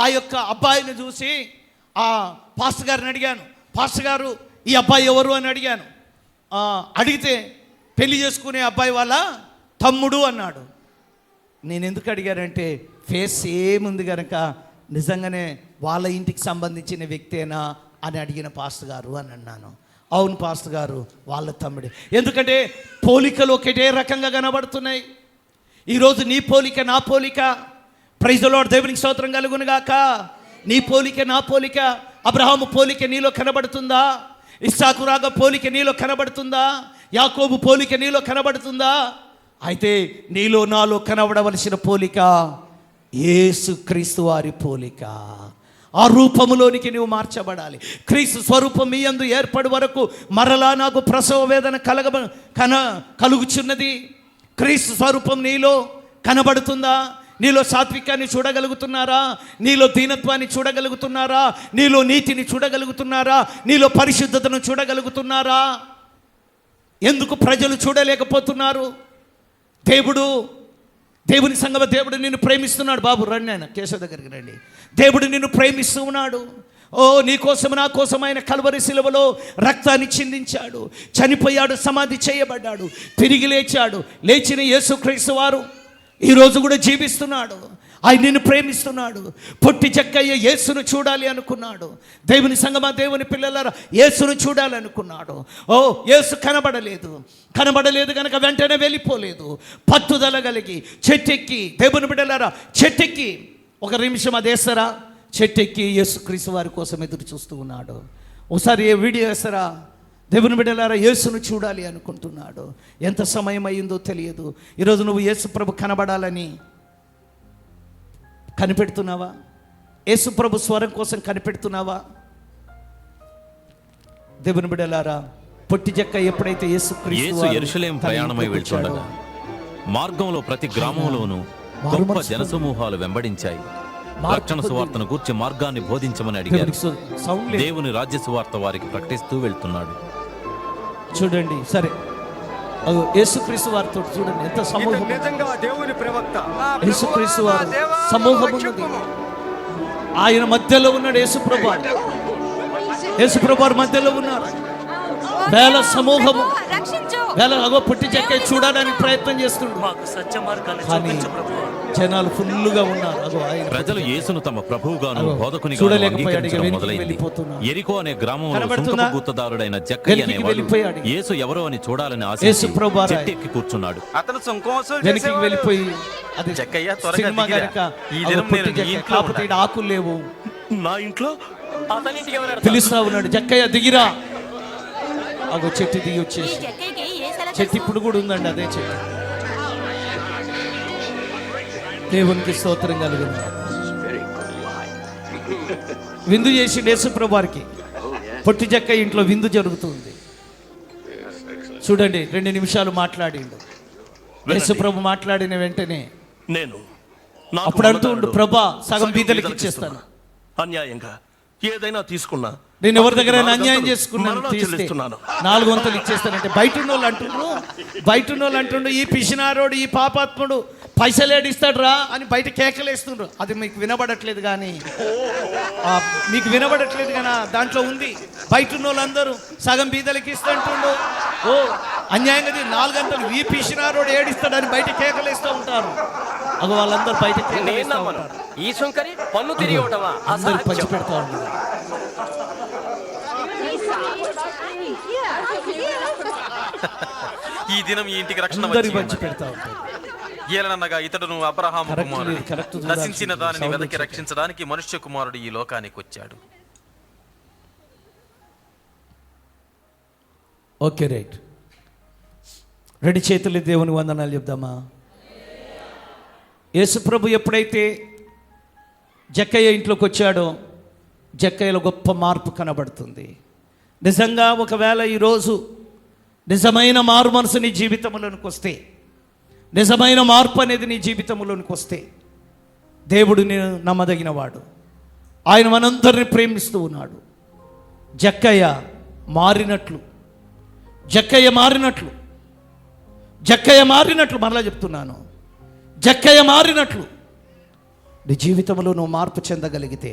ఆ యొక్క అబ్బాయిని చూసి పాస్టర్ గారిని అడిగాను, పాస్టర్ గారు ఈ అబ్బాయి ఎవరు అని అడిగాను. అడిగితే పెళ్లి చేసుకునే అబ్బాయి వాళ్ళ తమ్ముడు అన్నాడు. నేను ఎందుకు అడిగానంటే ఫేస్ ఏముంది కనుక నిజంగానే వాళ్ళ ఇంటికి సంబంధించిన వ్యక్తేనా అని అడిగిన పాస్టర్ గారు అని అన్నాను. అవును పాస్టర్ గారు, వాళ్ళ తమ్ముడే. ఎందుకంటే పోలికలు ఒకటే రకంగా కనబడుతున్నాయి. ఈరోజు నీ పోలిక నా పోలిక, ప్రైజ్ ది లార్డ్, దేవునికి స్తోత్రం కలుగును గాక. నీ పోలిక నా పోలిక, అబ్రహాము పోలిక నీలో కనబడుతుందా? ఇస్సాకు రాగ పోలిక నీలో కనబడుతుందా? యాకోబు పోలిక నీలో కనబడుతుందా? అయితే నీలో నాలో కనబడవలసిన పోలిక యేసు క్రీస్తు వారి పోలిక. ఆ రూపములోనికి నువ్వు మార్చబడాలి. క్రీస్తు స్వరూపం మీ యందు ఏర్పడి వరకు మరలా నాకు ప్రసవ వేదన కలుగుచున్నది. క్రీస్తు స్వరూపం నీలో కనబడుతుందా? నీలో సాత్వికాన్ని చూడగలుగుతున్నారా? నీలో దీనత్వాన్ని చూడగలుగుతున్నారా? నీలో నీతిని చూడగలుగుతున్నారా? నీలో పరిశుద్ధతను చూడగలుగుతున్నారా? ఎందుకు ప్రజలు చూడలేకపోతున్నారు? దేవుని సంగమ దేవుడు నిన్ను ప్రేమిస్తున్నాడు. బాబు రండి, ఆయన కేశవ దగ్గరికి రండి. దేవుడు నిన్ను ప్రేమిస్తూ ఉన్నాడు. ఓ నీ కోసం నా కోసం ఆయన కల్వరి శిలువలో రక్తాన్ని చిందించాడు, చనిపోయాడు, సమాధి చేయబడ్డాడు, తిరిగి లేచాడు. లేచిన యేసుక్రీస్తు వారు ఈరోజు కూడా జీవిస్తున్నాడు. ఆయన నిన్ను ప్రేమిస్తున్నాడు. పొట్టి చెక్కయ్య యేసును చూడాలి అనుకున్నాడు. దేవుని సంగమా, దేవుని పిల్లలారా, యేసును చూడాలనుకున్నాడు. ఓ యేసు కనబడలేదు కనుక వెంటనే వెళ్ళిపోలేదు. పట్టుదల కలిగి చెట్టెక్కి, దేవుని బిడ్డలారా, చెట్టెక్కి ఒక నిమిషం అది వేస్తారా? చెట్టెక్కి యేసుక్రీస్తు వారి కోసం ఎదురు చూస్తూ ఉన్నాడు. ఒకసారి ఏ వీడియో వేస్తారా? దేవుని బిడ్డలారా, యేసును చూడాలి అనుకుంటున్నాడు. ఎంత సమయం అయిందో తెలియదు. ఈరోజు నువ్వు యేసు ప్రభు కనబడాలని కనిపెడుతున్నావా? యేసు ప్రభు స్వరం కోసం కనిపెడుతున్నావా? దేవుని బిడ్డలారా, పొట్టి చెక్క ఎప్పుడైతే యేసు యెరూషలేము ప్రయాణమై వెళ్తుండగా మార్గంలో ప్రతి గ్రామంలోనూ గొప్ప జనసమూహాలు వెంబడించాయి. రక్షణ సువార్తను గూర్చి మార్గాన్ని బోధించమని అడిగారు. దేవుని రాజ్య సువార్త వారికి ప్రకటిస్తూ వెళ్తున్నాడు. చూడండి, సరే, యేసుక్రీస్తు వారితో చూడండి ఎంత సమూహం. యేసుక్రీస్తు వారు సమూహం ఉన్నది. ఆయన మధ్యలో ఉన్నాడు. యేసుప్రభు వారి మధ్యలో ఉన్నారు. వేల సమూహము, వేల పుట్టి చెక్క చూడడానికి ప్రయత్నం చేస్తున్నారు. కానీ జనాలు ఫుల్లుగా ఉన్నారు. ప్రజలు యేసును తమ ప్రభువుగాను బోధకునిగాను అంగీకరించడం మొదలైంది. యెరికో అనే గ్రామంలో సుంకపు గుత్తదారుడైన జక్కయ్య అనేవాడు యేసు ఎవరో అని చూడాలని ఆశించి చెట్టు ఎక్కి కూర్చున్నాడు. అతను వెనక్కి వెళ్ళిపోయి, అది సినిమా గనుక ఆకులు లేవు, నా ఇంట్లో పిలుస్తా ఉన్నాడు, జక్కయ్య దిగిరా. అగో చెట్టు దిగి వచ్చేసి, చెట్టు ఇప్పుడు కూడా ఉందండి, అదే చెట్టు. దేవునికి స్తోత్రం కలుగును. విందు చేసి యేసుప్రభు వారికి పొట్టి చెక్క ఇంట్లో విందు జరుగుతుంది. చూడండి, 2 నిమిషాలు మాట్లాడిండు. యేసుప్రభు మాట్లాడిన వెంటనే నేను అప్పుడు అంటూ ఉండు, ప్రభా సగం బీదలకి ఇచ్చేస్తాను, అన్యాయంగా ఏదైనా తీసుకున్నా, నేను ఎవరి దగ్గర అన్యాయం చేసుకున్నాను, 4 వంతులు ఇచ్చేస్తానంటే బయట ఉన్న వాళ్ళు అంటుండ్రు, ఈ పిసినారోడు, ఈ పాపాత్ముడు పైసలు ఏడిస్తాడు రా అని బయట కేకలేస్తుండ్రు. అది మీకు వినబడట్లేదు కానీ దాంట్లో ఉంది. బయట ఉన్న వాళ్ళందరూ సగం బీదలకి ఇస్తుంటుండు. ఓ అన్యాయంగా 4 గంటలు ఈ పిసినారోడు ఏడిస్తాడని బయట కేకలేస్తూ ఉంటారు. అది వాళ్ళందరూ బయట కేకలేస్తూ ఉంటారు. ఈ సుంకరి పన్ను తిరిగి అందరూ పంచి పెడతా ఉన్నారు. ఈ దినం ఈ ఇంటికి రక్షణ పంచి పెడతా ఉంటారు. ఏలనగా ఇతడును అబ్రహాము కుమారుడు, నశించిన దానిని వెదకి రక్షించడానికి మనుష్య కుమారుడు ఈ లోకానికి వచ్చాడు. Okay, right. 2 చేతులు దేవుని వందనాలు చెప్దామా? యేసుప్రభు ఎప్పుడైతే జక్కయ్య ఇంట్లోకి వచ్చాడో, జక్కయ్యలో గొప్ప మార్పు కనబడుతుంది. నిజంగా ఒకవేళ ఈరోజు నిజమైన మారు మనసు నీ జీవితంలోనికి వస్తే, నిజమైన మార్పు అనేది నీ జీవితంలోనికి వస్తే, దేవుడు నేను నమ్మదగినవాడు. ఆయన మనందరిని ప్రేమిస్తూ ఉన్నాడు. జక్కయ్య మారినట్లు మరలా చెప్తున్నాను, జక్కయ్య మారినట్లు నీ జీవితంలో నువ్వు మార్పు చెందగలిగితే,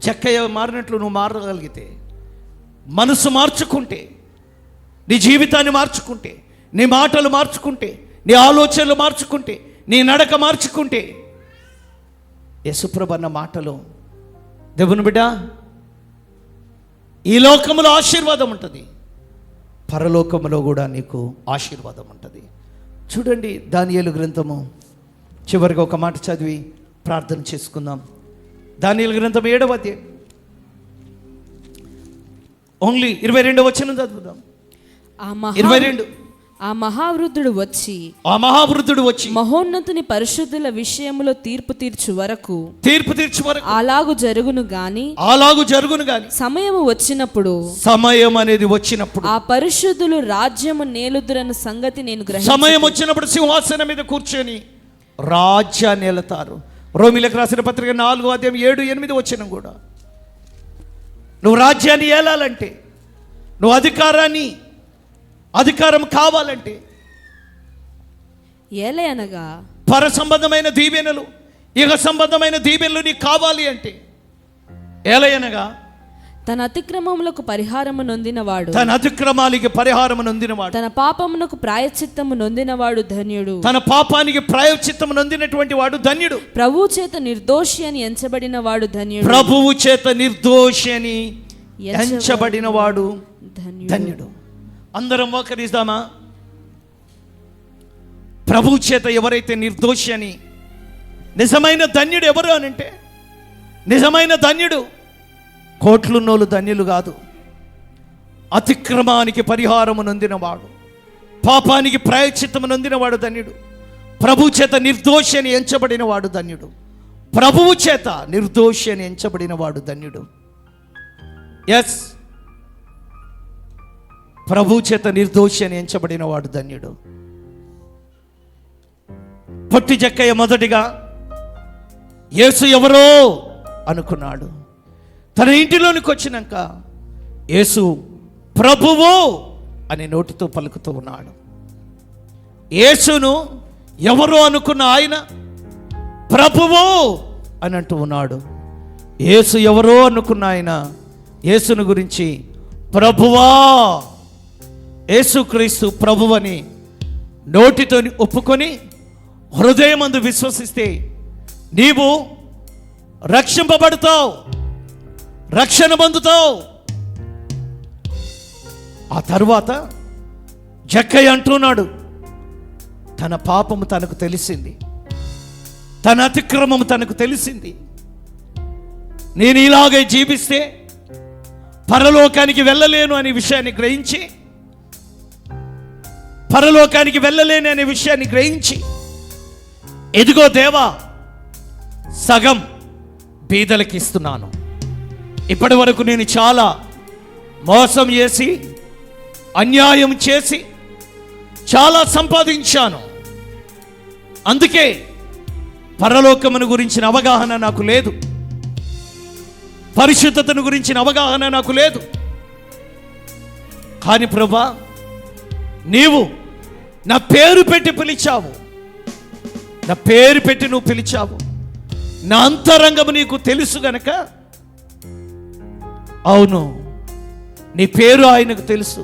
జక్కయ్య మారినట్లు నువ్వు మారగలిగితే, మనసు మార్చుకుంటే, నీ జీవితాన్ని మార్చుకుంటే, నీ మాటలు మార్చుకుంటే, నీ ఆలోచనలు మార్చుకుంటే, నీ నడక మార్చుకుంటే, యేసుప్రభు అన్న మాటలు, దేవుని బిడ్డ, ఈ లోకంలో ఆశీర్వాదం ఉంటుంది, పరలోకంలో కూడా నీకు ఆశీర్వాదం ఉంటుంది. చూడండి, దానియేలు గ్రంథము చివరిగా ఒక మాట చదివి ప్రార్థన చేసుకుందాం. దానియేలు గ్రంథం 7వ అధ్యాయం ఓన్లీ 22వ వచనం చదువుదాం. 22 ఆ మహావృద్ధుడు వచ్చి మహోన్నతుని పరిశుద్ధుల విషయములో తీర్పు తీర్చు వరకు అలాగు జరుగును గాని సమయం అనేది వచ్చినప్పుడు ఆ పరిశుద్ధులు రాజ్యము నేలుదురన్న సంగతి నేను గ్రహించి సమయం వచ్చినప్పుడు సింహాసనం మీద కూర్చొని రాజ్యాన్ని ఏలుతారు. రోమీలకు రాసిన పత్రిక 4:7-8 వచనం కూడా, నువ్వు రాజ్యాన్ని ఏలాలంటే, నువ్వు అధికారం కావాలంటే, ఏలయనగా పర సంబంధమైన దీవెనలు, ఇహ సంబంధమైన దీవెనలు నీకు కావాలి అంటే, ఏలయనగా తన అతిక్రమములకు పరిహారము నొందినవాడు, తన అతిక్రమాలకి పరిహారము నొందినవాడు, తన పాపమునకు ప్రాయశ్చిత్తము నొందినవాడు ధన్యుడు. తన పాపానికి ప్రాయశ్చిత్తము నొందినటువంటి వాడు ధన్యుడు. ప్రభువు చేత నిర్దోషి అని ఎంచబడిన వాడు ధన్యుడు. ప్రభువు చేత నిర్దోషి అని ఎంచబడిన వాడు ధన్యుడు. అందరం మోకరిద్దామా? ప్రభువు చేత ఎవరైతే నిర్దోషి అని, నిజమైన ధన్యుడు ఎవరు అనంటే, నిజమైన ధన్యుడు కోట్లున్నోళ్ళు ధన్యులు కాదు. అతిక్రమానికి పరిహారము నొందినవాడు, పాపానికి ప్రాయశ్చిత్తము నొందినవాడు ధన్యుడు. ప్రభు చేత నిర్దోషి అని ఎంచబడిన వాడు ధన్యుడు. ప్రభువు చేత నిర్దోషి అని ఎంచబడిన వాడు ధన్యుడు. ఎస్, ప్రభు చేత నిర్దోషి అని ఎంచబడిన వాడు ధన్యుడు. పొట్టి జక్కయ్య మొదటిగా యేసు ఎవరో అనుకున్నాడు. తన ఇంటిలోనికి వచ్చినాక యేసు ప్రభువు అని నోటితో పలుకుతూ ఉన్నాడు. యేసును ఎవరు అనుకున్న ఆయన ప్రభువు అని అంటూ ఉన్నాడు. యేసు ఎవరో అనుకున్న ఆయన యేసును గురించి ప్రభువా, యేసుక్రీస్తు ప్రభువని నోటితో ఒప్పుకొని హృదయమందు విశ్వసిస్తే నీవు రక్షింపబడతావు, రక్షణ పొందుతావు. ఆ తరువాత జక్కయ్య అంటున్నాడు, తన పాపము తనకు తెలిసింది, తన అతిక్రమము తనకు తెలిసింది. నేను ఇలాగే జీవిస్తే పరలోకానికి వెళ్ళలేను అనే విషయాన్ని గ్రహించి, పరలోకానికి వెళ్ళలేను అనే విషయాన్ని గ్రహించి, ఎదిగో దేవా, సగం బీదలకి ఇస్తున్నాను. ఇప్పటి వరకు నేను చాలా మోసం చేసి, అన్యాయం చేసి చాలా సంపాదించాను. అందుకే పరలోకమును గురించిన అవగాహన నాకు లేదు, పరిశుద్ధతను గురించిన అవగాహన నాకు లేదు. కానీ ప్రభువా, నీవు నా పేరు పెట్టి పిలిచావు, నా పేరు పెట్టి నువ్వు పిలిచావు. నా అంతరంగము నీకు తెలుసు గనక, అవును, నీ పేరు ఆయనకు తెలుసు,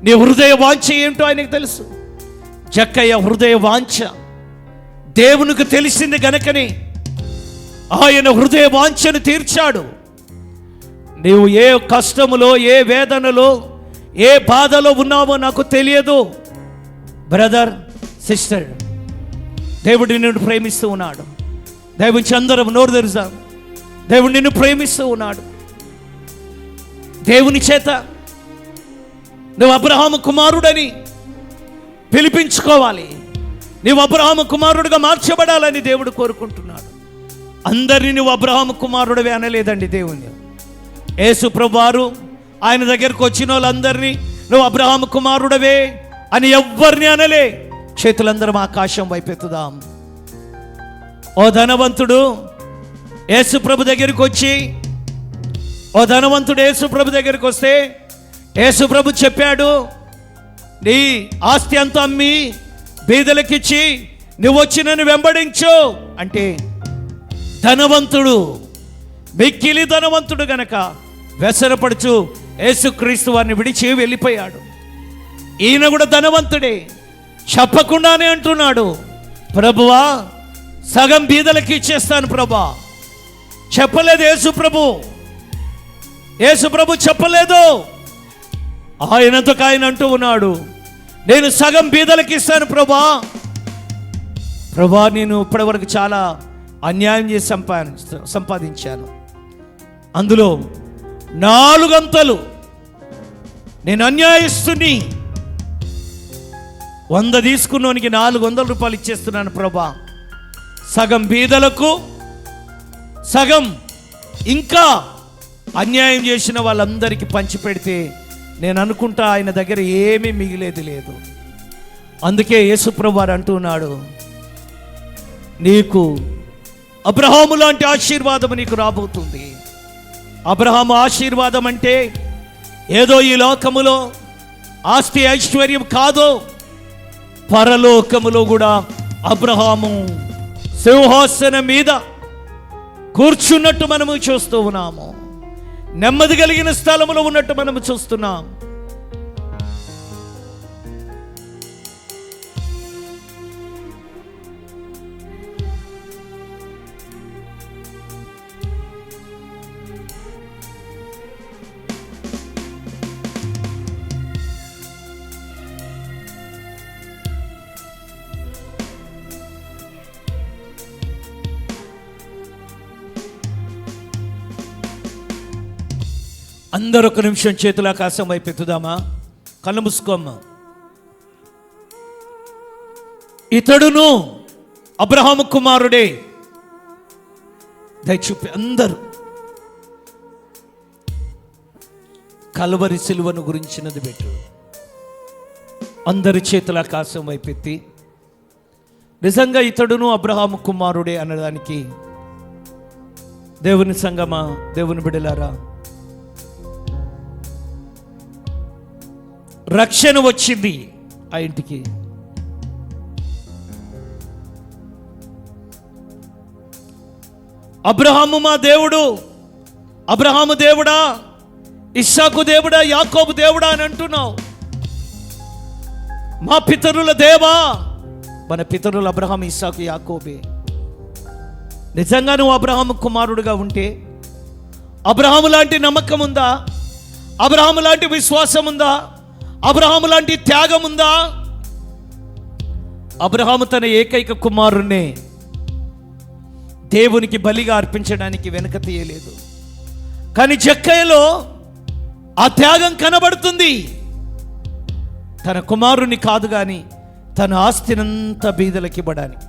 నీ హృదయ వాంఛ ఏంటో ఆయనకు తెలుసు. జక్కయ్య హృదయ వాంఛ దేవునికి తెలిసింది గనకని ఆయన హృదయ వాంఛను తీర్చాడు. నీవు ఏ కష్టములో, ఏ వేదనలో, ఏ బాధలో ఉన్నావో నాకు తెలియదు బ్రదర్, సిస్టర్. దేవుడు నిన్ను ప్రేమిస్తూ ఉన్నాడు. దేవుని అందరం నోరు తెరుస్తాం. దేవుడు నిన్ను ప్రేమిస్తూ ఉన్నాడు. దేవుని చేత నువ్వు అబ్రహాము కుమారుడని పిలిపించుకోవాలి, నువ్వు అబ్రహాము కుమారుడుగా మార్చబడాలని దేవుడు కోరుకుంటున్నాడు. అందరినీ నువ్వు అబ్రహాము కుమారుడివే అనలేదండి దేవుని. యేసు ప్రభువారు ఆయన దగ్గరకు వచ్చిన వాళ్ళందరినీ నువ్వు అబ్రహాము కుమారుడవే అని ఎవ్వరిని అనలే. చేతులందరం ఆకాశం వైపెత్తుదాం. ఓ ధనవంతుడు యేసు ప్రభు దగ్గరికి వచ్చి, ఓ ధనవంతుడు యేసు ప్రభు దగ్గరికి వస్తే యేసు ప్రభు చెప్పాడు, నీ ఆస్తి అంతా అమ్మి బీదలకిచ్చి నువ్వు వచ్చి నన్ను వెంబడించు అంటే, ధనవంతుడు, మిక్కిలి ధనవంతుడు గనక వ్యసనపడుచు యేసుక్రీస్తు వారిని విడిచి వెళ్ళిపోయాడు. ఈయన కూడా ధనవంతుడే, చెప్పకుండానే అంటున్నాడు, ప్రభువా, సగం బీదలకి ఇచ్చేస్తాను ప్రభా. చెప్పలేదు యేసు ప్రభు, యేసు ప్రభు చెప్పలేదు. ఆయనతో ఆయన అంటూ ఉన్నాడు, నేను సగం బీదలకి ఇస్తాను ప్రభా. ప్రభా, నేను ఇప్పటివరకు చాలా అన్యాయం చేసి సంపాదించాను, అందులో 4 అంతలు నేను అన్యాయస్తుని 100 తీసుకున్నోనికి 400 రూపాయలు ఇచ్చేస్తున్నాను ప్రభా, సగం బీదలకు, సగం ఇంకా అన్యాయం చేసిన వాళ్ళందరికీ పంచిపెడితే నేను అనుకుంటా ఆయన దగ్గర ఏమీ మిగిలేది లేదు. అందుకే యేసుప్రభు వారు అంటున్నాడు, నీకు అబ్రహాము లాంటి ఆశీర్వాదం నీకు రాబోతుంది. అబ్రహాము ఆశీర్వాదం అంటే ఏదో ఈ లోకములో ఆస్తి ఐశ్వర్యం కాదు, పరలోకములో కూడా అబ్రహాము సింహాసనం మీద కూర్చున్నట్టు మనము చూస్తూ ఉన్నాము. నెమ్మది కలిగిన స్థలములో ఉన్నట్టు మనము చూస్తున్నాం. అందరూ ఒక నిమిషం చేతుల ఆకాశం వైపు ఎత్తుదామా, కళ్ళు మూసుకోమ్మా. ఇతడును అబ్రహాము కుమారుడే. దయచూపి అందరూ కల్వరి సిలువను గురించినది పెట్టు. అందరి చేతుల ఆకాశం వైపు ఎత్తి నిజంగా ఇతడును అబ్రహాము కుమారుడే అనడానికి దేవుని సంగమా, దేవుని బిడ్డలారా, రక్షణ వచ్చింది ఆ ఇంటికి. అబ్రహాము మా దేవుడు, అబ్రహాము దేవుడా, ఇస్సాకు దేవుడా, యాకోబు దేవుడా అని అంటున్నావు. మా పితరుల దేవా, మన పితరులు అబ్రహాము, ఇస్సాకు, యాకోబే. నిజంగా నువ్వు అబ్రహాము కుమారుడుగా ఉంటే అబ్రహాము లాంటి నమ్మకం ఉందా? అబ్రహాము లాంటి విశ్వాసం ఉందా? అబ్రహాము లాంటి త్యాగం ఉందా? అబ్రహాము తన ఏకైక కుమారుణ్ణి దేవునికి బలిగా అర్పించడానికి వెనుక తీయలేదు. కానీ జక్కయ్యలో ఆ త్యాగం కనబడుతుంది. తన కుమారుని కాదు కానీ తన ఆస్తినంతా బీదలకి ఇవ్వడానికి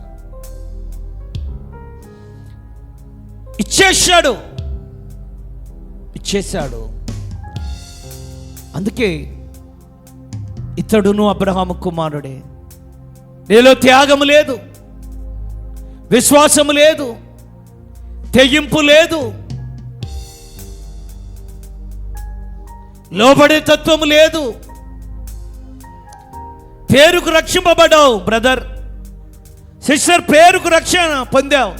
ఇచ్చేశాడు. అందుకే ఇతడును అబ్రహాము కుమారుడే. నీలో త్యాగము లేదు, విశ్వాసము లేదు, తెగింపు లేదు, లోబడే తత్వము లేదు. పేరుకు రక్షింపబడ్డావు బ్రదర్, సిస్టర్, పేరుకు రక్షణ పొందావు,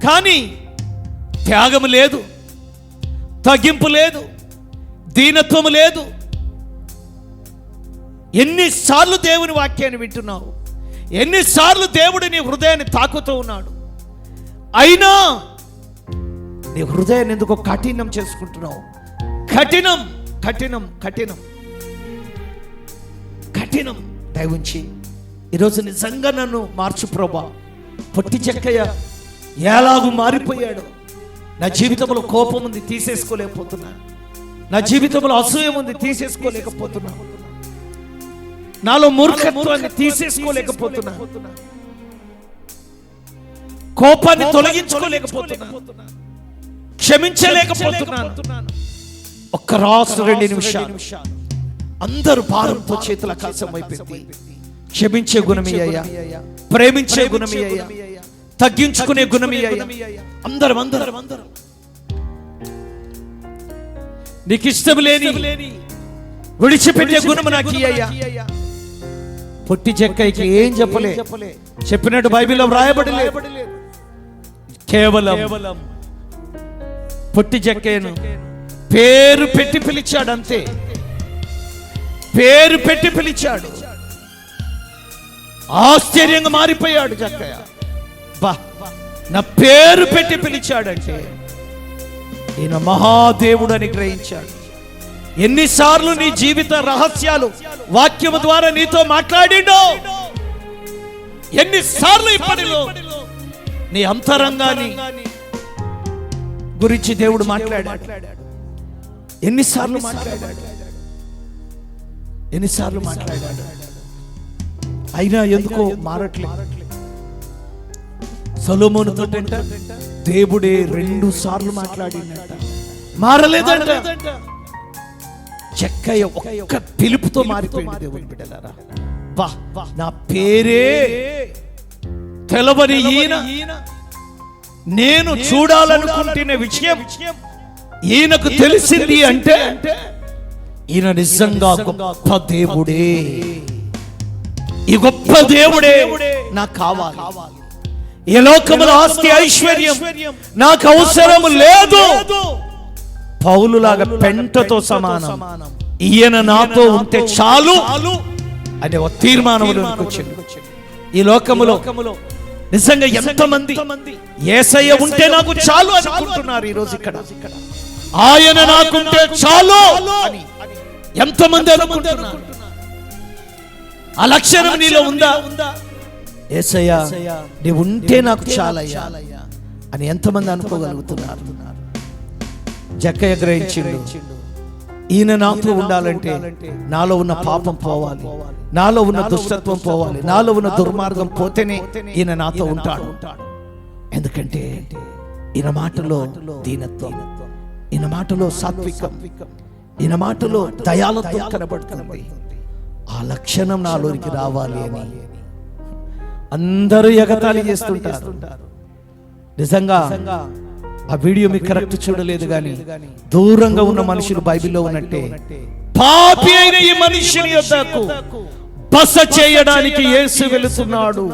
కానీ త్యాగము లేదు, తగ్గింపు లేదు, దీనత్వము లేదు. ఎన్నిసార్లు దేవుని వాక్యాన్ని వింటున్నావు, ఎన్నిసార్లు దేవుడు నీ హృదయాన్ని తాకుతూ ఉన్నాడు, అయినా నీ హృదయాన్ని ఎందుకో కఠినం చేసుకుంటున్నావు. కఠినం కఠినం కఠినం కఠినం. దయవుంచి ఈరోజు నిజంగా నన్ను మార్చు ప్రభా. పొట్టి చెక్కయ్య ఎలాగూ మారిపోయాడు. నా జీవితంలో కోపం ఉంది, తీసేసుకోలేకపోతున్నా. నా జీవితంలో అసూయ ఉంది, తీసేసుకోలేకపోతున్నా. నాలో మూర్ఖత్వాన్ని తీసేసుకోలేకపోతున్నా. కోపాన్ని తొలగించుకోలేకపోతున్నా, క్షమించలేకపోతున్నాను. ఒక్క రాసు 2 నిమిషాలు అందరూ భారంతో చేతుల ఆకాశం వైపెత్తి క్షమించే గుణమయ్యా, ప్రేమించే గుణమయ్యా, తగ్గించుకునే గుణమయ్యా. అందరం అందరం అందరం నీకు ఇష్టం లేని విడిచిపెట్టే గుణము నాకు ఇయ్యయ్యా. పొట్టి చెక్కయ్యకి ఏం చెప్పలే, చెప్పినట్టు బైబిల్లో వ్రాయబడలేదు. కేవలం పొట్టి చెక్కయ్యను పేరు పెట్టి పిలిచాడు, అంతే. పేరు పెట్టి పిలిచాడు. ఆశ్చర్యంగా మారిపోయాడు చెక్కయ్య. బా, నా పేరు పెట్టి పిలిచాడంటే ఈయన మహాదేవుడు అని గ్రహించాడు. ఎన్నిసార్లు నీ జీవిత రహస్యాలు వాక్యము ద్వారా నీతో మాట్లాడిండో, ఎన్నిసార్లు ఇప్పటిలో నీ అంతరంగాన్ని గురించి దేవుడు మాట్లాడాడు. ఎన్నిసార్లు మాట్లాడాడు. అయినా ఎందుకో మారట్లేదు. సొలొమోనుతో దేవుడే 2 సార్లు మాట్లాడిందంట, మారలేదంట. జక్కయ్య ఒక్క పిలుపుతో మారిపోయింది. దేవుని బిడ్డలారా, నా పేరే తెలవని ఈయన, నేను చూడాలనుకుంటున్న విషయం ఈయనకు తెలిసింది అంటే ఈయన నిజంగా గొప్ప దేవుడే. ఈ గొప్ప దేవుడే నాకు కావాలి. ఈ లోకముల ఆస్తి ఐశ్వర్యం నాకు అవసరం లేదు. పౌలులాగా పెంటతో సమానం, ఈయన నాతో ఉంటే చాలు అనే ఒక తీర్మానంలోకి వచ్చింది. ఈ లోకములో నిజంగా ఎంతమంది యేసయ్య ఉంటే నాకు చాలు అనుకుంటున్నారు ఈరోజు ఇక్కడ. ఆయన నాకుంటే చాలు అని ఎంతమంది అనుకుంటున్నారు. ఆ లక్షణం నీలో ఉందా? యేసయ్య నీవు ఉంటే నాకు చాలయ్యా అని ఎంతమంది అనుకోగలుగుతున్నారు? జక్కయ్య గ్రహించిండు, ఈయన నాతో ఉండాలంటే నాలో ఉన్న పాపం పోవాలి, నాలో ఉన్న దుష్టత్వం పోవాలి, నాలో ఉన్న దుర్మార్గం పోతేనే ఈయన నాతో ఉంటాడు. ఎందుకంటే ఈయన మాటలో దీనత్వం, ఈయన మాటలో సాత్వికం, ఈయన మాటలో దయాలత్వం కనబడుతుంది. ఆ లక్షణం నాలోనికి రావాలి అని అందరూ ఎగతాళి చేస్తుంటారు. నిజంగా ఆ వీడియో మీకు కరెక్ట్ చూడలేదు కానీ దూరంగా ఉన్న మనుషులు బైబిల్లో ఉన్నట్టే పాపి అయిన ఈ మనుషుని యొద్దకు బస చేయడానికి యేసు వెళుతున్నాడు.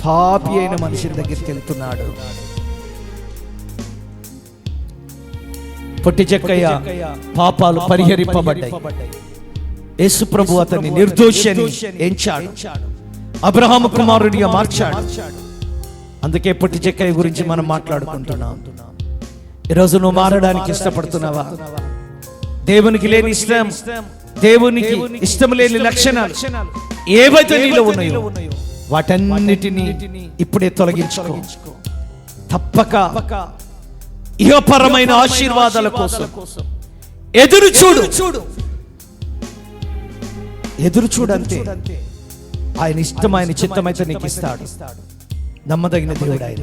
పాపి అయిన మనుషుని దగ్గరికి వెళ్తున్నాడు. పొట్టి జక్కయ్య పాపాలు పరిహరింపబడ్డాయి. యేసు ప్రభు అతన్ని నిర్దోషి అని ఎంచాడు, అబ్రహాము కుమారుడిగా మార్చాడు. అందుకే పొట్టి జక్కయ్య గురించి మనం మాట్లాడుకుంటున్నాం. ఈరోజు నువ్వు మారడానికి ఇష్టపడుతున్నావా? దేవునికి లేని ఇష్టం, దేవునికి ఇష్టం లేని లక్షణాలు ఏవైతే నీలో ఉన్నాయో వాటన్నిటినీ ఇప్పుడే తొలగించుకో. తప్పక ఇహపరమైన ఆశీర్వాదాల కోసం ఎదురు చూడు. ఎదురు చూడంతే ఆయన ఇష్టం, ఆయన చిత్తమైతే నీకు ఇస్తాడు. నమ్మదగిన దేవుడు ఆయన.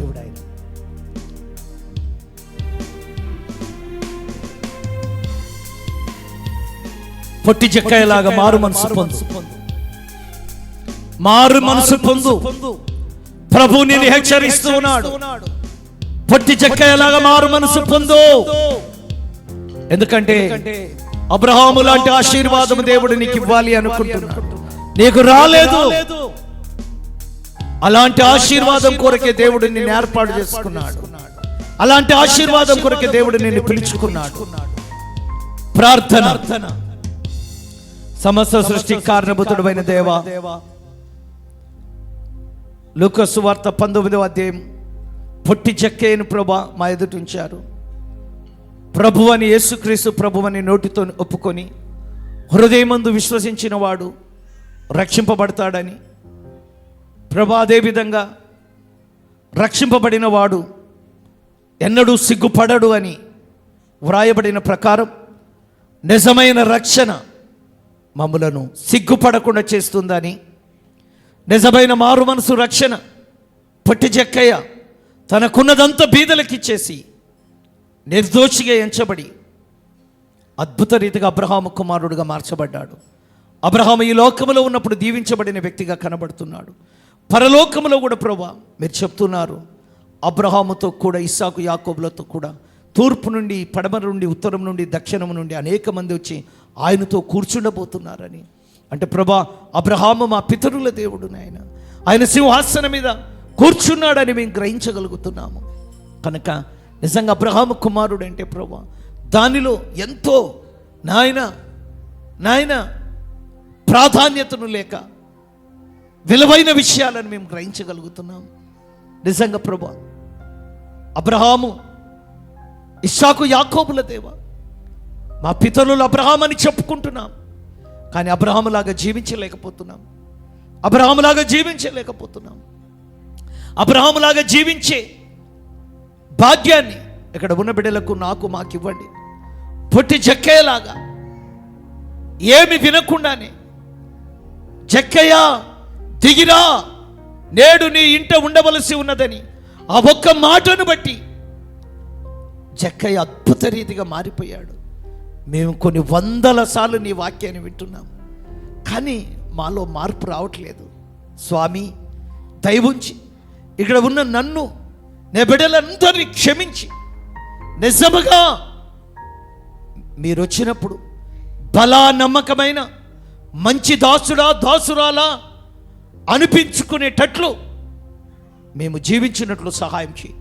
పొట్టి జక్కయ్యలాగా మారు మనసు పొందు, మారు మనసు పొందు. ప్రభు నిన్ను హెచ్చరిస్తూ ఉన్నాడు. పొట్టి జక్కయ్యలాగా మారు మనసు పొందు. ఎందుకంటే అబ్రహాము లాంటి ఆశీర్వాదం దేవుడు నీకు ఇవ్వాలి అనుకుంటున్నాడు, నీకు రాలేదు. అలాంటి ఆశీర్వాదం కొరకే దేవుడు నిన్ను ఏర్పాటు చేసుకున్నాడు. అలాంటి ఆశీర్వాదం కొరకే దేవుడు నిన్ను పిలుచుకున్నాడు. ప్రార్థన. సమస్త సృష్టి కారణభూతుడైన దేవా, లూకా సువార్త 19వ అధ్యాయం పొట్టి జక్కయ్యను ప్రభా మా ఎదుట ఉంచారు. ప్రభు అని యేసుక్రీస్తు ప్రభు అని నోటితో ఒప్పుకొని హృదయమందు విశ్వసించిన వాడు రక్షింపబడతాడని, ప్రభా అదేవిధంగా రక్షింపబడిన వాడు ఎన్నడూ సిగ్గుపడడు అని వ్రాయబడిన ప్రకారం నిజమైన రక్షణ మమ్ములను సిగ్గుపడకుండా చేస్తుందని, నిజమైన మారు మనసు రక్షణ పొట్టి జక్కయ్య తనకున్నదంతా బీదలకిచ్చేసి నిర్దోషిగా ఎంచబడి అద్భుత రీతిగా అబ్రహాము కుమారుడుగా మార్చబడ్డాడు. అబ్రహాము ఈ లోకములో ఉన్నప్పుడు దీవించబడిన వ్యక్తిగా కనబడుతున్నాడు. పరలోకములో కూడా ప్రభువా మీరు చెప్తున్నారు, అబ్రహాముతో కూడా ఇస్సాకు యాకోబులతో కూడా తూర్పు నుండి పడమర నుండి ఉత్తరం నుండి దక్షిణం నుండి అనేక మంది వచ్చి ఆయనతో కూర్చుండబోతున్నారని. అంటే ప్రభా అబ్రహాము మా పితరుల దేవుడు, ఆయన సింహాసనం మీద కూర్చున్నాడని మేము గ్రహించగలుగుతున్నాము. కనుక నిజంగా అబ్రహాము కుమారుడు అంటే ప్రభా దానిలో ఎంతో నాయన ప్రాధాన్యతను లేక విలువైన విషయాలను మేము గ్రహించగలుగుతున్నాం. నిజంగా ప్రభా అబ్రహాము ఇస్సాకు యాకోబుల దేవ, మా పితరులు అబ్రహాం అని చెప్పుకుంటున్నాం, కానీ అబ్రహాములాగా జీవించలేకపోతున్నాం. అబ్రహాములాగా జీవించే భాగ్యాన్ని ఇక్కడ ఉన్న బిడ్డలకు మాకు ఇవ్వండి. పొట్టి జక్కయ్యలాగా ఏమి వినకుండానే జక్కయ్య దిగిరా, నేడు నీ ఇంట ఉండవలసి ఉన్నదని ఆ ఒక్క మాటను బట్టి జక్కయ్య అద్భుత రీతిగా మారిపోయాడు. మేము కొన్ని వందల సార్లు నీ వాక్యాన్ని వింటున్నాం, కానీ మాలో మార్పు రావట్లేదు. స్వామి దయవుంచి ఇక్కడ ఉన్న నన్ను, నే బిడ్డలందరినీ క్షమించి, నిజముగా మీరు వచ్చినప్పుడు బలా నమ్మకమైన మంచి దాసుడా దాసురాలా అనిపించుకునేటట్లు మేము జీవించినట్లు సహాయం చేయి.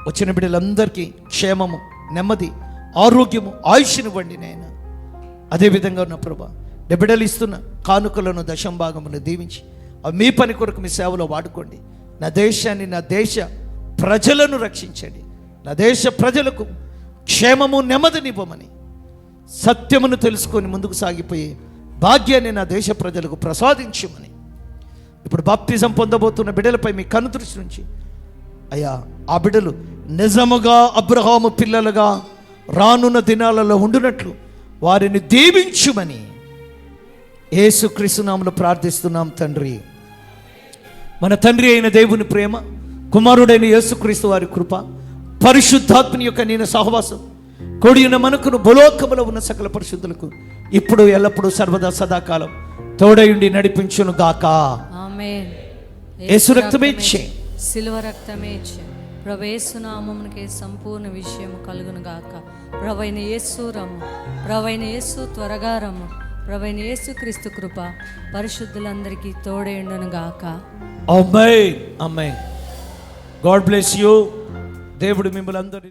వచ్చిన బిడ్డలందరికీ క్షేమము, నెమ్మది, ఆరోగ్యము, ఆయుష్నివ్వండి నాయన. అదేవిధంగా ఉన్న ప్రభా, బిడ్డలు ఇస్తున్న కానుకలను, దశంభాగమును దీవించి అవి మీ పని కొరకు మీ సేవలో వాడుకోండి. నా దేశాన్ని, నా దేశ ప్రజలను రక్షించండి. నా దేశ ప్రజలకు క్షేమము, నెమ్మదినివ్వమని, సత్యమును తెలుసుకొని ముందుకు సాగిపోయే భాగ్యాన్ని నా దేశ ప్రజలకు ప్రసాదించమని, ఇప్పుడు బాప్తిజం పొందబోతున్న బిడ్డలపై మీ కనుదృష్టి నుంచి అయ్యా, ఆ బిడ్డలు నిజముగా అబ్రహాము పిల్లలుగా రానున్న దినాలలో ఉండునట్లు వారిని దీవించుమని యేసుక్రీస్తు నామములో ప్రార్థిస్తున్నాం తండ్రి. మన తండ్రి అయిన దేవుని ప్రేమ, కుమారుడైన యేసుక్రీస్తు వారి కృప, పరిశుద్ధాత్మని యొక్క నేను సహవాసం కూడిన మనకును భూలోకములో ఉన్న సకల పరిశుద్ధులకు ఇప్పుడు ఎల్లప్పుడూ సర్వదా సదాకాలం తోడయుండి నడిపించును గాక. ఆమేన్. యేసు రక్తమే ఇచ్చే, సిలువ రక్తమే ఇచ్చే ప్రభు నామమునకే సంపూర్ణ విషయము కలుగును గాక. ప్రభైన యేసు రమ్ము, ప్రభైన యేసు త్వరగా రమ్ము. ప్రభైన యేసు క్రీస్తు కృప పరిశుద్ధులందరికీ తోడేయుండును గాక. Amen. Amen. God bless you. దేవుడు మిమ్మల్ని అందరి